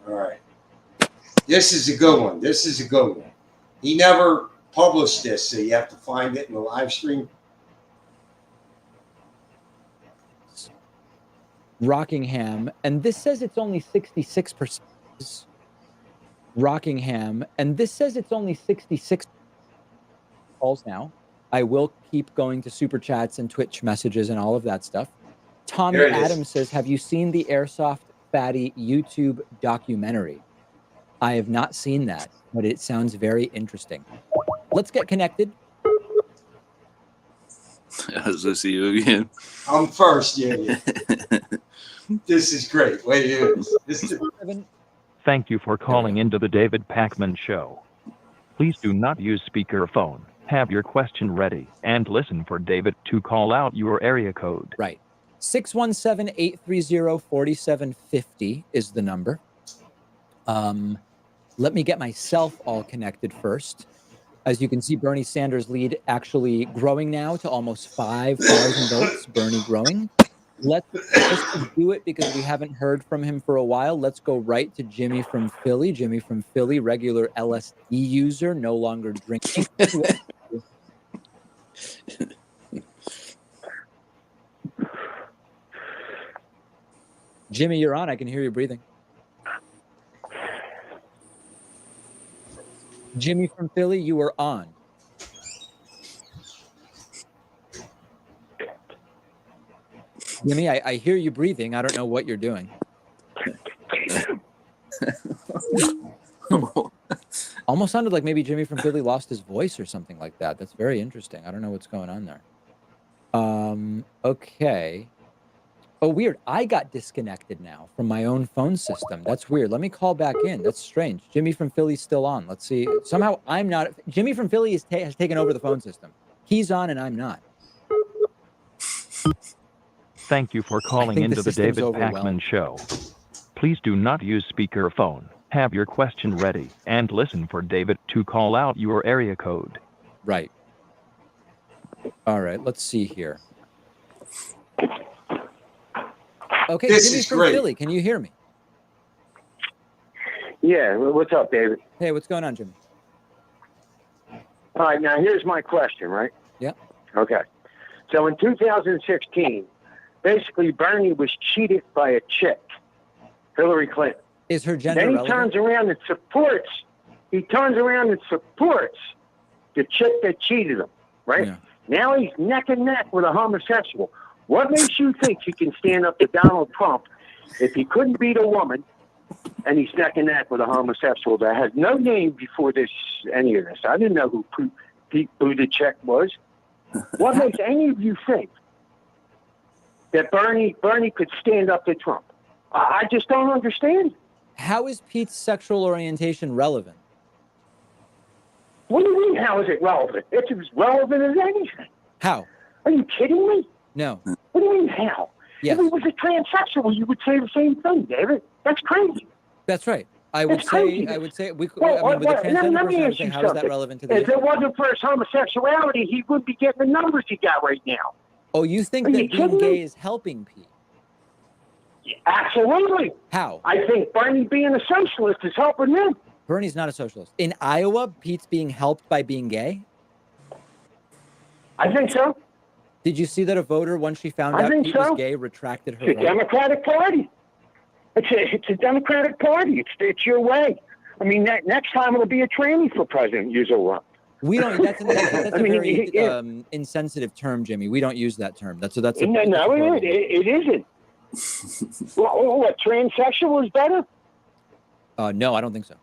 Speaker 1: All right. This is a good one. He never published this, so you have to find it in the live stream.
Speaker 10: Rockingham, and this says it's only 66%. Rockingham, and this says it's only 66 calls now. I will keep going to super chats and Twitch messages and all of that stuff. Tommy
Speaker 1: There it is.
Speaker 10: Adams says, have you seen the Airsoft Fatty YouTube documentary? I have not seen that, but it sounds very interesting. Let's get connected.
Speaker 8: Is this you again?
Speaker 1: I'm first, yeah. This is great. Wait, here it is. This is
Speaker 13: Thank you for calling into the David Pakman Show. Please do not use speakerphone. Have your question ready and listen for David to call out your area code.
Speaker 10: Right. 617-830-4750 is the number. Let me get myself all connected first. As you can see, Bernie Sanders' lead actually growing now to almost 5,000 votes. Bernie growing. Let's just do it because we haven't heard from him for a while. Let's go right to Jimmy from Philly. Jimmy from Philly, regular LSD user, no longer drinking. Jimmy, you're on. I can hear you breathing. Jimmy from Philly, you are on. Jimmy, I hear you breathing. I don't know what you're doing. Almost sounded like maybe Jimmy from Philly lost his voice or something like that. That's very interesting. I don't know what's going on there. Okay. Oh, weird. I got disconnected now from my own phone system. That's weird. Let me call back in. That's strange. Jimmy from Philly's still on. Let's see. Somehow I'm not. Jimmy from Philly has taken over the phone system. He's on and I'm not.
Speaker 13: Thank you for calling into the David Pakman Show. Please do not use speakerphone. Have your question ready and listen for David to call out your area code.
Speaker 10: Right. All right. Let's see here. Okay,
Speaker 12: This
Speaker 10: Jimmy
Speaker 12: is
Speaker 10: from
Speaker 12: great.
Speaker 10: Philly. Can you hear me?
Speaker 12: Yeah, what's up, David?
Speaker 10: Hey, what's going on, Jimmy?
Speaker 12: All right, now here's my question, right?
Speaker 10: Yeah.
Speaker 12: Okay. So in 2016, basically Bernie was cheated by a chick, Hillary Clinton.
Speaker 10: Is her gender
Speaker 12: Then he
Speaker 10: relevant?
Speaker 12: turns around and supports the chick that cheated him, right?
Speaker 10: Yeah.
Speaker 12: Now he's neck and neck with a homosexual. What makes you think he can stand up to Donald Trump if he couldn't beat a woman and he's neck and neck with a homosexual that has no name before any of this? I didn't know who Pete Buttigieg was. What makes any of you think that Bernie could stand up to Trump? I just don't understand.
Speaker 10: How is Pete's sexual orientation relevant?
Speaker 12: What do you mean, how is it relevant? It's as relevant as anything.
Speaker 10: How?
Speaker 12: Are you kidding me?
Speaker 10: No.
Speaker 12: What do you mean, how?
Speaker 10: Yes.
Speaker 12: If he was a transsexual, you would say the same thing, David. That's crazy.
Speaker 10: That's right. I would
Speaker 12: It's crazy.
Speaker 10: say with a
Speaker 12: Well,
Speaker 10: transgender
Speaker 12: let
Speaker 10: person,
Speaker 12: me
Speaker 10: I would
Speaker 12: ask
Speaker 10: say,
Speaker 12: you
Speaker 10: how is that
Speaker 12: something.
Speaker 10: relevant to the
Speaker 12: If
Speaker 10: issue?
Speaker 12: it wasn't for his homosexuality, he wouldn't be getting the numbers he got right now.
Speaker 10: Oh, you think
Speaker 12: Are
Speaker 10: that
Speaker 12: you
Speaker 10: being
Speaker 12: kidding
Speaker 10: gay
Speaker 12: me?
Speaker 10: is helping Pete?
Speaker 12: Absolutely.
Speaker 10: How?
Speaker 12: I think Bernie being a socialist is helping him.
Speaker 10: Bernie's not a socialist. In Iowa, Pete's being helped by being gay?
Speaker 12: I think so.
Speaker 10: Did you see that a voter, once she found
Speaker 12: I
Speaker 10: out
Speaker 12: think
Speaker 10: Pete
Speaker 12: so.
Speaker 10: was gay, retracted her
Speaker 12: It's a
Speaker 10: vote?
Speaker 12: Democratic Party. It's a Democratic Party. It's your way. I mean, next time it'll be a tranny for president. Use a run.
Speaker 10: We don't. That's a
Speaker 12: I mean,
Speaker 10: very
Speaker 12: yeah.
Speaker 10: insensitive term, Jimmy. We don't use that term. That's a
Speaker 12: No, it isn't. What, transsexual is better?
Speaker 10: No, I don't think so.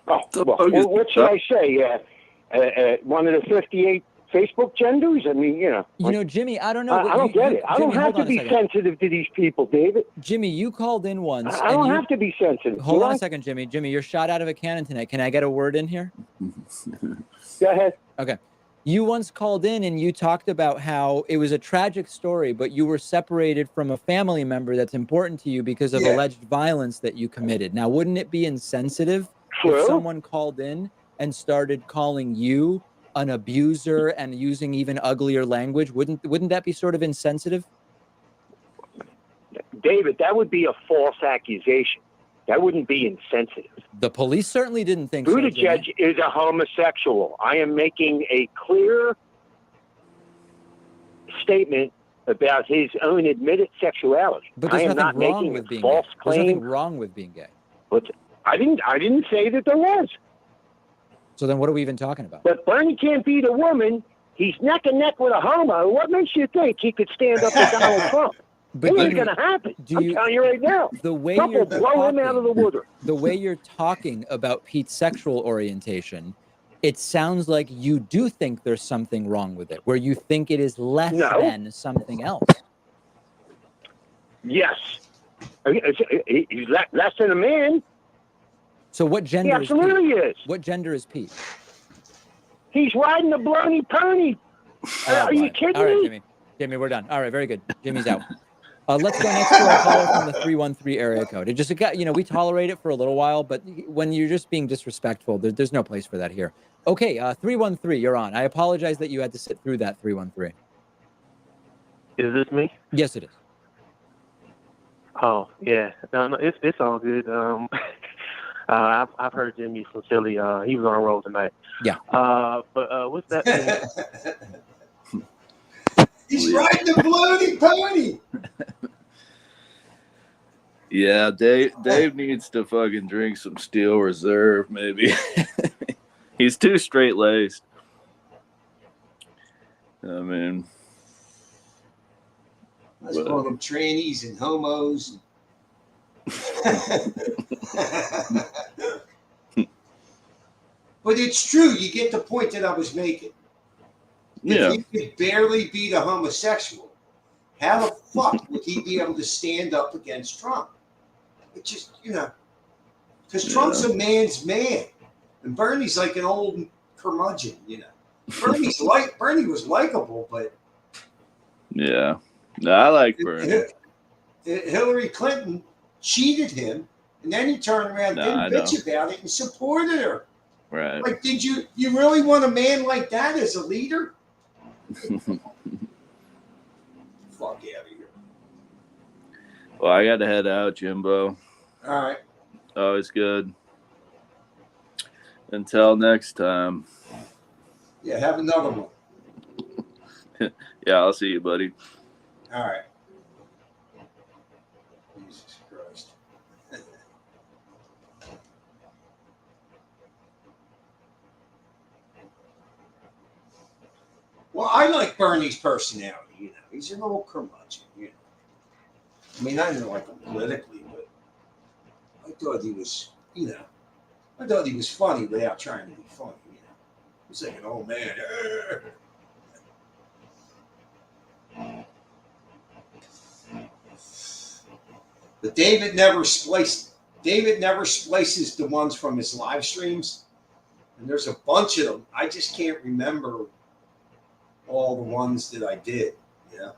Speaker 12: Oh, well, what should I say? One of the 58 Facebook genders? I mean, you know.
Speaker 10: You know, Jimmy, I don't know.
Speaker 12: I don't get it. I don't
Speaker 10: Jimmy,
Speaker 12: have
Speaker 10: hold
Speaker 12: to
Speaker 10: on a
Speaker 12: be
Speaker 10: second.
Speaker 12: sensitive to these people, David.
Speaker 10: Jimmy, you called in once.
Speaker 12: I don't have to be sensitive.
Speaker 10: Hold
Speaker 12: do
Speaker 10: on
Speaker 12: I?
Speaker 10: a second, Jimmy. Jimmy, you're shot out of a cannon tonight. Can I get a word in here?
Speaker 12: Go ahead.
Speaker 10: Okay. You once called in and you talked about how it was a tragic story, but you were separated from a family member that's important to you because of alleged violence that you committed. Now, wouldn't it be insensitive
Speaker 12: True.
Speaker 10: if someone called in and started calling you an abuser and using even uglier language? Wouldn't that be sort of insensitive?
Speaker 12: David, that would be a false accusation. That wouldn't be insensitive.
Speaker 10: The police certainly didn't think so.
Speaker 12: Buttigieg
Speaker 10: Jimmy.
Speaker 12: is a homosexual. I am making a clear statement about his own admitted sexuality.
Speaker 10: But
Speaker 12: I
Speaker 10: there's
Speaker 12: am
Speaker 10: nothing
Speaker 12: not
Speaker 10: wrong
Speaker 12: making
Speaker 10: with
Speaker 12: a
Speaker 10: being
Speaker 12: false
Speaker 10: gay. There's nothing
Speaker 12: claim.
Speaker 10: wrong with being gay.
Speaker 12: But I didn't say that there was.
Speaker 10: So then what are we even talking about?
Speaker 12: But Bernie can't beat a woman. He's neck and neck with a homo. What makes you think he could stand up to Donald Trump?
Speaker 10: But
Speaker 12: It ain't
Speaker 10: Jimmy,
Speaker 12: going to happen.
Speaker 10: do
Speaker 12: I'm
Speaker 10: you-
Speaker 12: telling you right now.
Speaker 10: The way
Speaker 12: Trump
Speaker 10: you're
Speaker 12: will blow him out of the water.
Speaker 10: the way you're talking about Pete's sexual orientation, it sounds like you do think there's something wrong with it, where you think it is less
Speaker 12: No.
Speaker 10: than something else.
Speaker 12: Yes. He's less than a man.
Speaker 10: So what
Speaker 12: He
Speaker 10: gender is Pete?
Speaker 12: absolutely is.
Speaker 10: What gender is Pete?
Speaker 12: He's riding a baloney pony. Are you kidding
Speaker 10: All right,
Speaker 12: me?
Speaker 10: Jimmy. Jimmy, we're done. All right, very good. Jimmy's out. Let's go next to our caller from the 313 area code. It just got, we tolerate it for a little while, but when you're just being disrespectful, there's no place for that here. Okay, 313, you're on. I apologize that you had to sit through that 313.
Speaker 14: Is this me?
Speaker 10: Yes, it is.
Speaker 14: Oh, yeah. No, it's all good. I've heard Jimmy sincerely. He was on a roll tonight.
Speaker 10: Yeah.
Speaker 14: But what's that?
Speaker 1: He's riding the baloney pony.
Speaker 8: Yeah, Dave needs to fucking drink some Steel Reserve, maybe. He's too straight laced. I mean,
Speaker 1: Let's call them trannies and homos. But it's true. You get the point that I was making.
Speaker 8: Yeah.
Speaker 1: If he could barely beat a homosexual, how the fuck would he be able to stand up against Trump? It just, because Trump's a man's man, and Bernie's like an old curmudgeon, Bernie was likable, but
Speaker 8: yeah. No, I like Bernie.
Speaker 1: Hillary Clinton cheated him, and then he turned around and didn't bitch about it and supported her.
Speaker 8: Right.
Speaker 1: Like, did you really want a man like that as a leader? Fuck out of here.
Speaker 8: Well, I got to head out, Jimbo.
Speaker 1: All right.
Speaker 8: Always good. Until next time.
Speaker 1: Yeah, have another one.
Speaker 8: Yeah, I'll see you, buddy.
Speaker 1: All right. Jesus Christ. Well, I like Bernie's personality, He's an old curmudgeon, I mean, I didn't like him politically, but I thought he was, I thought he was funny without trying to be funny, He's like an old man. But David never splices the ones from his live streams. And there's a bunch of them. I just can't remember all the ones that I did, But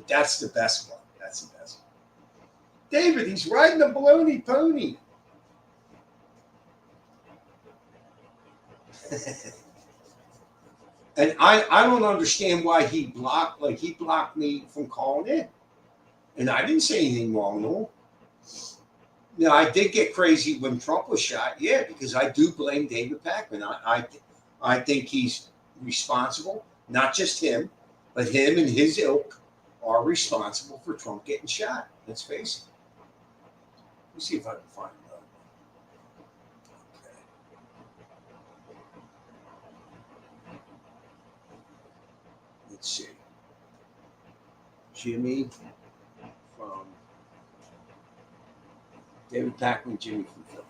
Speaker 1: that's the best one. That's the best one. David, he's riding a baloney pony. And I don't understand why he blocked me from calling in. And I didn't say anything wrong to him. Now, I did get crazy when Trump was shot, because I do blame David Pakman. I think he's responsible, not just him, but him and his ilk are responsible for Trump getting shot. Let's face it. Let me see if I can find another one. Okay. Let's see. Jimmy from David Pakman, Jimmy from Philly.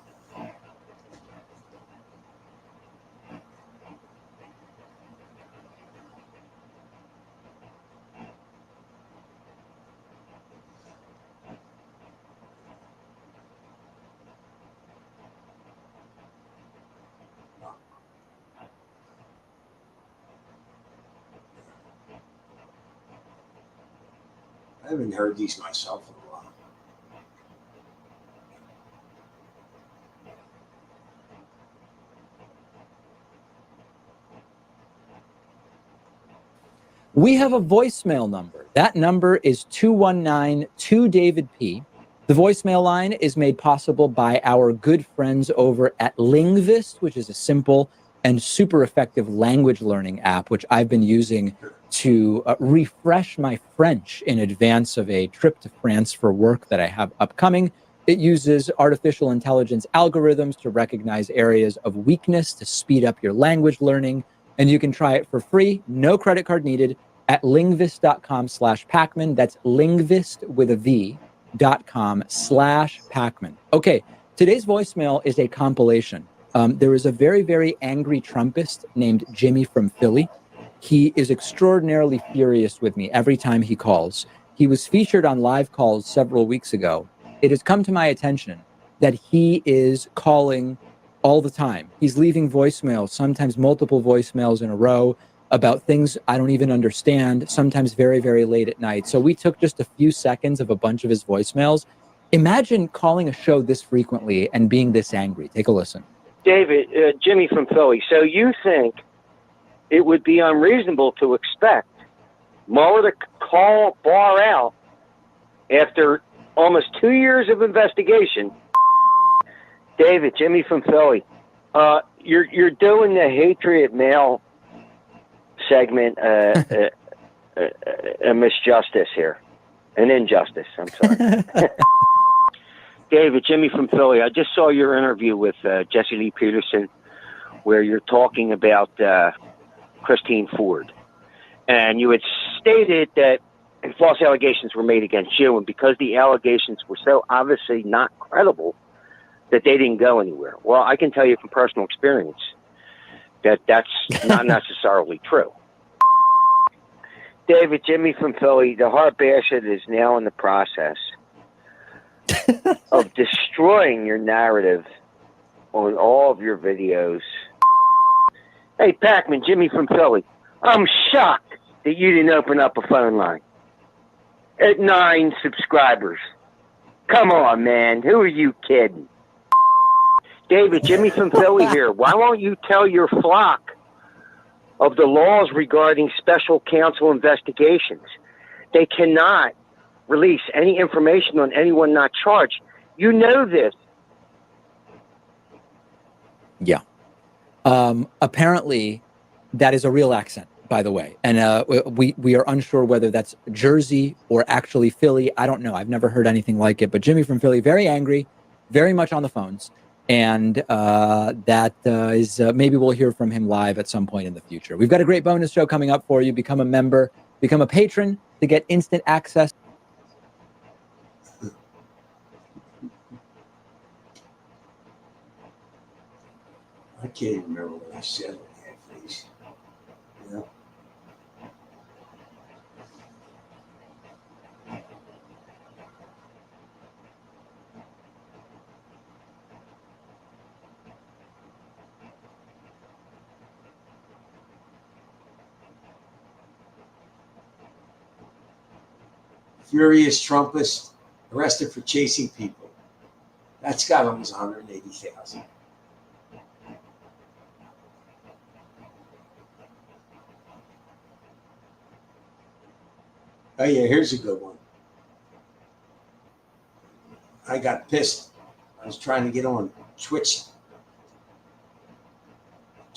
Speaker 1: I haven't heard these myself in a while.
Speaker 10: We have a voicemail number. That number is 219-2-DAVID-P. The voicemail line is made possible by our good friends over at Lingvist, which is a simple and super effective language learning app, which I've been using to refresh my French in advance of a trip to France for work that I have upcoming. It uses artificial intelligence algorithms to recognize areas of weakness to speed up your language learning. And you can try it for free, no credit card needed, at linguist.com/Pacman. That's linguist with a V.com/Pacman. Okay, today's voicemail is a compilation. There is a very, very angry Trumpist named Jimmy from Philly. He is extraordinarily furious with me every time he calls. He was featured on live calls several weeks ago. It has come to my attention that he is calling all the time. He's leaving voicemails, sometimes multiple voicemails in a row about things I don't even understand, sometimes very, very late at night. So we took just a few seconds of a bunch of his voicemails. Imagine calling a show this frequently and being this angry. Take a listen.
Speaker 12: David, Jimmy from Philly. So you think it would be unreasonable to expect Mueller to call Barr out after almost 2 years of investigation? David, Jimmy from Philly. You're doing the Patriot Mail segment a misjustice here, an injustice. I'm sorry. David, Jimmy from Philly. I just saw your interview with Jesse Lee Peterson, where you're talking about Christine Ford, and you had stated that false allegations were made against you, and because the allegations were so obviously not credible, that they didn't go anywhere. Well, I can tell you from personal experience that that's not necessarily true. David, Jimmy from Philly, the Hart Bassett is now in the process of destroying your narrative on all of your videos. Hey, Pacman, Jimmy from Philly, I'm shocked that you didn't open up a phone line at 9 subscribers. Come on, man. Who are you kidding? David, Jimmy from Philly here. Why won't you tell your flock of the laws regarding special counsel investigations? They cannot release any information on anyone not charged. You know this.
Speaker 10: Yeah. Apparently, that is a real accent, by the way. And we are unsure whether that's Jersey or actually Philly. I don't know. I've never heard anything like it. But Jimmy from Philly, very angry, very much on the phones. And that is maybe we'll hear from him live at some point in the future. We've got a great bonus show coming up for you. Become a member, become a patron to get instant access.
Speaker 1: I can't even remember what I said on that face. You know? Furious Trumpist arrested for chasing people. That's got almost 180,000. Oh yeah, here's a good one. I got pissed. I was trying to get on Twitch.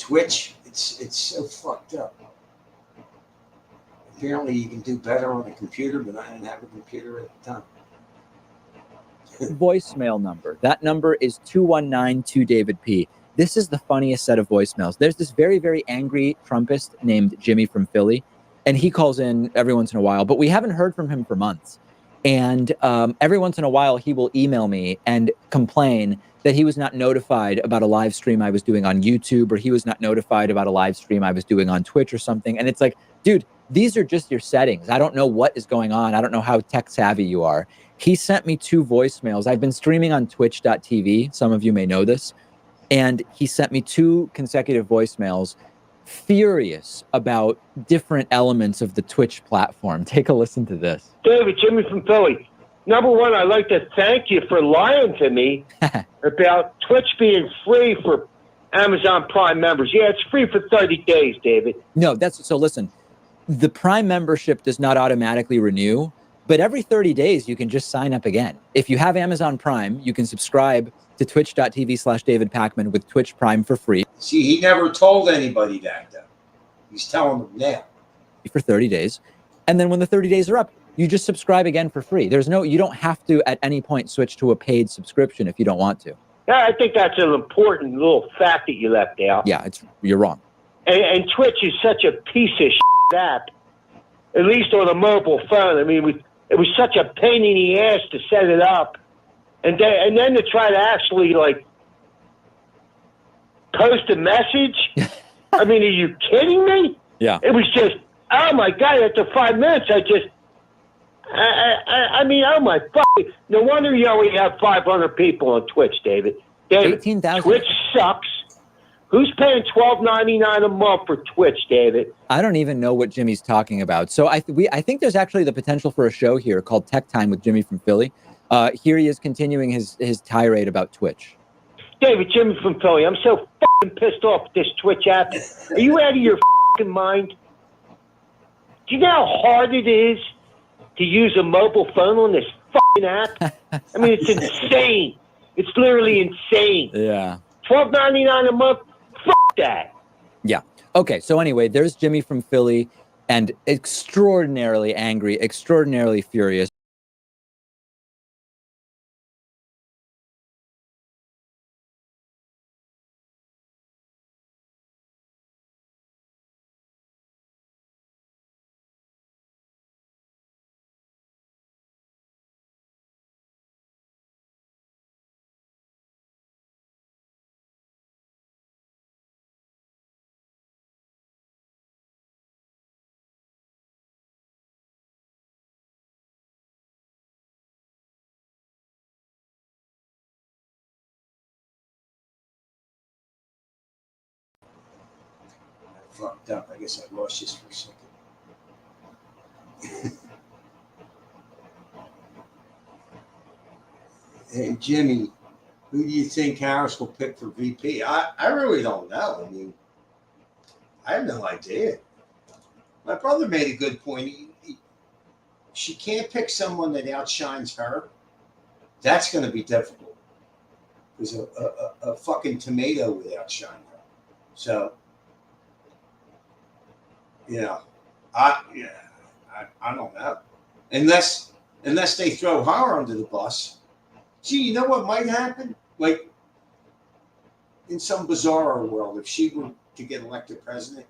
Speaker 1: It's so fucked up. Apparently you can do better on a computer, but I didn't have a computer at the time.
Speaker 10: Voicemail number. That number is 219-2-David-P. This is the funniest set of voicemails. There's this very, very angry Trumpist named Jimmy from Philly, and he calls in every once in a while, but we haven't heard from him for months. And every once in a while, he will email me and complain that he was not notified about a live stream I was doing on YouTube, or he was not notified about a live stream I was doing on Twitch or something. And it's like, dude, these are just your settings. I don't know what is going on. I don't know how tech savvy you are. He sent me 2 voicemails. I've been streaming on twitch.tv. Some of you may know this. And he sent me 2 consecutive voicemails, furious about different elements of the Twitch platform. Take a listen to this.
Speaker 12: David, Jimmy from Philly. Number one, I'd like to thank you for lying to me about Twitch being free for Amazon Prime members. Yeah, it's free for 30 days, David.
Speaker 10: No, so listen, the Prime membership does not automatically renew, but every 30 days you can just sign up again. If you have Amazon Prime, you can subscribe to twitch.tv/David Pacman with Twitch Prime for free.
Speaker 1: See, he never told anybody that, though. He's telling them now.
Speaker 10: For 30 days. And then when the 30 days are up, You just subscribe again for free. You don't have to at any point switch to a paid subscription if you don't want to.
Speaker 12: Yeah, I think that's an important little fact that you left out.
Speaker 10: Yeah, you're wrong.
Speaker 12: And Twitch is such a piece of shit app, at least on a mobile phone. I mean, it was such a pain in the ass to set it up, and then to try to actually like post a message. I mean, are you kidding me?
Speaker 10: Yeah.
Speaker 12: It was just, oh my God! After 5 minutes, I mean, oh my fucking! No wonder you only have 500 people on Twitch, David.
Speaker 10: 18,000.
Speaker 12: Twitch sucks. Who's paying $12.99 a month for Twitch, David?
Speaker 10: I don't even know what Jimmy's talking about. So I think there's actually the potential for a show here called Tech Time with Jimmy from Philly. Here he is continuing his tirade about Twitch.
Speaker 12: David, Jimmy from Philly. I'm so fucking pissed off with this Twitch app. Are you out of your fucking mind? Do you know how hard it is to use a mobile phone on this fucking app? I mean, it's insane. It's literally insane.
Speaker 10: Yeah.
Speaker 12: $12.99 a month. Fuck that.
Speaker 10: Yeah. Okay. So anyway, there's Jimmy from Philly, and extraordinarily angry, extraordinarily furious.
Speaker 1: Fucked up. I guess I lost this for a second. Hey, Jimmy, who do you think Harris will pick for VP? I really don't know. I mean, I have no idea. My brother made a good point. She can't pick someone that outshines her. That's going to be difficult. Because a fucking tomato would outshine her. So, I don't know. Unless they throw her under the bus. See, you know what might happen? Like, in some bizarre world, if she were to get elected president,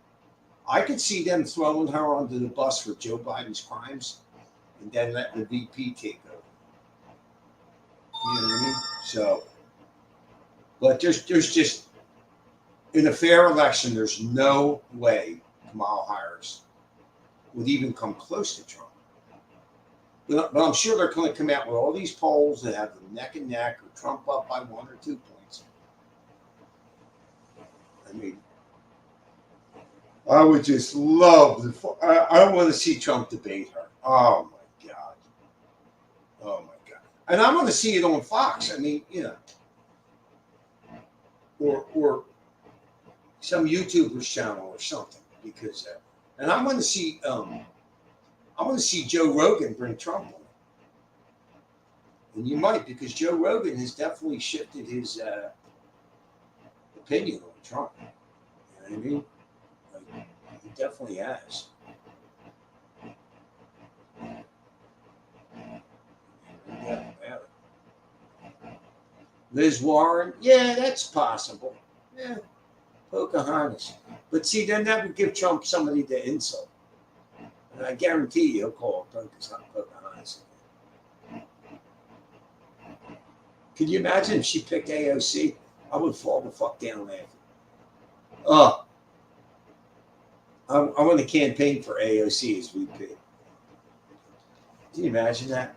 Speaker 1: I could see them throwing her under the bus for Joe Biden's crimes and then letting the VP take over. You know what I mean? So, but there's just, in a fair election, there's no way Kamala Harris would even come close to Trump. But I'm sure they're going to come out with all these polls that have them neck and neck or Trump up by 1 or 2 points. I mean, I would just love I want to see Trump debate her. Oh my God. Oh my God. And I want to see it on Fox. I mean, or some YouTuber's channel or something. Because, and I want to see Joe Rogan bring Trump on. And you might, because Joe Rogan has definitely shifted his opinion on Trump. You know what I mean? Like, he definitely has. Yeah, Liz Warren, yeah, that's possible. Yeah, Pocahontas. But see, then that would give Trump somebody to insult. And I guarantee you he'll call Pocahontas. Could you imagine if she picked AOC? I would fall the fuck down laughing. Oh, I want to campaign for AOC as VP. Can you imagine that?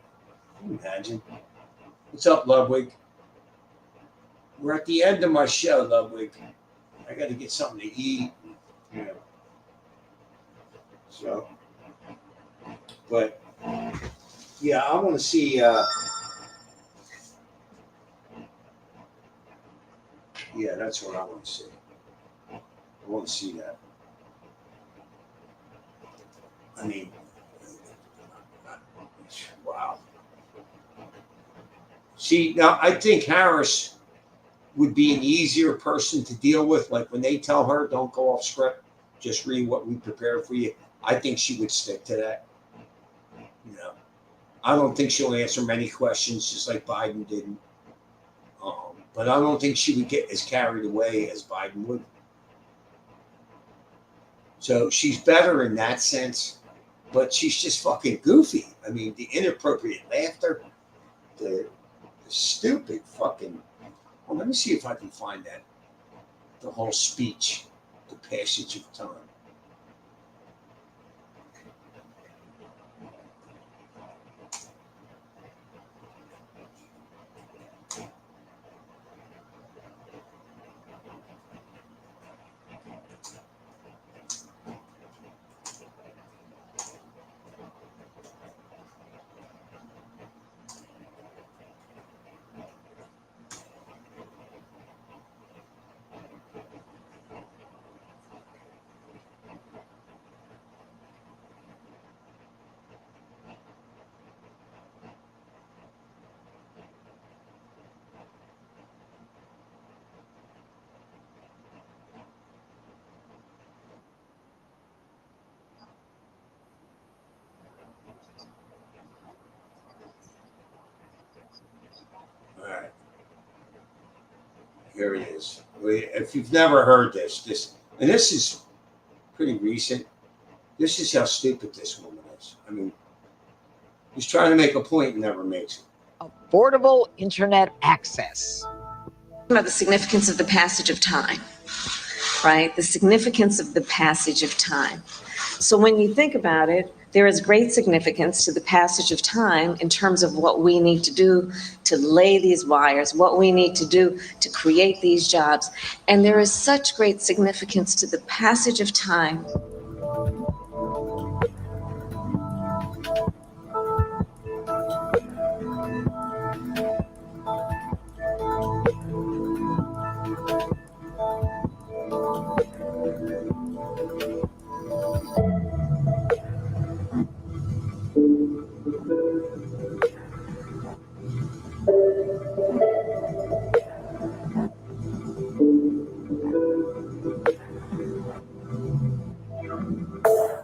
Speaker 1: Can you imagine? What's up, Ludwig? We're at the end of my show, Ludwig. I got to get something to eat. So, but yeah, I want to see. Yeah, that's what I want to see. I want to see that. I mean, wow. See, now I think Harris would be an easier person to deal with. Like when they tell her, don't go off script, just read what we prepared for you. I think she would stick to that. You know, I don't think she'll answer many questions, just like Biden didn't. But I don't think she would get as carried away as Biden would. So she's better in that sense, but she's just fucking goofy. I mean, the inappropriate laughter, the stupid fucking. Well, let me see if I can find that. The whole speech, the passage of time. All right. Here it is. If you've never heard this is pretty recent. This is how stupid this woman is. I mean, he's trying to make a point and never makes it.
Speaker 15: Affordable internet access.
Speaker 5: About the significance of the passage of time, right? The significance of the passage of time. So when you think about it, there is great significance to the passage of time in terms of what we need to do to lay these wires, what we need to do to create these jobs. And there is such great significance to the passage of time.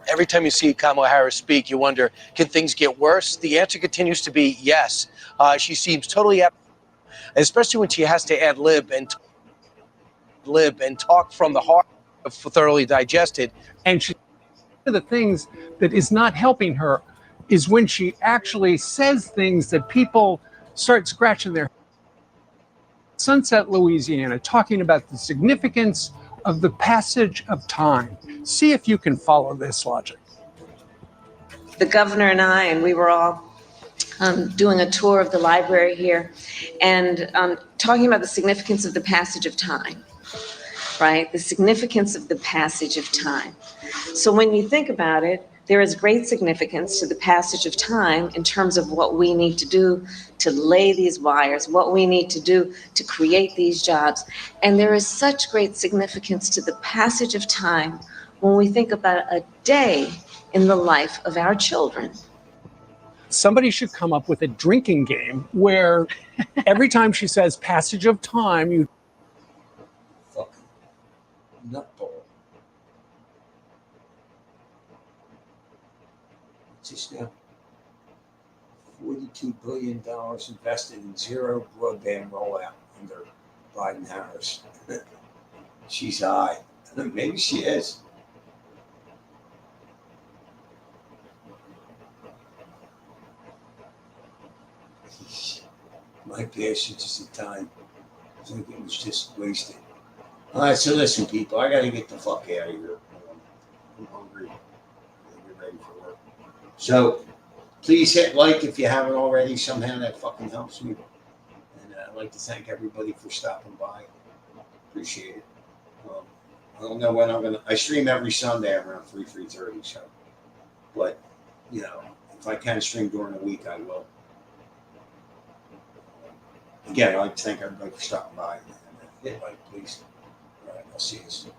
Speaker 16: Every time you see Kamala Harris speak, you wonder, can things get worse? The answer continues to be yes. She seems totally, especially when she has to ad lib and talk from the heart, thoroughly digested.
Speaker 3: And one of the things that is not helping her is when she actually says things that people start scratching their head. Sunset, Louisiana, talking about the significance of the passage of time. See if you can follow this logic.
Speaker 5: The governor and I, and we were all doing a tour of the library here and talking about the significance of the passage of time, right? The significance of the passage of time. So when you think about it, there is great significance to the passage of time in terms of what we need to do to lay these wires, what we need to do to create these jobs. And there is such great significance to the passage of time when we think about a day in the life of our children.
Speaker 3: Somebody should come up with a drinking game where every time she says passage of time, you
Speaker 1: fucking nutball. Just now, $42 billion invested in zero broadband rollout under Biden-Harris. She's high. Maybe she is. My passage of time, I think it was just wasted. All right, so listen, people, I got to get the fuck out of here. I'm hungry. I'm get ready for work. So please hit like if you haven't already. Somehow that fucking helps me. And I'd like to thank everybody for stopping by. Appreciate it. I don't know when I'm going to, I stream every Sunday around 3:30. So, but, you know, if I can stream during the week, I will. Again, I'd like to thank everybody for stopping by. Hit like, please. All right, I'll see you soon.